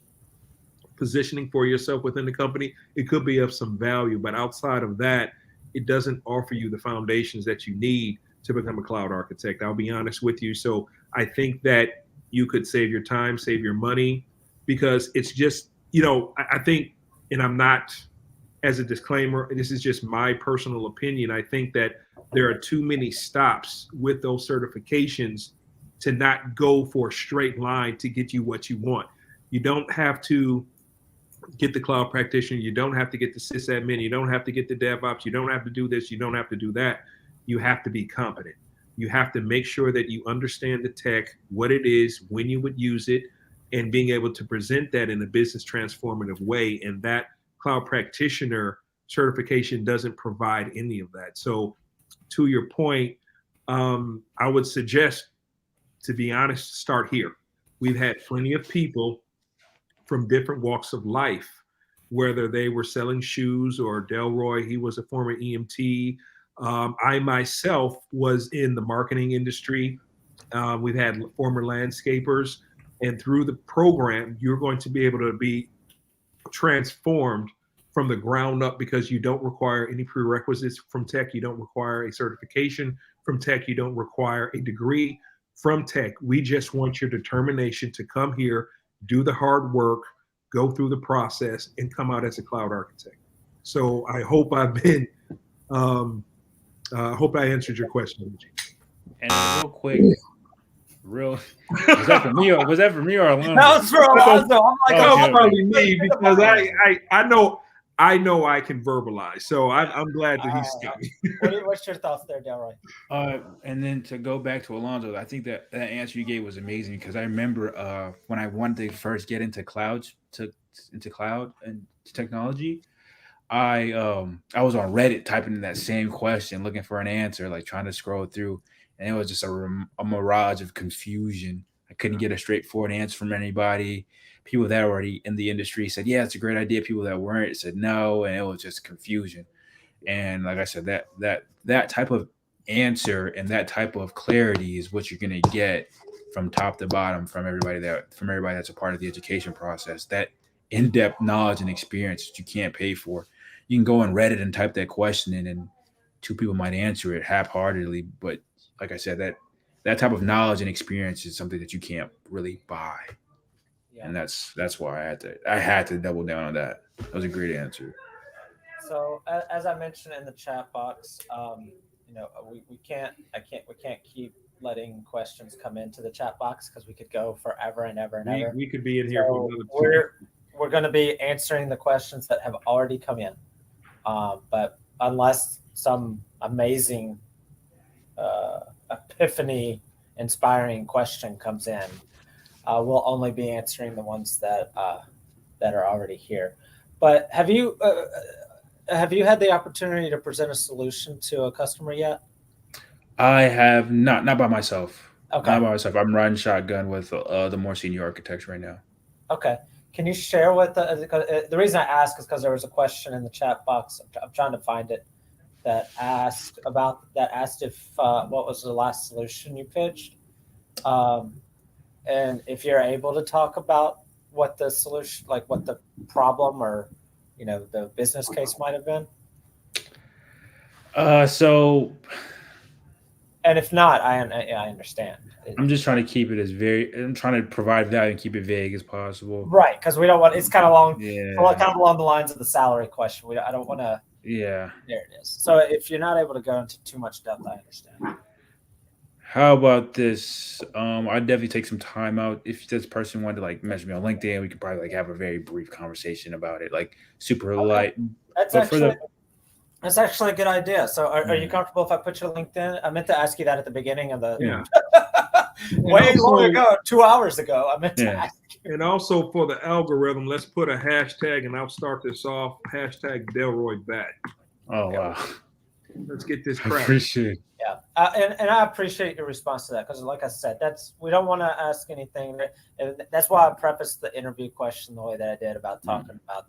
positioning for yourself within the company, it could be of some value. But outside of that, it doesn't offer you the foundations that you need to become a cloud architect. I'll be honest with you. So I think that you could save your time, save your money, because it's just, I think, and I'm not, as a disclaimer, this is just my personal opinion. I think that there are too many stops with those certifications to not go for a straight line to get you what you want. You don't have to get the cloud practitioner. You don't have to get the sysadmin. You don't have to get the DevOps. You don't have to do this. You don't have to do that. You have to be competent. You have to make sure that you understand the tech, what it is, when you would use it, and being able to present that in a business transformative way. And that cloud practitioner certification doesn't provide any of that. So to your point, I would suggest, to be honest, start here. We've had plenty of people from different walks of life, whether they were selling shoes or Delroy, he was a former EMT. I myself was in the marketing industry. We've had former landscapers, and through the program, you're going to be able to be transformed from the ground up because you don't require any prerequisites from tech. You don't require a certification from tech. You don't require a degree from tech. We just want your determination to come here, do the hard work, go through the process, and come out as a cloud architect. So I hope I've been, hope I answered your question. And real quick, Real? Was that for me? Was that for me or Alonzo? That was for Alonzo. I'm like, That was okay. probably me because I know I can verbalize, so I'm glad that he stopped me. What's your thoughts there, Delroy? And then to go back to Alonzo, I think that answer you gave was amazing because I remember when I wanted to first get into cloud and technology, I was on Reddit typing in that same question, looking for an answer, like trying to scroll through, and it was just a mirage of confusion. I couldn't get a straightforward answer from anybody. People that were already in the industry said, "Yeah, it's a great idea." People that weren't said no, and it was just confusion. And like I said, that type of answer and that type of clarity is what you're going to get from top to bottom from everybody that's a part of the education process. That in-depth knowledge and experience that you can't pay for. You can go on Reddit and type that question in, and two people might answer it half-heartedly. But like I said, that type of knowledge and experience is something that you can't really buy. Yeah. And that's why I had to double down on that. That was a great answer. So as I mentioned in the chat box, we can't keep letting questions come into the chat box because we could go forever and ever and ever. We could be in here for another 2 we're going to be answering the questions that have already come in. But unless some amazing epiphany inspiring question comes in, we'll only be answering the ones that are already here. But have you had the opportunity to present a solution to a customer yet? I have not by myself. Okay. Not by myself. I'm riding shotgun with the more senior architects right now. Okay. Can you share with the reason I ask is because there was a question in the chat box. I'm trying to find it that asked if what was the last solution you pitched, and if you're able to talk about what the solution, like what the problem or the business case might have been. And if not, I understand. I'm just trying to keep it I'm trying to provide value and keep it vague as possible. Right, because we don't want. It's kind of long. Yeah. Kind of along the lines of the salary question. I don't want to. Yeah. There it is. So if you're not able to go into too much depth, I understand. How about this? I'd definitely take some time out. If this person wanted to message me on LinkedIn, we could probably have a very brief conversation about it, super light. That's actually a good idea. So are you comfortable if I put your LinkedIn? I meant to ask you that at the beginning of the way long ago, 2 hours ago. I meant to ask you. And also for the algorithm, let's put a hashtag, and I'll start this off. Hashtag Delroy Batt. Oh, wow. Let's get this I crap. appreciate it. Yeah, and I appreciate your response to that because, like I said, we don't want to ask anything. And that's why I prefaced the interview question the way that I did about talking about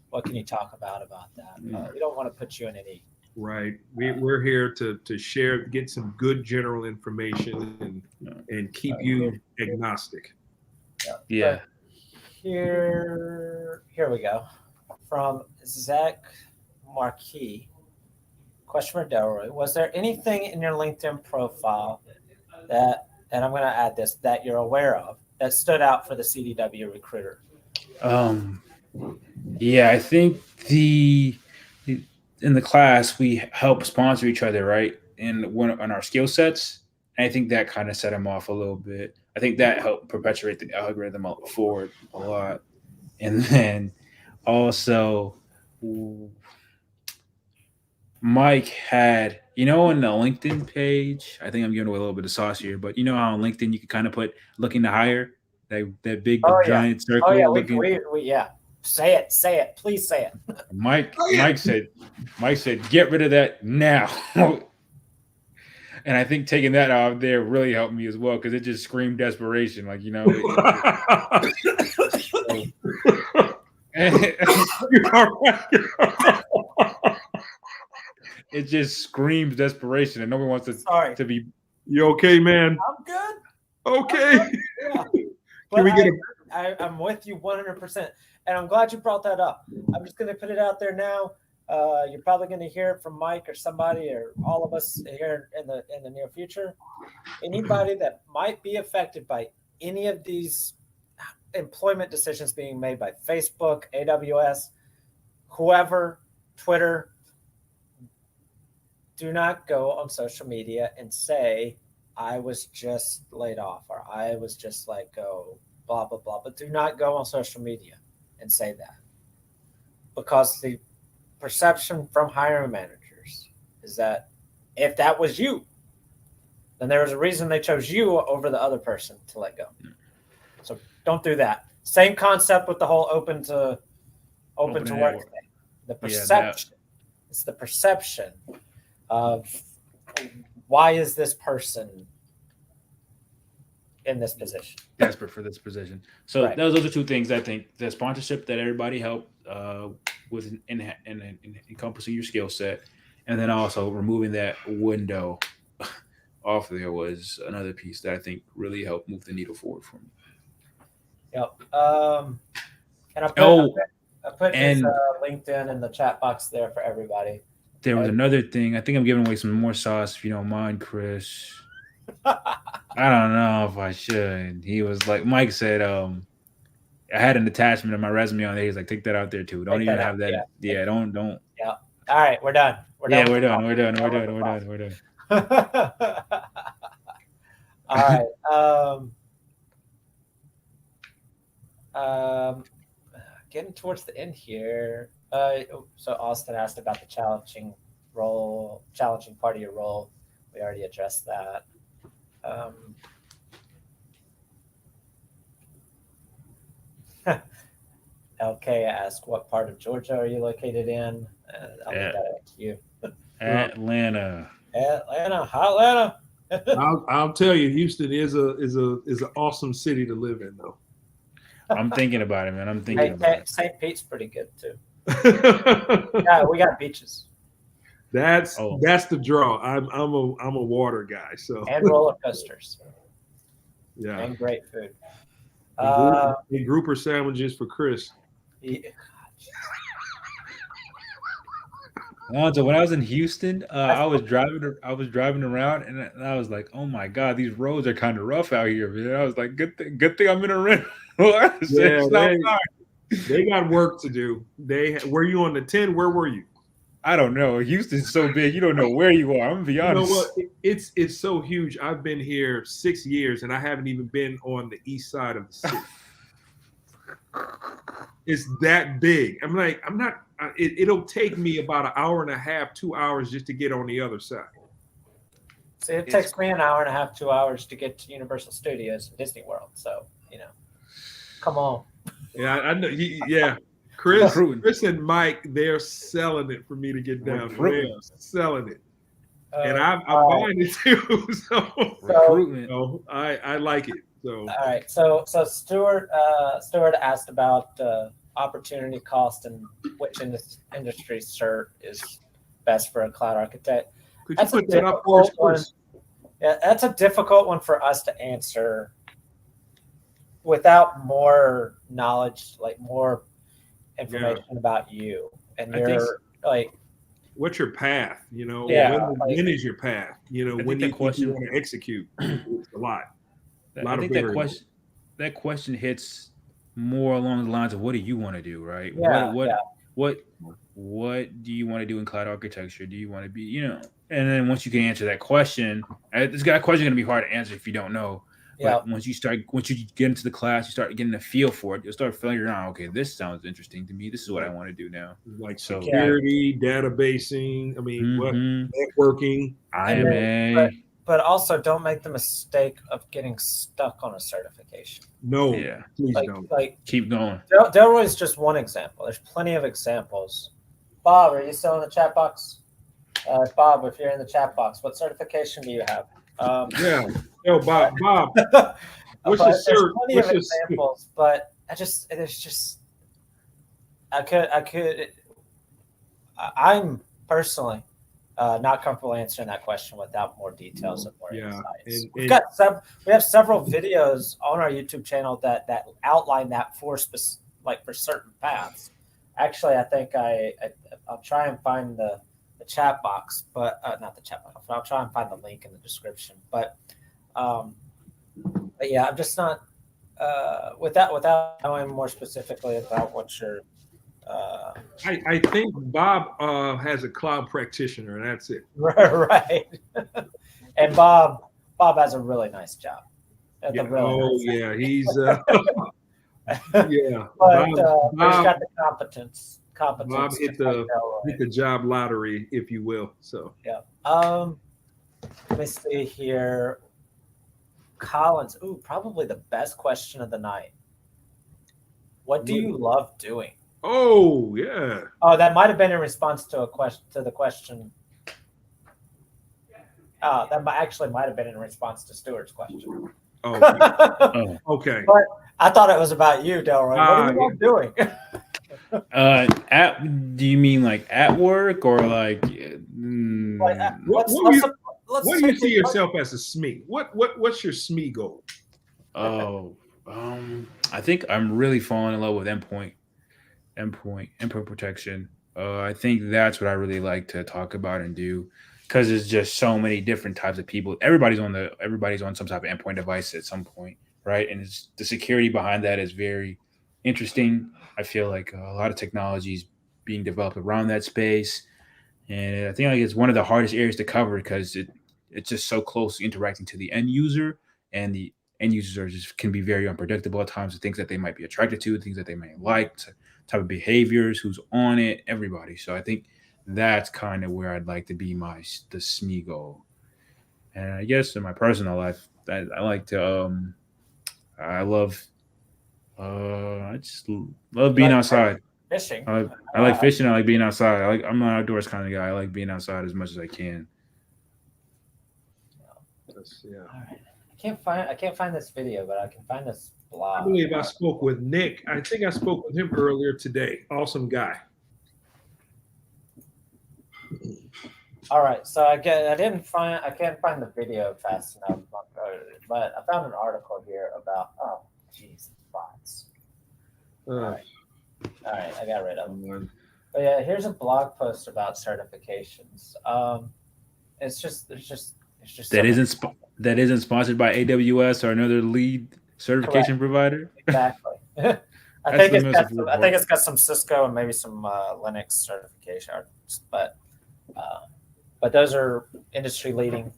what can you talk about that. We don't want to put you in any. Right. We're here to share, get some good general information and keep you agnostic. Yeah. Here we go. From Zach Marquis. Question for Delroy. Was there anything in your LinkedIn profile that, and I'm going to add this, that you're aware of that stood out for the CDW recruiter? Yeah, I think in the class we help sponsor each other, right? And on our skill sets. And I think that kind of set him off a little bit. I think that helped perpetuate the algorithm forward a lot. And then also Mike had, on the LinkedIn page, I think I'm giving away a little bit of sauce here, but how on LinkedIn you can kind of put looking to hire, that big giant circle. Oh yeah, Say it. Please say it. Mike said, get rid of that now. And I think taking that out there really helped me as well because it just screamed desperation. It just screams desperation, and no one wants to be. You okay, man? I'm good. Okay. I'm good. Yeah. Can we get I'm with you 100%, and I'm glad you brought that up. I'm just going to put it out there now. You're probably going to hear it from Mike or somebody or all of us here in the near future. Anybody that might be affected by any of these employment decisions being made by Facebook, AWS, whoever, Twitter, do not go on social media and say I was just laid off, or I was just let go, blah, blah, blah. But do not go on social media and say that, because the perception from hiring managers is that if that was you, then there was a reason they chose you over the other person to let go. So don't do that. Same concept with the whole open to work thing. The perception. It's the perception of why is this person in this position? Desperate for this position. So Right. those are two things I think: the sponsorship that everybody helped with in encompassing your skill set, and then also removing that window off there was another piece that I think really helped move the needle forward for me. Yep. And I put his LinkedIn in the chat box there for everybody. There was another thing. I think I'm giving away some more sauce if you don't mind, Chris. I don't know if I should. He was like, Mike said, I had an attachment of my resume on there. He's like, take that out there too. Don't even have that. Yeah, don't. Yeah. All right, we're done. We're done. All right. Getting towards the end here. So Austin asked about the challenging part of your role. We already addressed that. LK asked, what part of Georgia are you located in? I'll leave that up to you. Atlanta. Atlanta. I'll tell you, Houston is an awesome city to live in, though. I'm thinking about it, man. I'm thinking about it. St. Pete's pretty good too. Yeah, we got beaches. That's the draw. I'm a water guy, so and roller coasters. Yeah, and great food. And grouper sandwiches for Chris. Yeah. So when I was in Houston, I was driving around, and I was like, "Oh my God, these roads are kind of rough out here, man." I was like, "Good thing I'm in a rental." They got work to do. Were you on the 10? Where were you? I don't know. Houston's so big, you don't know where you are. I'm gonna be honest. You know what? It's so huge. I've been here 6 years, and I haven't even been on the east side of the city. It's that big. I'm not. It'll take me about an hour and a half, 2 hours just to get on the other side. See, it takes me an hour and a half, 2 hours to get to Universal Studios and Disney World. So, come on. Yeah, I know. Chris and Mike, they're selling it for me to get down. They're selling it. And I'm buying it too. So recruitment. I like it. So all right. So Stuart asked about opportunity cost and which industry cert is best for a cloud architect. Could you put that up for us? Yeah, that's a difficult one for us to answer without more knowledge, like more information about you and your what's your path? When is your path? When you want to execute? It's a lot. I think that question hits more along the lines of what do you want to do, right? Yeah, what do you want to do in cloud architecture? Do you want to be, and then once you can answer that question, this question is going to be hard to answer if you don't know. Yeah. But once you get into the class, you start getting a feel for it. You'll start figuring out, okay, this sounds interesting to me. This is what I want to do now. Like security, databasing. Networking, IMA. But also, don't make the mistake of getting stuck on a certification. No, please don't. Keep going. Delroy is just one example. There's plenty of examples. Bob, are you still in the chat box? Bob, if you're in the chat box, what certification do you have? Yo, Bob. What's your cert? Plenty of examples, but I'm personally not comfortable answering that question without more details and more insights. We have several videos on our YouTube channel that outline that for certain paths. Actually, I think I'll try and find the chat box, but not the chat box. I'll try and find the link in the description. But yeah, I'm just not without knowing more specifically about what you're. I think Bob has a cloud practitioner, and that's it. Right. And Bob Bob has a really nice job. That's Yeah. a really Oh nice yeah, he's yeah. but he's Bob, got the competence. Bob hit just like the Delroy. job lottery, if you will. So Yeah. Let me see here. Collins. Ooh, probably the best question of the night. What do you love doing? oh yeah. Oh, that might have been in response to a question to the question. Actually might have been in response to Stuart's question. Oh, But Oh, okay. I thought it was about you, Delroy. What do you love doing? do you mean like at work or like? What do you see yourself as a SME? What's your SME goal? Oh, I think I'm really falling in love with endpoint protection. I think that's what I really like to talk about and do, because there's just so many different types of people. Everybody's on some type of endpoint device at some point, right? And the security behind that is very interesting. I feel like a lot of technology is being developed around that space, and I think like it's one of the hardest areas to cover because it's just so closely interacting to the end user, and the end users are just can be very unpredictable at times. The things that they might be attracted to, things that they may like, type of behaviors, who's on it, everybody. So I think that's kind of where I'd like to be the SME goal. And I guess in my personal life, I like to I love I just love being outside. Fishing. I like fishing. I like being outside. I'm an outdoors kind of guy. I like being outside as much as I can. Yeah. All right. I can't find this video, but I can find this blog. I believe I spoke with Nick. I think I spoke with him earlier today. Awesome guy. All right, so I can't find the video fast enough, but I found an article here about bots. All right, I got rid of them. But yeah, here's a blog post about certifications. It's just that isn't sponsored by AWS or another lead certification provider. Exactly. I think it's got some Cisco and maybe some Linux certification, but those are industry leading.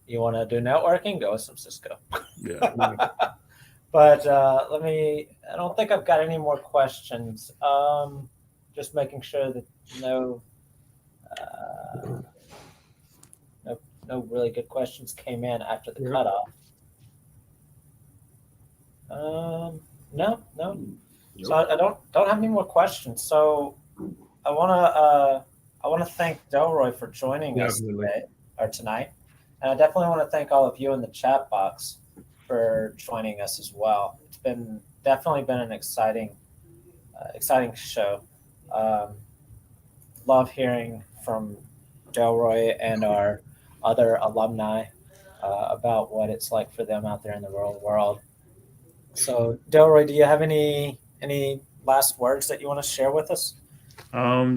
You want to do networking, go with some Cisco. Yeah. But I don't think I've got any more questions. Just making sure that no really good questions came in after the cutoff. No. Yep. So I don't have any more questions. So I want to thank Delroy for joining us tonight, and I definitely want to thank all of you in the chat box for joining us as well. It's definitely been an exciting show. Love hearing from Delroy and our other alumni about what it's like for them out there in the real world. So, Delroy, do you have any last words that you want to share with us?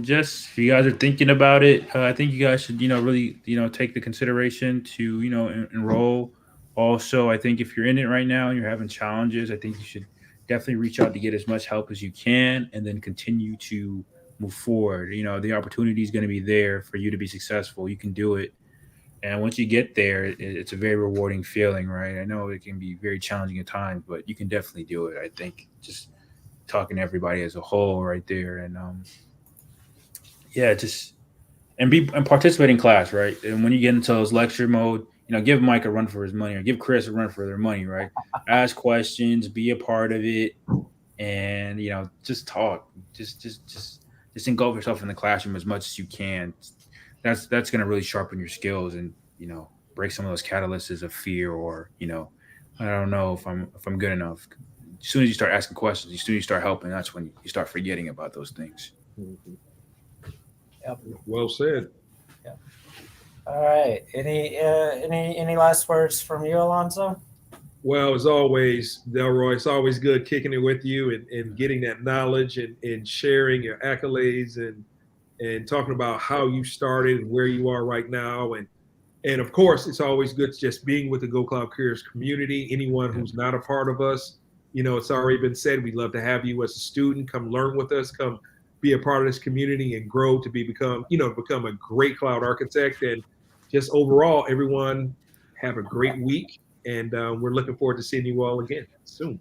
Just if you guys are thinking about it, I think you guys should, really, take the consideration to, enroll. Also, I think if you're in it right now and you're having challenges, I think you should definitely reach out to get as much help as you can, and then continue to move forward. The opportunity is going to be there for you to be successful. You can do it. And once you get there, it's a very rewarding feeling, right? I know it can be very challenging at times, but you can definitely do it. I think just talking to everybody as a whole right there. And and participate in class, right? And when you get into those lecture mode, give Mike a run for his money, or give Chris a run for their money, right? Ask questions, be a part of it, and just talk. Just engulf yourself in the classroom as much as you can. That's going to really sharpen your skills and break some of those catalysts of fear, or I don't know if I'm good enough. As soon as you start asking questions, as soon as you start helping, that's when you start forgetting about those things. Mm-hmm. Yep. Well said. Yeah. All right. Any last words from you, Alonzo? Well, as always, Delroy, it's always good kicking it with you and getting that knowledge and sharing your accolades and talking about how you started and where you are right now. And of course, it's always good just being with the Go Cloud Careers community. Anyone who's not a part of us, it's already been said, we'd love to have you as a student. Come learn with us, come be a part of this community and grow to become a great cloud architect. And just overall, everyone have a great week. And we're looking forward to seeing you all again soon.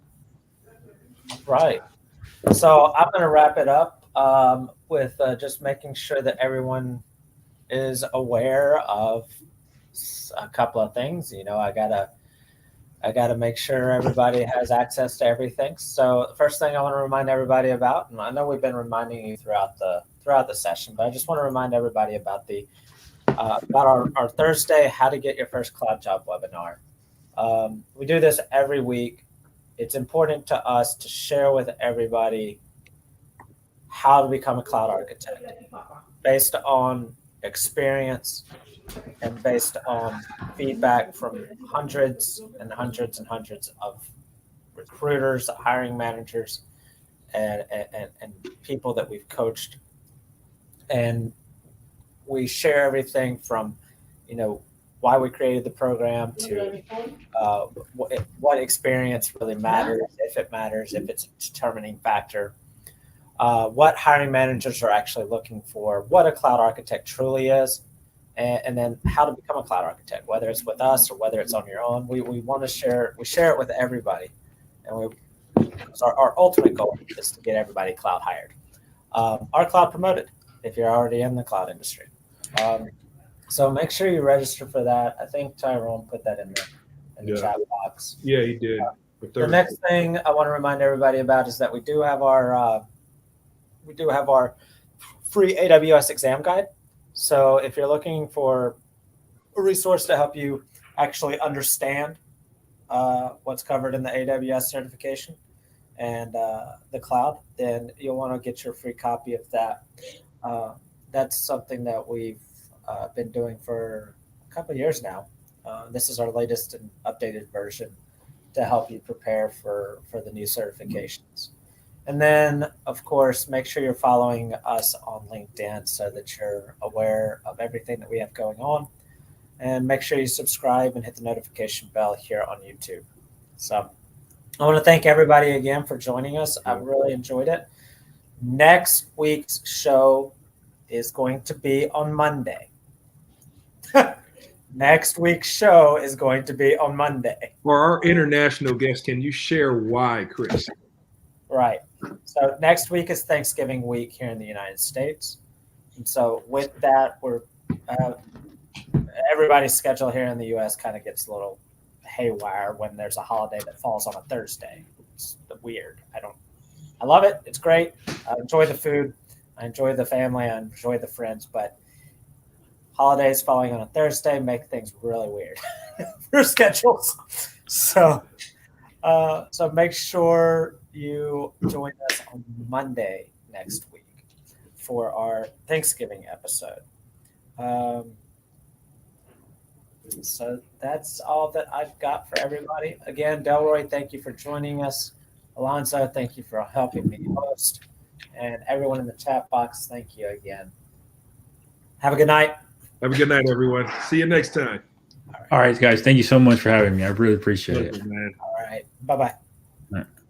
Right. So I'm going to wrap it up with just making sure that everyone is aware of a couple of things. I gotta make sure everybody has access to everything. So the first thing I want to remind everybody about, and I know we've been reminding you throughout the session, but I just want to remind everybody about our Thursday How to Get Your First Cloud Job webinar. We do this every week. It's important to us to share with everybody how to become a cloud architect based on experience and based on feedback from hundreds and hundreds and hundreds of recruiters, hiring managers, and people that we've coached. And we share everything from, why we created the program to what experience really matters, if it matters, if it's a determining factor, what hiring managers are actually looking for, what a cloud architect truly is, and then how to become a cloud architect, whether it's with us or whether it's on your own. We want to share it with everybody. And our ultimate goal is to get everybody cloud hired. Our cloud promoted if you're already in the cloud industry. So make sure you register for that. I think Tyrone put that in the chat box. Yeah, he did. The next thing I want to remind everybody about is that we do have our free AWS exam guide. So if you're looking for a resource to help you actually understand what's covered in the AWS certification and the cloud, then you'll want to get your free copy of that. That's something that we've been doing for a couple of years now. This is our latest and updated version to help you prepare for the new certifications. And then, of course, make sure you're following us on LinkedIn so that you're aware of everything that we have going on. And make sure you subscribe and hit the notification bell here on YouTube. So I want to thank everybody again for joining us. I've really enjoyed it. Next week's show is going to be on Monday. Next week's show is going to be on Monday. For our international guests, can you share why, Chris? Right. So next week is Thanksgiving week here in the United States. And so with that, we're everybody's schedule here in the U.S. kind of gets a little haywire when there's a holiday that falls on a Thursday. It's weird. I love it. It's great. I enjoy the food. I enjoy the family. I enjoy the friends. But holidays falling on a Thursday make things really weird for schedules. So make sure you join us on Monday next week for our Thanksgiving episode. So that's all that I've got for everybody. Again, Delroy, thank you for joining us. Alonzo, thank you for helping me host. And everyone in the chat box, thank you again. Have a good night. Have a good night, everyone. See you next time. All right, guys. Thank you so much for having me. I really appreciate it. Man. All right. Bye-bye. All right.